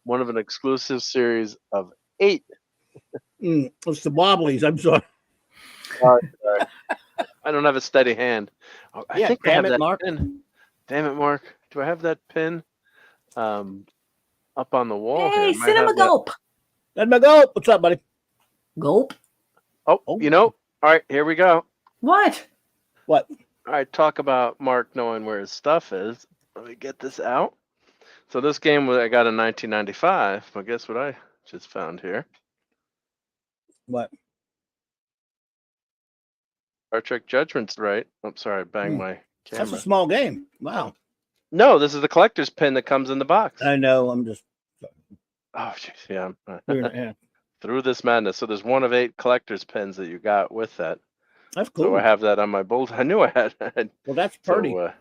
one of an exclusive series of 8. It's the Wobblies. I'm sorry. Sorry. I don't have a steady hand. Oh, I think I have that Mark. pin. Damn it, Mark. Do I have that pin up on the wall? Hey, here? Cinema Gulp. Cinema Gulp. What's up, buddy? Gulp. Oh, you know. All right, here we go. What? What? All right, talk about Mark knowing where his stuff is. Let me get this out. So this game I got in 1995. But guess what I just found here? What? Star Trek Judgment's right. I'm sorry, I banged my camera. That's a small game. Wow. No, this is the collector's pin that comes in the box. I know. I'm just. Oh, jeez. Yeah. Yeah. Through this madness. So there's 1 of 8 collector's pins that you got with that. That's cool. So I have that on my bolt. I knew I had. Well, that's pretty. So,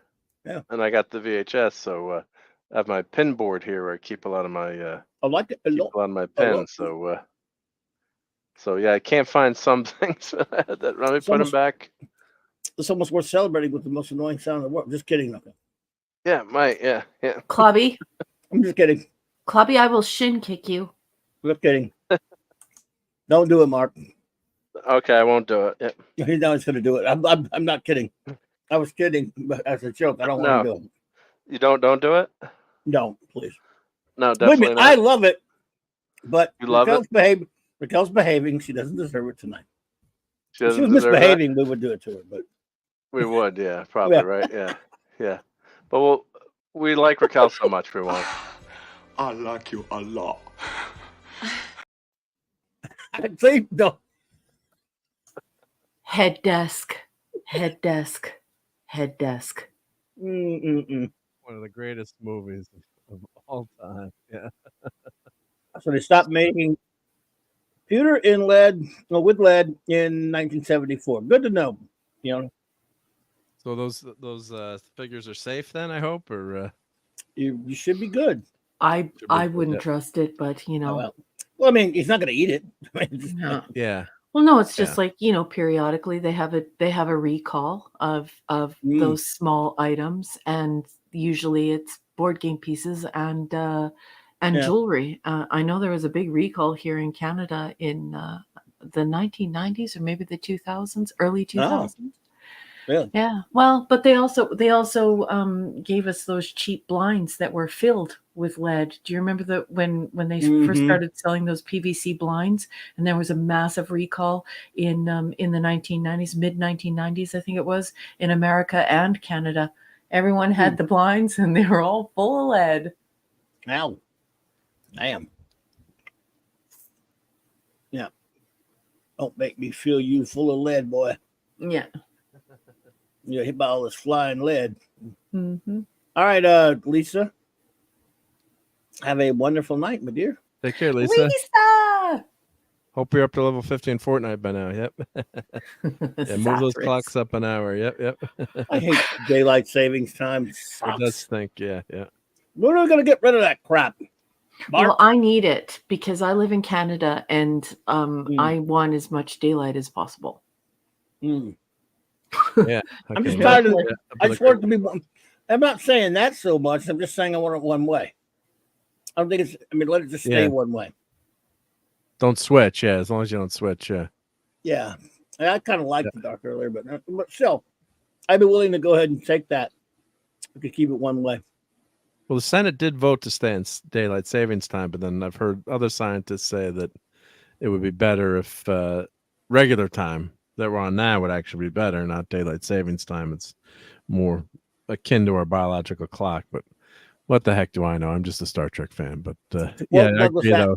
yeah. And I got the VHS, so I have my pin board here where I keep a lot of my. I like it. Keep a lot of my pins. So yeah, I can't find some things that. Let me put them back. It's almost worth celebrating with the most annoying sound in the world. Just kidding, nothing. Yeah, yeah. Clobby. I'm just kidding. Clobby, I will shin kick you. Just kidding. Don't do it, Mark. Okay, I won't do it. Yeah. He's now he's going to do it. I'm not kidding. I was kidding, but as a joke, I don't want to do it. You don't do it? No, please. No, definitely not. I love it, but you love it? Raquel's behaving. She doesn't deserve it tonight. If she was misbehaving, we would do it to her, but we would, yeah, probably, right? Yeah. But we like Raquel so much, we won't. I like you a lot. See, no. Head desk. Mm-mm-mm. One of the greatest movies of all time. Yeah. So they stopped making pewter with lead in 1974. Good to know. You know. So those figures are safe then, I hope, or you should be good. I wouldn't trust it, but you know. Oh, well, I mean, he's not going to eat it. Yeah. Well, no, it's just like, you know, periodically they have a recall of those small items, and usually it's board game pieces and jewelry. I know there was a big recall here in Canada in the 1990s or maybe the 2000s, early 2000s. Oh, really? Yeah. Well, but they also gave us those cheap blinds that were filled with lead. Do you remember when they first started selling those PVC blinds, and there was a massive recall in the 1990s, mid 1990s, I think it was, in America and Canada. Everyone had the blinds, and they were all full of lead. Ow. Damn. Yeah. Don't make me feel you full of lead, boy. Yeah. You're hit by all this flying lead. Mm-hmm. All right, Lisa. Have a wonderful night, my dear. Take care, Lisa. Lisa! Hope you're up to level 15 Fortnite by now. Yep. Yeah, move those clocks up an hour. Yep. I hate daylight savings time. It Sucks. does stink. Yeah. When are we going to get rid of that crap? Well, I need it because I live in Canada and I want as much daylight as possible. Mm. Yeah. I'm just tired of it. I just want it to be one. I'm not saying that so much. I'm just saying I want it one way. I don't think it's, I mean, let it just stay one way. Don't switch. Yeah. As long as you don't switch. Yeah. Yeah. I kind of liked the dark earlier, but still, I'd be willing to go ahead and take that. We could keep it one way. Well, the Senate did vote to stay in daylight savings time, but then I've heard other scientists say that it would be better if regular time that we're on now would actually be better, not daylight savings time. It's more akin to our biological clock, but what the heck do I know? I'm just a Star Trek fan, but yeah, I agree though.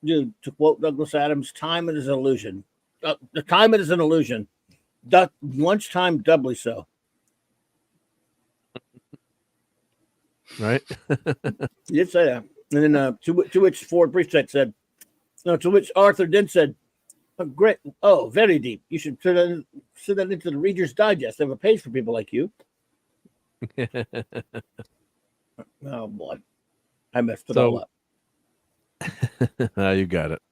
Dude, to quote Douglas Adams, time is an illusion. The time is an illusion. Lunchtime doubly so. Right? You did say that. And then to which Ford Priest said, no, to which Arthur Dent said, oh, great. Oh, very deep. You should send that into the Reader's Digest. They have a page for people like you. Oh, boy. I messed it all up. You got it.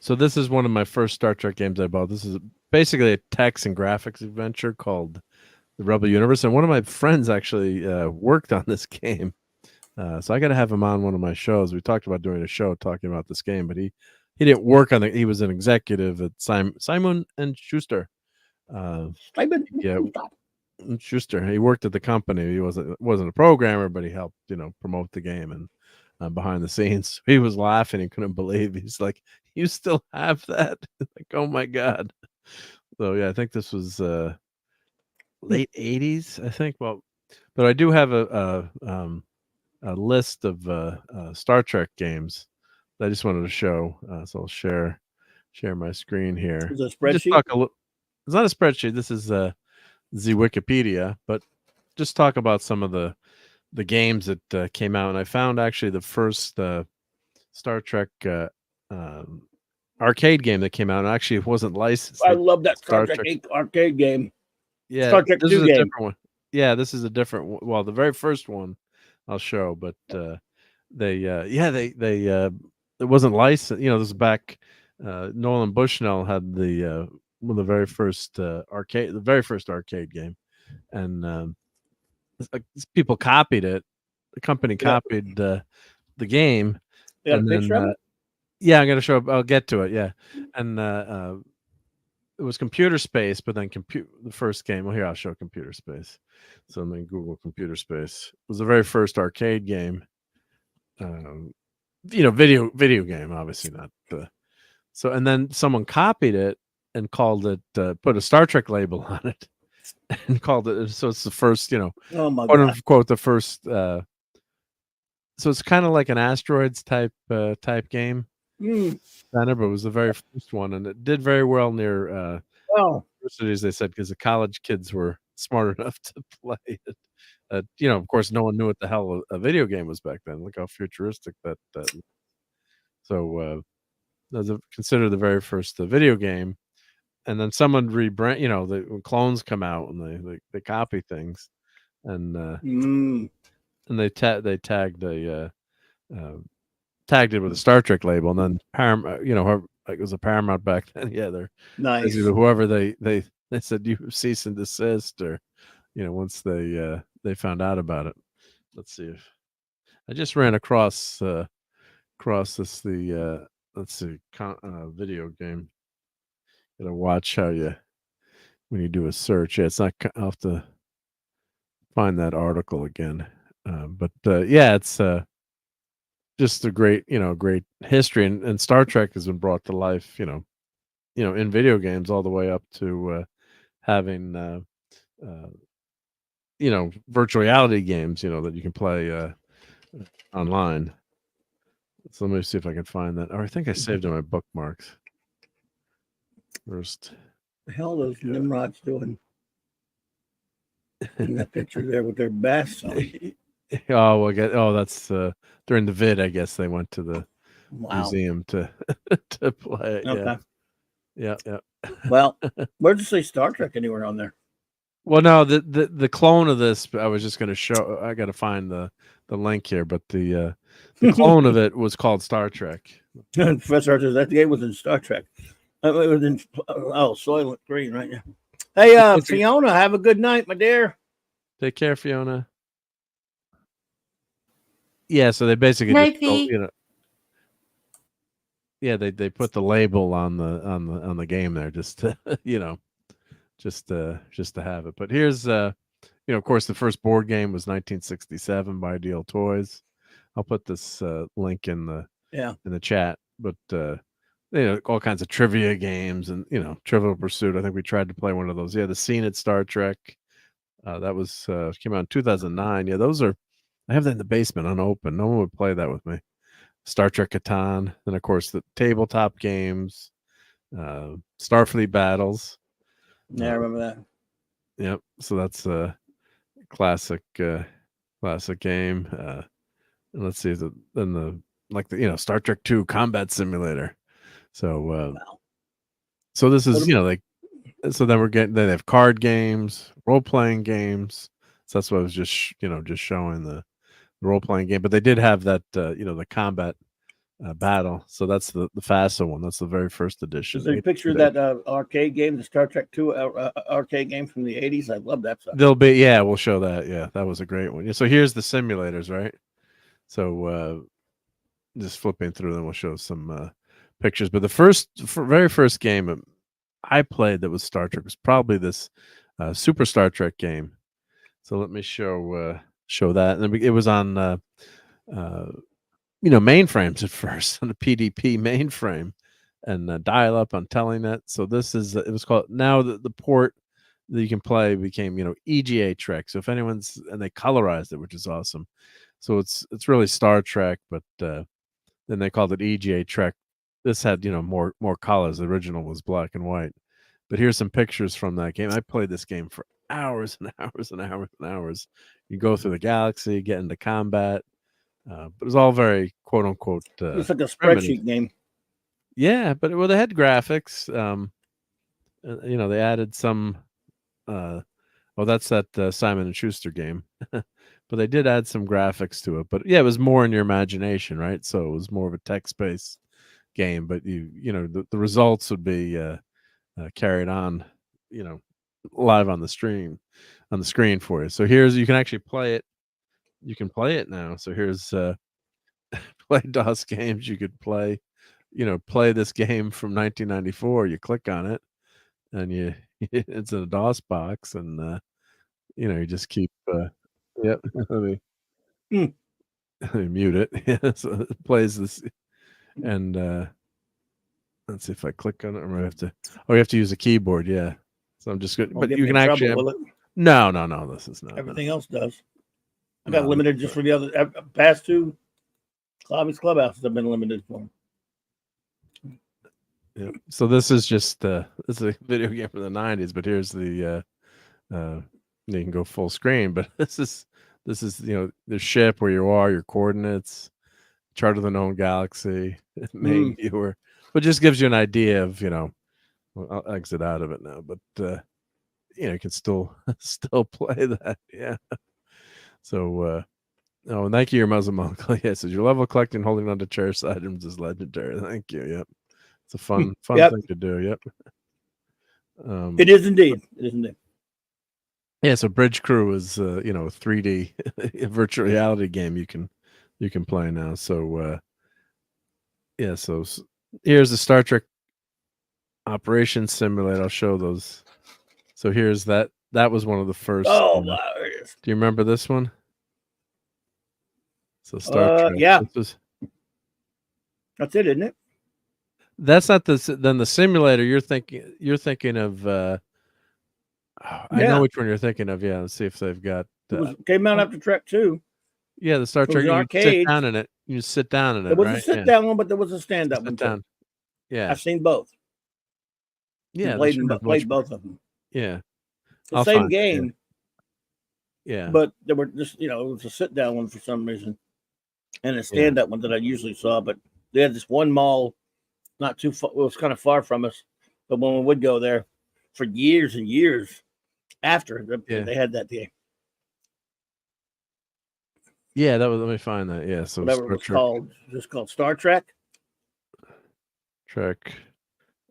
So this is one of my first Star Trek games I bought. This is basically a text and graphics adventure called The Rebel Universe. And one of my friends actually worked on this game. So I got to have him on one of my shows. We talked about doing a show talking about this game, but he didn't work on it. He was an executive at Simon and Schuster. Schuster. He worked at the company. He wasn't a programmer, but he helped promote the game and behind the scenes. He was laughing. He couldn't believe. He's like, "You still have that?" Like, oh my god. So yeah, I think this was late 80s. I think. Well, but I do have a list of Star Trek games that I just wanted to show. So I'll share my screen here. Is it a spreadsheet? It's not a spreadsheet. This is the Wikipedia, but just talk about some of the games that came out. And I found actually the first Star Trek arcade game that came out. And actually, it wasn't licensed. I love that Star Trek arcade game. Yeah, Star Trek 2 game. Different one. Yeah, this is a different one. Well, the very first one I'll show, but they it wasn't licensed. This is back. Nolan Bushnell had one of the very first arcade game, and people copied it. The company copied the game, and then yeah, I'm gonna show. I'll get to it. Yeah, and it was Computer Space, but then the first game. Well, here I'll show Computer Space. So then Google Computer Space. It was the very first arcade game. Video game, obviously not. So and then someone copied it and called it, put a Star Trek label on it, and called it. So it's the first, oh my quote unquote, the first. So it's kind of like an Asteroids type game. But it was the very first one, and it did very well near universities. They said because the college kids were smart enough to play it. Of course, no one knew what the hell a video game was back then. Look how futuristic that. So that was considered the very first video game, and then someone rebrand. The clones come out and they copy things, and they tagged tagged it with a Star Trek label, and then Paramount, it was a Paramount back then. Yeah, they're nice. Whoever they said you cease and desist, or once they found out about it. Let's see if I just ran across this let's see video game. Gotta watch how when you do a search. Yeah, it's not. I'll have to find that article again. But yeah, it's just a great history, and Star Trek has been brought to life in video games all the way up to having virtual reality games that you can play online. So let me see if I can find that. Or I think I saved in my bookmarks first. The hell those Nimrods doing? in that picture there with their masks on. Oh, that's during the vid. I guess they went to the museum to to play it. Okay. Yeah. Well, where does it say Star Trek anywhere on there? Well, no, the clone of this, I was just going to show. I got to find the link here, but the clone of it was called Star Trek. Professor Archer, that game was in Star Trek. It was in Soylent Green, right? Yeah. Hey, Fiona, have a good night, my dear. Take care, Fiona. Yeah, so they basically just, they put the label on the game there just to just to have it. But here's of course the first board game was 1967 by Ideal Toys. I'll put this link in the chat. But all kinds of trivia games and Trivial Pursuit. I think we tried to play one of those. Yeah, the Scene at Star Trek. That was came out in 2009. Yeah, those are. I have that in the basement unopened. No one would play that with me. Star Trek Catan, and of course the tabletop games, Starfleet Battles. Yeah, I remember that. Yep. So that's a classic game. And let's see Star Trek 2 Combat Simulator. So so this is so then they have card games, role playing games. So that's what I was just showing the role playing game. But they did have that the combat battle. So that's the FASA one. That's the very first edition. Is there a picture of that arcade game, the Star Trek 2 arcade game from the 80s? I love that stuff. We'll show that. Yeah, that was a great one. Yeah, so here's the simulators, right? So just flipping through them, we'll show some pictures. But the very first game I played that was Star Trek was probably this Super Star Trek game. So let me show that. And it was on mainframes at first, on the PDP mainframe, and dial up on Telenet. So this is it was called, now the port that you can play became EGA Trek. So if anyone's, and they colorized it, which is awesome. So it's really Star Trek, but then they called it EGA Trek. This had more colors. The original was black and white. But here's some pictures from that game. I played this game for hours and hours and hours and hours. You go through the galaxy, get into combat. But it was all very quote unquote. It's like a spreadsheet game. Yeah, but they had graphics. They added some. That's that Simon and Schuster game. But they did add some graphics to it. But yeah, it was more in your imagination, right? So it was more of a text-based game. But the results would be carried on, live on the screen for you. So you can actually play it. You can play it now. So here's play DOS games. You could play this game from 1994. You click on it, and it's in a DOS box, and you just keep. Yep. Let me mute it. Yeah, so it plays this, and let's see if I click on it. Or I have to. Oh, you have to use a keyboard. Yeah. So I'm just good. But you can actually. No. This is not. Everything else does. I got limited just for the other past two. Clobby's Clubhouses have been limited for them. Yeah. So this is just this is a video game from the 90s, but here's the you can go full screen, but this is the ship, where you are, your coordinates, chart of the known galaxy, main viewer, but just gives you an idea of I'll exit out of it now, but you can still play that. Yeah. So and thank you, your Muslim uncle. Yes, your level of collecting, holding on to cherished items is legendary. Thank you. Yep. It's a fun thing to do. Yep. It is indeed. It is indeed. Yeah, so Bridge Crew is 3D virtual reality game you can play now. So so here's the Star Trek Operations Simulator. I'll show those. So here's that was one of the first. Oh, do you remember this one? So Star Trek. Yeah. That's it, isn't it? That's not then the simulator you're thinking of. I know which one you're thinking of. Yeah, let's see if they've got. Came out after Trek 2. Yeah, the Star Trek. You sit down in it. You sit down in it. There was right? a sit down one, but there was a stand up one too. Yeah, I've seen both. Yeah, played both of them. Yeah, the same game. Yeah. But there were just, it was a sit down one for some reason, and a stand up one that I usually saw. But they had this one mall not too far, it was kind of far from us. But when we would go there for years and years after they had that game. Yeah, that was. Let me find that. Yeah, so Whatever it was called, just called Star Trek. Trek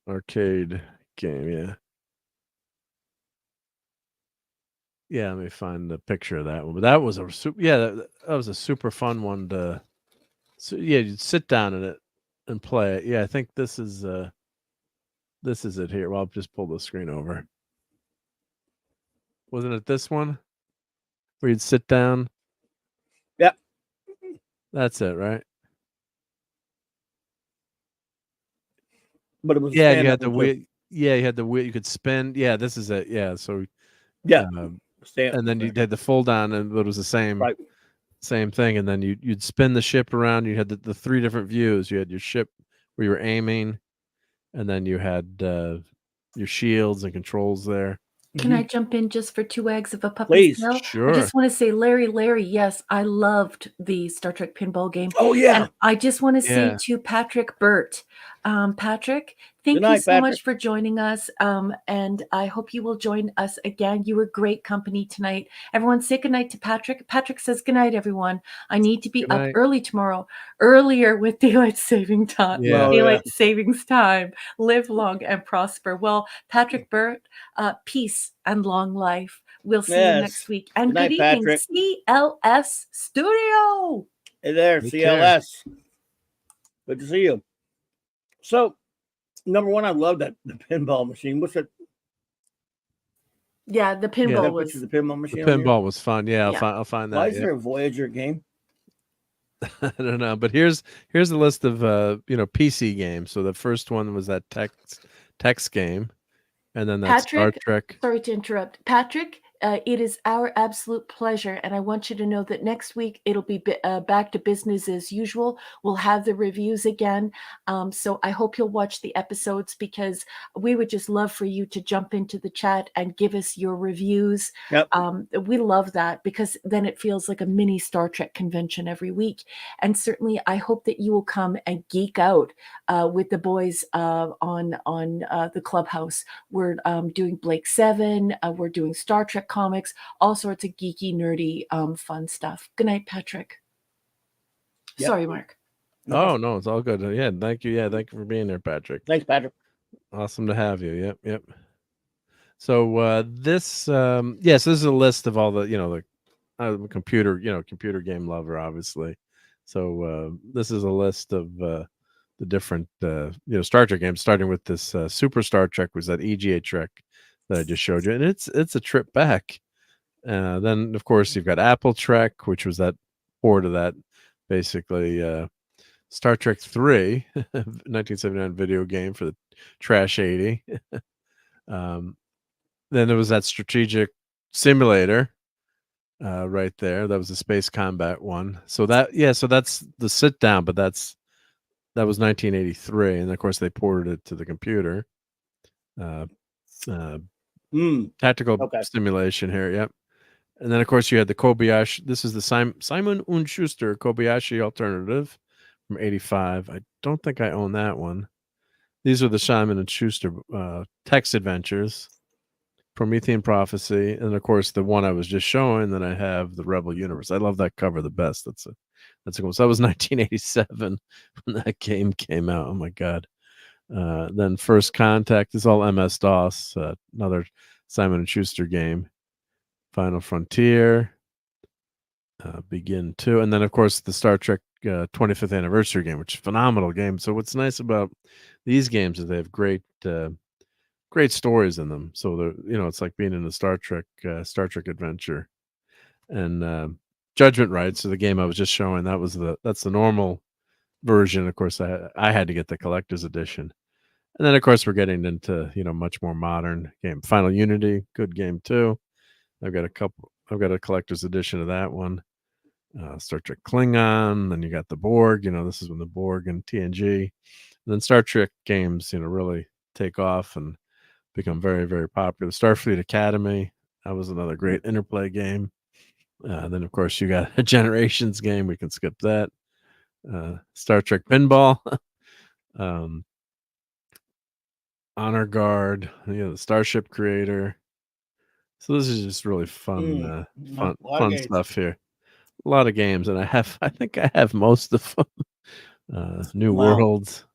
arcade game. Yeah. Yeah, let me find the picture of that one. But that was a super. Yeah, that was a super fun one to. So yeah, you'd sit down in it and play it. Yeah, I think this is it here. Well, I'll just pull the screen over. Wasn't it this one where you'd sit down? Yep. That's it, right? But it was you had the wheel. Yeah, you had the wheel. You could spin. Yeah, this is it. Yeah, so and then you had the fold down, and it was the same. Right. Same thing, and then you'd spin the ship around. You had the three different views. You had your ship where you were aiming, and then you had your shields and controls there. Can I jump in just for 2 eggs of a puppy's tail? Sure. I just want to say, Larry, yes, I loved the Star Trek pinball game. Oh, yeah. And I just want to say to Patrick Burt, Patrick, thank you so much for joining us. And I hope you will join us again. You were great company tonight. Everyone say goodnight to Patrick. Patrick says goodnight, everyone. I need to be up early tomorrow, earlier with daylight saving time. Yeah. Daylight savings time. Live long and prosper. Well, Patrick Burt, peace and long life. We'll see you next week. And good evening, Patrick. CLS Studio. Hey there, CLS. Good to see you. So, number one, I love the pinball machine. What's it? Yeah, the pinball was the pinball machine. The pinball was fun. Yeah, I'll find that. Why is there a Voyager game? I don't know, but here's a list of PC games. So the first one was that text game, and then that Star Trek. Sorry to interrupt, Patrick. It is our absolute pleasure, and I want you to know that next week it'll be back to business as usual. We'll have the reviews again, so I hope you'll watch the episodes, because we would just love for you to jump into the chat and give us your reviews. Yep. We love that, because then it feels like a mini Star Trek convention every week. And certainly, I hope that you will come and geek out with the boys on the Clubhouse. We're doing Blake 7. We're doing Star Trek comics, all sorts of geeky, nerdy, fun stuff. Good night, Patrick. Yep. Sorry, Mark. Oh, no, it's all good. Yeah, thank you. Yeah, thank you for being there, Patrick. Thanks, Patrick. Awesome to have you. Yep. So this, so this is a list of all the, computer game lover, obviously. So this is a list of the different, Star Trek games, starting with this Super Star Trek, was that EGA Trek that I just showed you, and it's a trip back. Then of course you've got Apple Trek, which was that port of that basically Star Trek 3, 1979 video game for the Trash 80. Then there was that Strategic Simulator right there. That was the Space Combat one. So that's the sit down, but that was 1983, and of course they ported it to the computer. Tactical simulation here, yep. And then of course you had the Kobayashi. This is the Simon & Schuster Kobayashi alternative from 85. I don't think I own that one. These are the Simon & Schuster text adventures, Promethean Prophecy, and of course the one I was just showing. Then I have the Rebel Universe. I love that cover the best. That's a cool. So that was 1987 when that game came out. Oh my god. Then First Contact is all MS-DOS, another Simon & Schuster game. Final Frontier, Begin 2, and then of course the Star Trek 25th anniversary game, which is a phenomenal game. So what's nice about these games is they have great stories in them. So they're, it's like being in a Star Trek adventure. And Judgment Rights, so the game I was just showing, that's the normal version. Of course, I had to get the collector's edition. And then of course we're getting into much more modern game. Final Unity, good game too. I've got a collector's edition of that one. Star Trek Klingon, then you got the Borg, this is when the Borg and TNG. And then Star Trek games, really take off and become very, very popular. Starfleet Academy, that was another great interplay game. Then, of course, you got a Generations game. We can skip that. Star Trek Pinball. Honor Guard. The Starship Creator. So this is just really fun, fun stuff here. A lot of games, and I think I have most of them. New Worlds.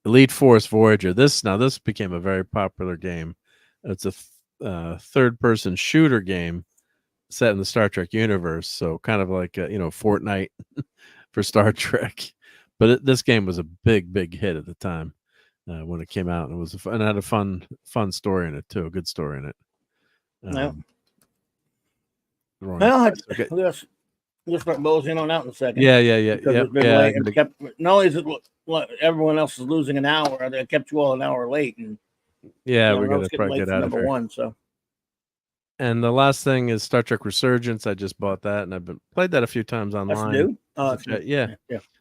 Elite Force Voyager. This became a very popular game. It's a third-person shooter game set in the Star Trek universe, so kind of like Fortnite for Star Trek. But this game was a big hit at the time when it came out, and it had a fun story in it too, a good story in it. Well, I guess we'll start moseying on out in a second. Yeah. Because it's been late and not only is it everyone else is losing an hour, they kept you all an hour late, and we're gonna probably get out of number here. one. So, and the last thing is Star Trek Resurgence. I just bought that, and I've played that a few times online. That's new. Yeah,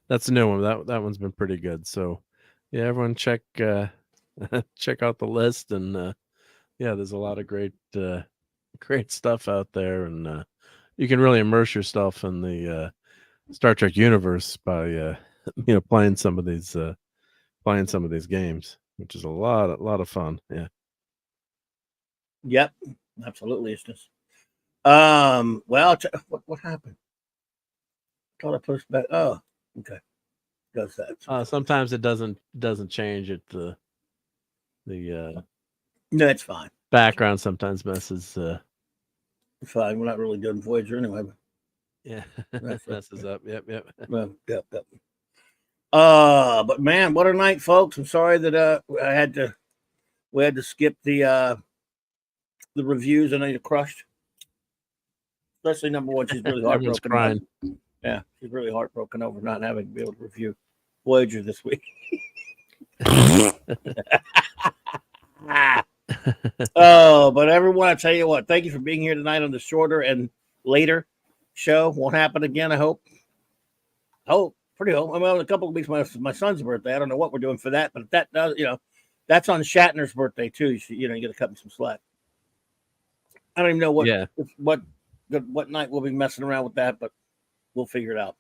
that's the new one. That one's been pretty good. So, everyone check check out the list, and there's a lot of great stuff out there, and you can really immerse yourself in the Star Trek universe by playing some of these games, which is a lot of fun. Yeah. Yep, absolutely. It's just well, what happened? I thought I pushed back. Oh, okay. Does that? Sometimes it doesn't change it. The no, it's fine. Background sometimes messes. It's fine. We're not really doing Voyager anyway. But yeah, messes up. Yep. Well, yep. But man, what a night, folks! I'm sorry that we had to skip the reviews. I know you're crushed, especially number one. She's really heartbroken. Crying. Yeah, she's really heartbroken over not having to be able to review Voyager this week. But everyone, I tell you what, thank you for being here tonight on the shorter and later show. Won't happen again, I hope. Pretty hope. I'm in a couple of weeks, my son's birthday. I don't know what we're doing for that, but if that does, that's on Shatner's birthday too. You got to cut me some slack. I don't even know what night we'll be messing around with that, but we'll figure it out.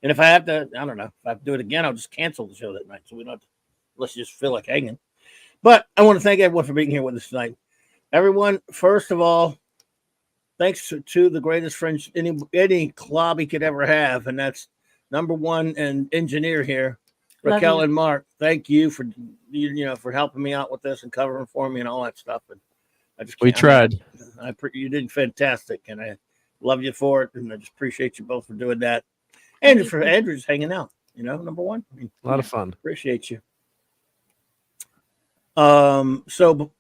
And if I have to, I don't know. If I have to do it again, I'll just cancel the show that night, so we don't have to, unless you just feel like hanging. But I want to thank everyone for being here with us tonight. Everyone, first of all, thanks to the greatest friends any Clobby could ever have, and that's number one and engineer here, Raquel and Mark. Thank you for for helping me out with this and covering for me and all that stuff. And we tried. You did fantastic, and I love you for it, and I just appreciate you both for doing that. And for Andrew just hanging out, number one. A lot of fun. Appreciate you. So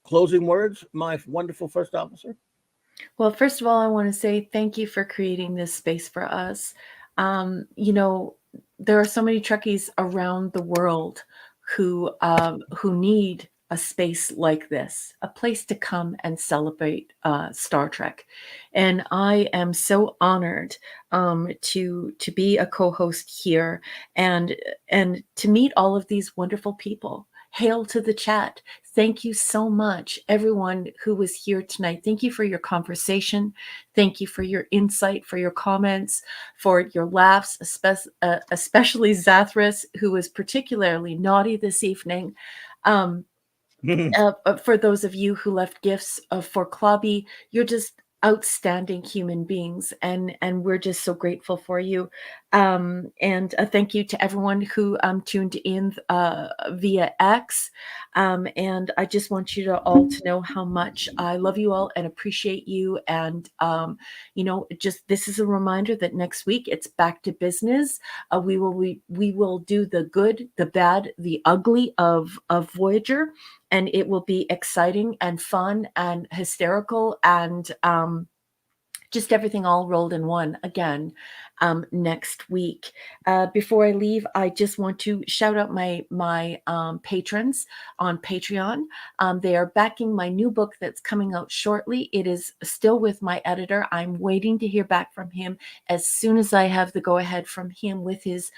closing words, my wonderful first officer. Well, first of all, I want to say thank you for creating this space for us. There are so many Trekkies around the world who need a space like this, a place to come and celebrate Star Trek. And I am so honored to be a co-host here and to meet all of these wonderful people. Hail to the chat. Thank you so much, everyone who was here tonight. Thank you for your conversation. Thank you for your insight, for your comments, for your laughs, especially Zathras, who was particularly naughty this evening. For those of you who left gifts for Clobby, you're just outstanding human beings, and we're just so grateful for you. And thank you to everyone who tuned in via X. And I just want you to all to know how much I love you all and appreciate you. And just this is a reminder that next week it's back to business. We will do the good, the bad, the ugly of Voyager. And it will be exciting and fun and hysterical and just everything all rolled in one again next week. Before I leave, I just want to shout out my patrons on Patreon. They are backing my new book that's coming out shortly. It is still with my editor. I'm waiting to hear back from him. As soon as I have the go-ahead from him with his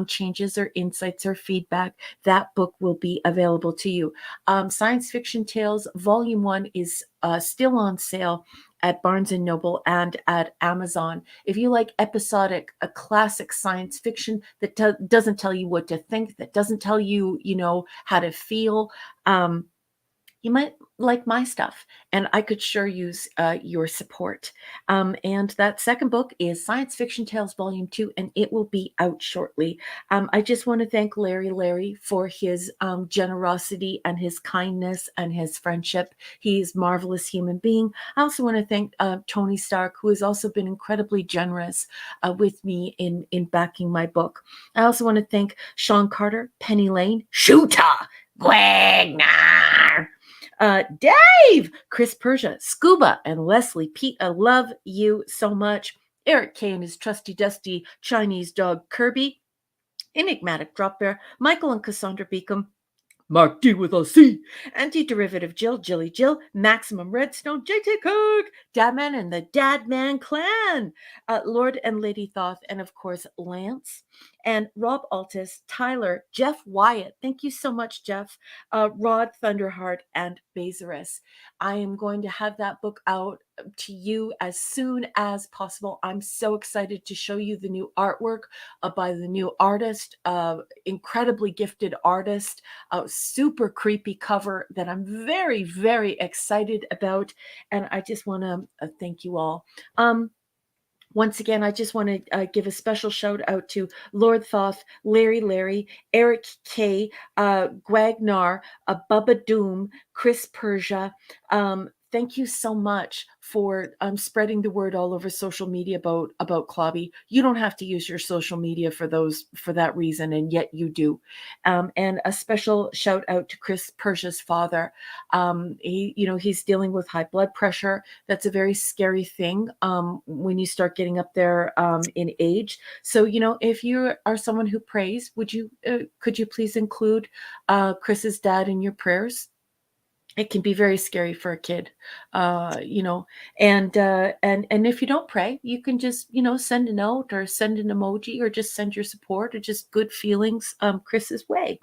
changes or insights or feedback, that book will be available to you. Science Fiction Tales Volume 1 is still on sale at Barnes & Noble and at Amazon. If you like episodic, a classic science fiction that doesn't tell you what to think, that doesn't tell you, how to feel, you might like my stuff, and I could sure use your support. And that second book is Science Fiction Tales Volume 2, and it will be out shortly. I just want to thank Larry for his generosity and his kindness and his friendship. He's a marvelous human being. I also want to thank Tony Stark, who has also been incredibly generous with me in backing my book. I also want to thank Sean Carter, Penny Lane, Shooter, Gwagnar, Dave, Chris Persia, Scuba, and Leslie Pete. I love you so much. Eric K and his trusty dusty Chinese dog Kirby, Enigmatic Drop Bear, Michael and Cassandra Beacom, Mark D with a C, Anti-Derivative Jill, Jilly Jill, Maximum Redstone, JT Cook, Dadman and the Dadman Clan, Lord and Lady Thoth, and of course Lance, and Rob Altus, Tyler, Jeff Wyatt. Thank you so much, Jeff. Rod Thunderheart, and Bazarus. I am going to have that book out to you as soon as possible. I'm so excited to show you the new artwork by the new artist, incredibly gifted artist, a super creepy cover that I'm very, very excited about. And I just want to thank you all. Once again, I just want to give a special shout out to Lord Thoth, Larry, Eric K, Gwagnar, Bubba Doom, Chris Persia. Thank you so much for spreading the word all over social media about Clobby. You don't have to use your social media for that reason, and yet you do. And a special shout out to Chris Persia's father. He's dealing with high blood pressure. That's a very scary thing when you start getting up there in age. So if you are someone who prays, could you please include Chris's dad in your prayers? It can be very scary for a kid, and if you don't pray, you can just, send a note or send an emoji or just send your support or just good feelings Chris's way.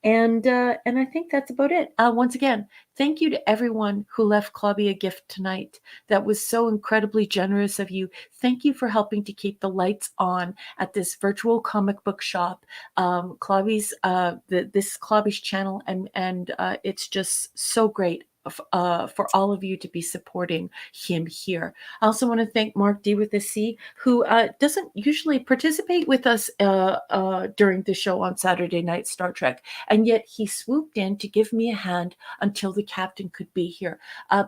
And I think that's about it. Once again, thank you to everyone who left Clobby a gift tonight. That was so incredibly generous of you. Thank you for helping to keep the lights on at this virtual comic book shop. Clobby's this Clobby's channel, and it's just so great for all of you to be supporting him here. I also want to thank Mark D with a C, who doesn't usually participate with us during the show on Saturday Night Star Trek, and yet he swooped in to give me a hand until the captain could be here.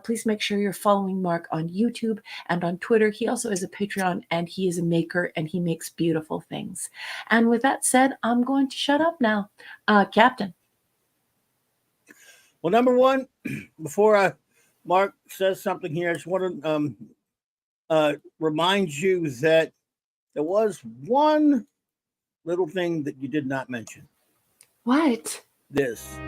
Please make sure you're following Mark on YouTube and on Twitter. He also has a Patreon, and he is a maker, and he makes beautiful things. And with that said, I'm going to shut up now. Captain. Well, number one, before Mark says something here, I just want to remind you that there was one little thing that you did not mention. What? This.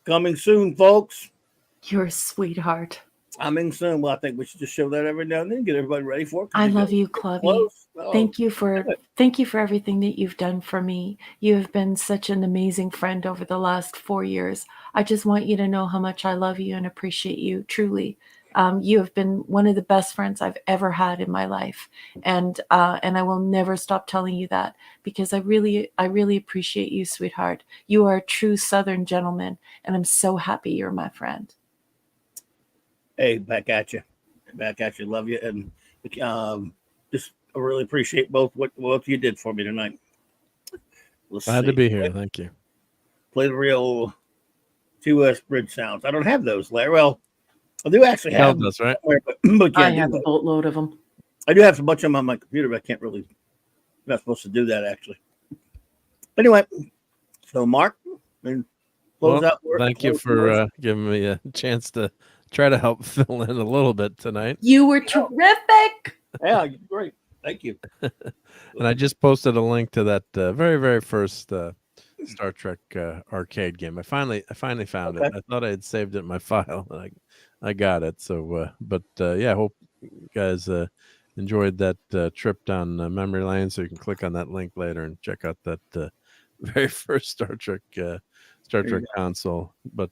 Coming soon, folks. You're a sweetheart. Coming soon. Well, I think we should just show that every now and then, get everybody ready for it. I love you, Clubby. Oh, Thank you for everything that you've done for me. You have been such an amazing friend over the last 4 years. I just want you to know how much I love you and appreciate you, truly. You have been one of the best friends I've ever had in my life, and I will never stop telling you that, because I really appreciate you, sweetheart. You are a true Southern gentleman, and I'm so happy you're my friend. Hey, back at you. Love you, and just I really appreciate what you did for me tonight. Glad to be here. Thank you. Play the real 2S bridge sounds. I don't have those, Larry. Well, I do actually have those, right? But I have a boatload of them. I do have a bunch of them on my computer, but I can't really. I'm not supposed to do that, actually. Anyway, so Mark, close out. Thank you for giving me a chance to try to help fill in a little bit tonight. You were terrific. Yeah, great. Thank you. And I just posted a link to that very, very first Star Trek arcade game. I finally found it. I thought I had saved it in my file, and I got it. So, yeah, I hope you guys enjoyed that trip down memory lane. So you can click on that link later and check out that very first Star Trek console. But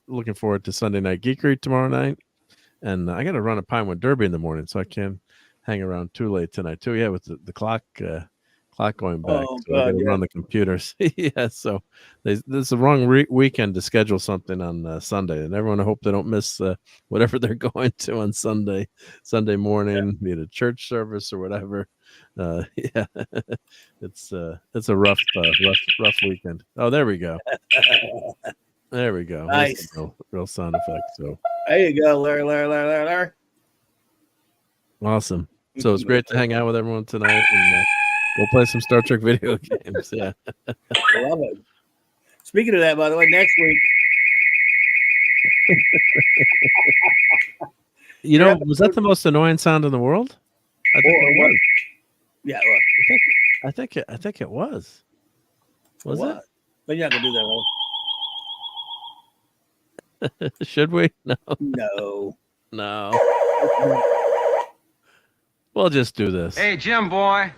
looking forward to Sunday Night Geekery tomorrow night, and I got to run a Pinewood Derby in the morning, so I can't hang around too late tonight too. Yeah, with the clock going back, so I got to run the computers. Yeah, so this is the wrong weekend to schedule something on Sunday, and everyone, I hope they don't miss whatever they're going to on Sunday morning, be it a church service or whatever. Yeah, it's a rough weekend. Oh, there we go. There we go. Nice. Real sound effect. So there you go, Larry. Awesome. So it's great to hang out with everyone tonight, and we'll play some Star Trek video games. Yeah. Love it. Speaking of that, by the way, next week. Was that the most annoying sound in the world? I think it was. Yeah, I think it was. Was it? But you're not gonna do that, right? Should we? No. We'll just do this. Hey, Jim boy,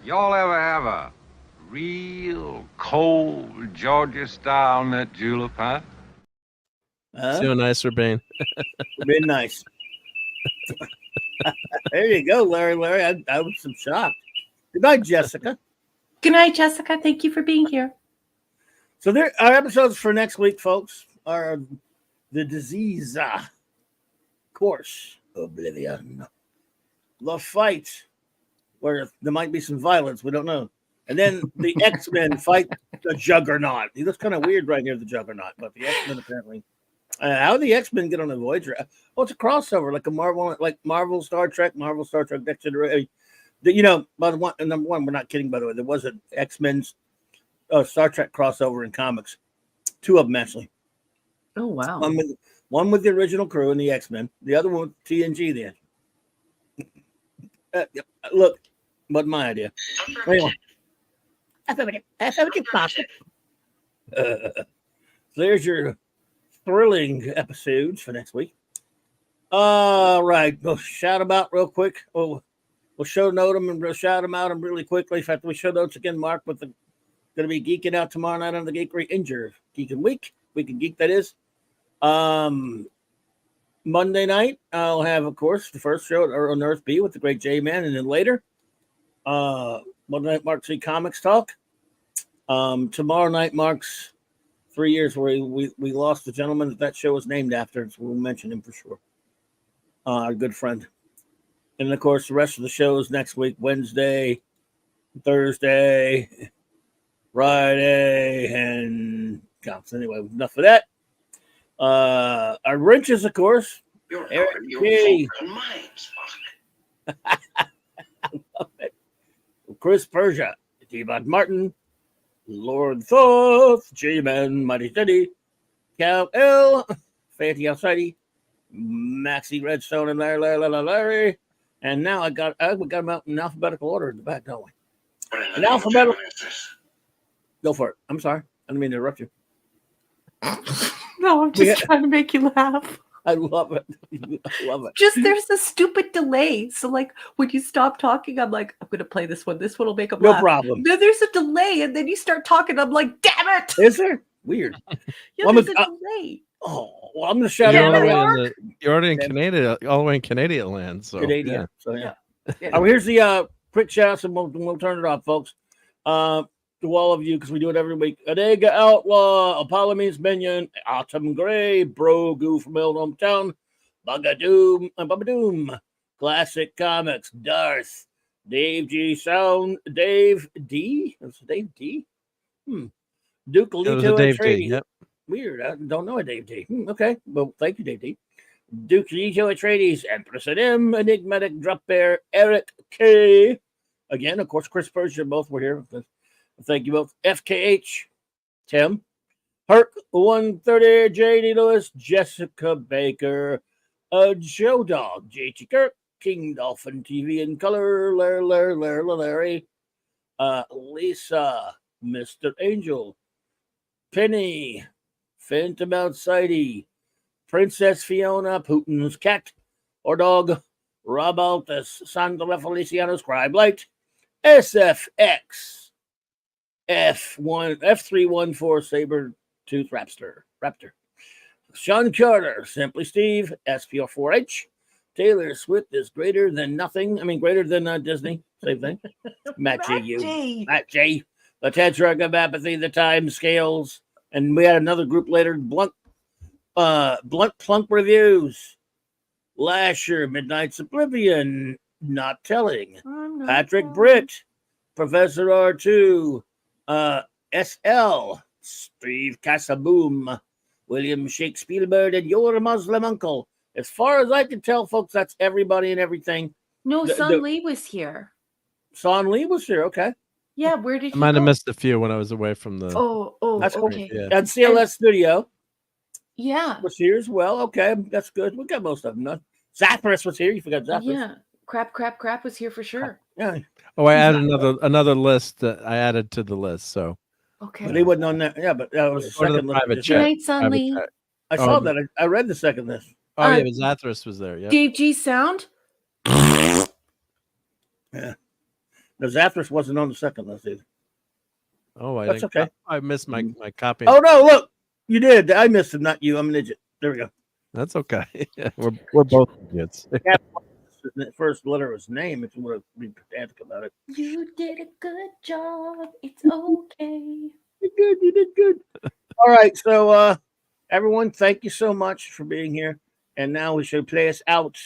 y'all ever have a real cold Georgia-style nut julep, huh? See how nice we're being. Been nice. There you go, Larry. I was some shocked. Good night, Jessica. Good night, Jessica. Thank you for being here. So our episodes for next week, folks, are The Disease, Course, Oblivion, The Fight, where there might be some violence, we don't know. And then the X-Men fight the Juggernaut. He looks kind of weird right near the Juggernaut, but the X-Men apparently. How do the X-Men get on the Voyager? Oh, it's a crossover, like Marvel, Star Trek, Next Generation. By the one, number one, we're not kidding, by the way. There was an X-Men's Star Trek crossover in comics. 2 of them, actually. Oh, wow. One with the original crew and the X-Men. The other one with TNG then. Look, wasn't my idea. Anyway. So there's your thrilling episodes for next week. All right. We'll shout them out real quick. We'll show note them and we'll shout them out really quickly. In fact, we show notes again, Mark, with going to be geeking out tomorrow night on the Geekery Injure Geeking Week. Week of Geek, that is. Monday night, I'll have, of course, the first show on Earth B with the great J-Man, and then later, Monday night marks the Comics Talk. Tomorrow night marks 3 years where we lost the gentleman that show was named after, so we'll mention him for sure. Our good friend. And, of course, the rest of the shows next week, Wednesday, Thursday, Friday, and anyway, enough of that. Our wrenches, of course. Eric G. Chris Persia, T-Bot Martin, Lord Thoth, J-Man, Mighty Steady, Cal L, Fatty Alcidy, Maxie Redstone, and Larry. And now we got them out in alphabetical order in the back, don't we? In alphabetical. Go for it. I'm sorry. I didn't mean to interrupt you. No, I'm just trying to make you laugh. I love it. I love it. Just there's a stupid delay. So like when you stop talking, I'm like, I'm gonna play this one. This one will make them No laugh. problem. Then there's a delay, and then you start talking. I'm like, damn it! Is there? Weird. Yeah, Well, there's a delay. Oh, well, I'm gonna shout You're out. already in Canada, all the way in Canadian land. So Canadian. yeah. So yeah. Yeah. Here's the quick shout outs, and we'll turn it off, folks. To all of you, because we do it every week. Adega Outlaw, Apollo Means Minion, Autumn Gray, Bro Goo from my old hometown, Bugadoom, Bubadoom, Classic Comics, Darth, Dave G Sound, Dave D. That's Dave D. Duke Lito and Trady. Yep. Weird. I don't know a Dave D. Okay. Well, thank you, Dave D. Duke Lito Atreides, Empress and M, Enigmatic Drop Bear, Eric K. Again, of course, Chris Persia, both were here. Thank you both. FKH, Tim, Herc 130, JD Lewis, Jessica Baker, Joe Dog, JT Kirk, King Dolphin TV in color, Larry, Lisa, Mr. Angel, Penny, Phantom Outsidey, Princess Fiona, Putin's cat or dog, Rob Altus, Sandra Feliciano, Scribe Light, SFX, F314 Saber Tooth Raptor, Sean Carter, Simply Steve, SP4H, Taylor Swift is greater than nothing. I mean, greater than Disney. Same thing. Matt J. The Tetrarch of Apathy, the Time Scales, and we had another group later. Blunt Plunk Reviews, Lasher, Midnight's Oblivion, Not Telling, Patrick Britt, Professor R2, SL, Steve Casaboom, William Shakespeare, and your Muslim uncle. As far as I can tell, folks, that's everybody and everything. No, Son Lee was here. Son Lee was here. Okay. Yeah, where did he I might have go? missed a few when I was away from the. That's okay. Cool. Yeah. And CLS Studio. Yeah. Was here as well. Okay, that's good. We got most of them done. Zathras was here. You forgot Zathras. Yeah. Crap was here for sure. Yeah. Oh, I added another list that I added to the list. So. Okay. But he wasn't on that. Yeah, but that was the second list. Private chat. I saw that. I read the second list. Oh yeah, but Zathras was there. Yeah. Dave G Sound. Yeah. The Zathras wasn't on the second list either. Oh, That's okay. I missed my copy. Oh no! Look, you did. I missed him, not you. I'm an idiot. There we go. That's okay. Yeah, we're both idiots. First letter of his name. If you want to be pedantic about it. You did a good job. It's okay. You did good. All right, so everyone, thank you so much for being here. And now we should play us out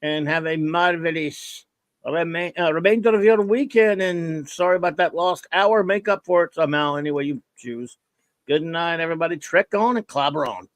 and have a marvelous remainder of your weekend. And sorry about that lost hour. Make up for it somehow, any way you choose. Good night, everybody. Trek on and clobber on.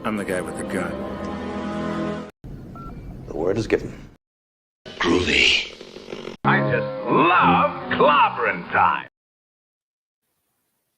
I'm the guy with the gun. The word is given. Groovy. I just love clobbering time.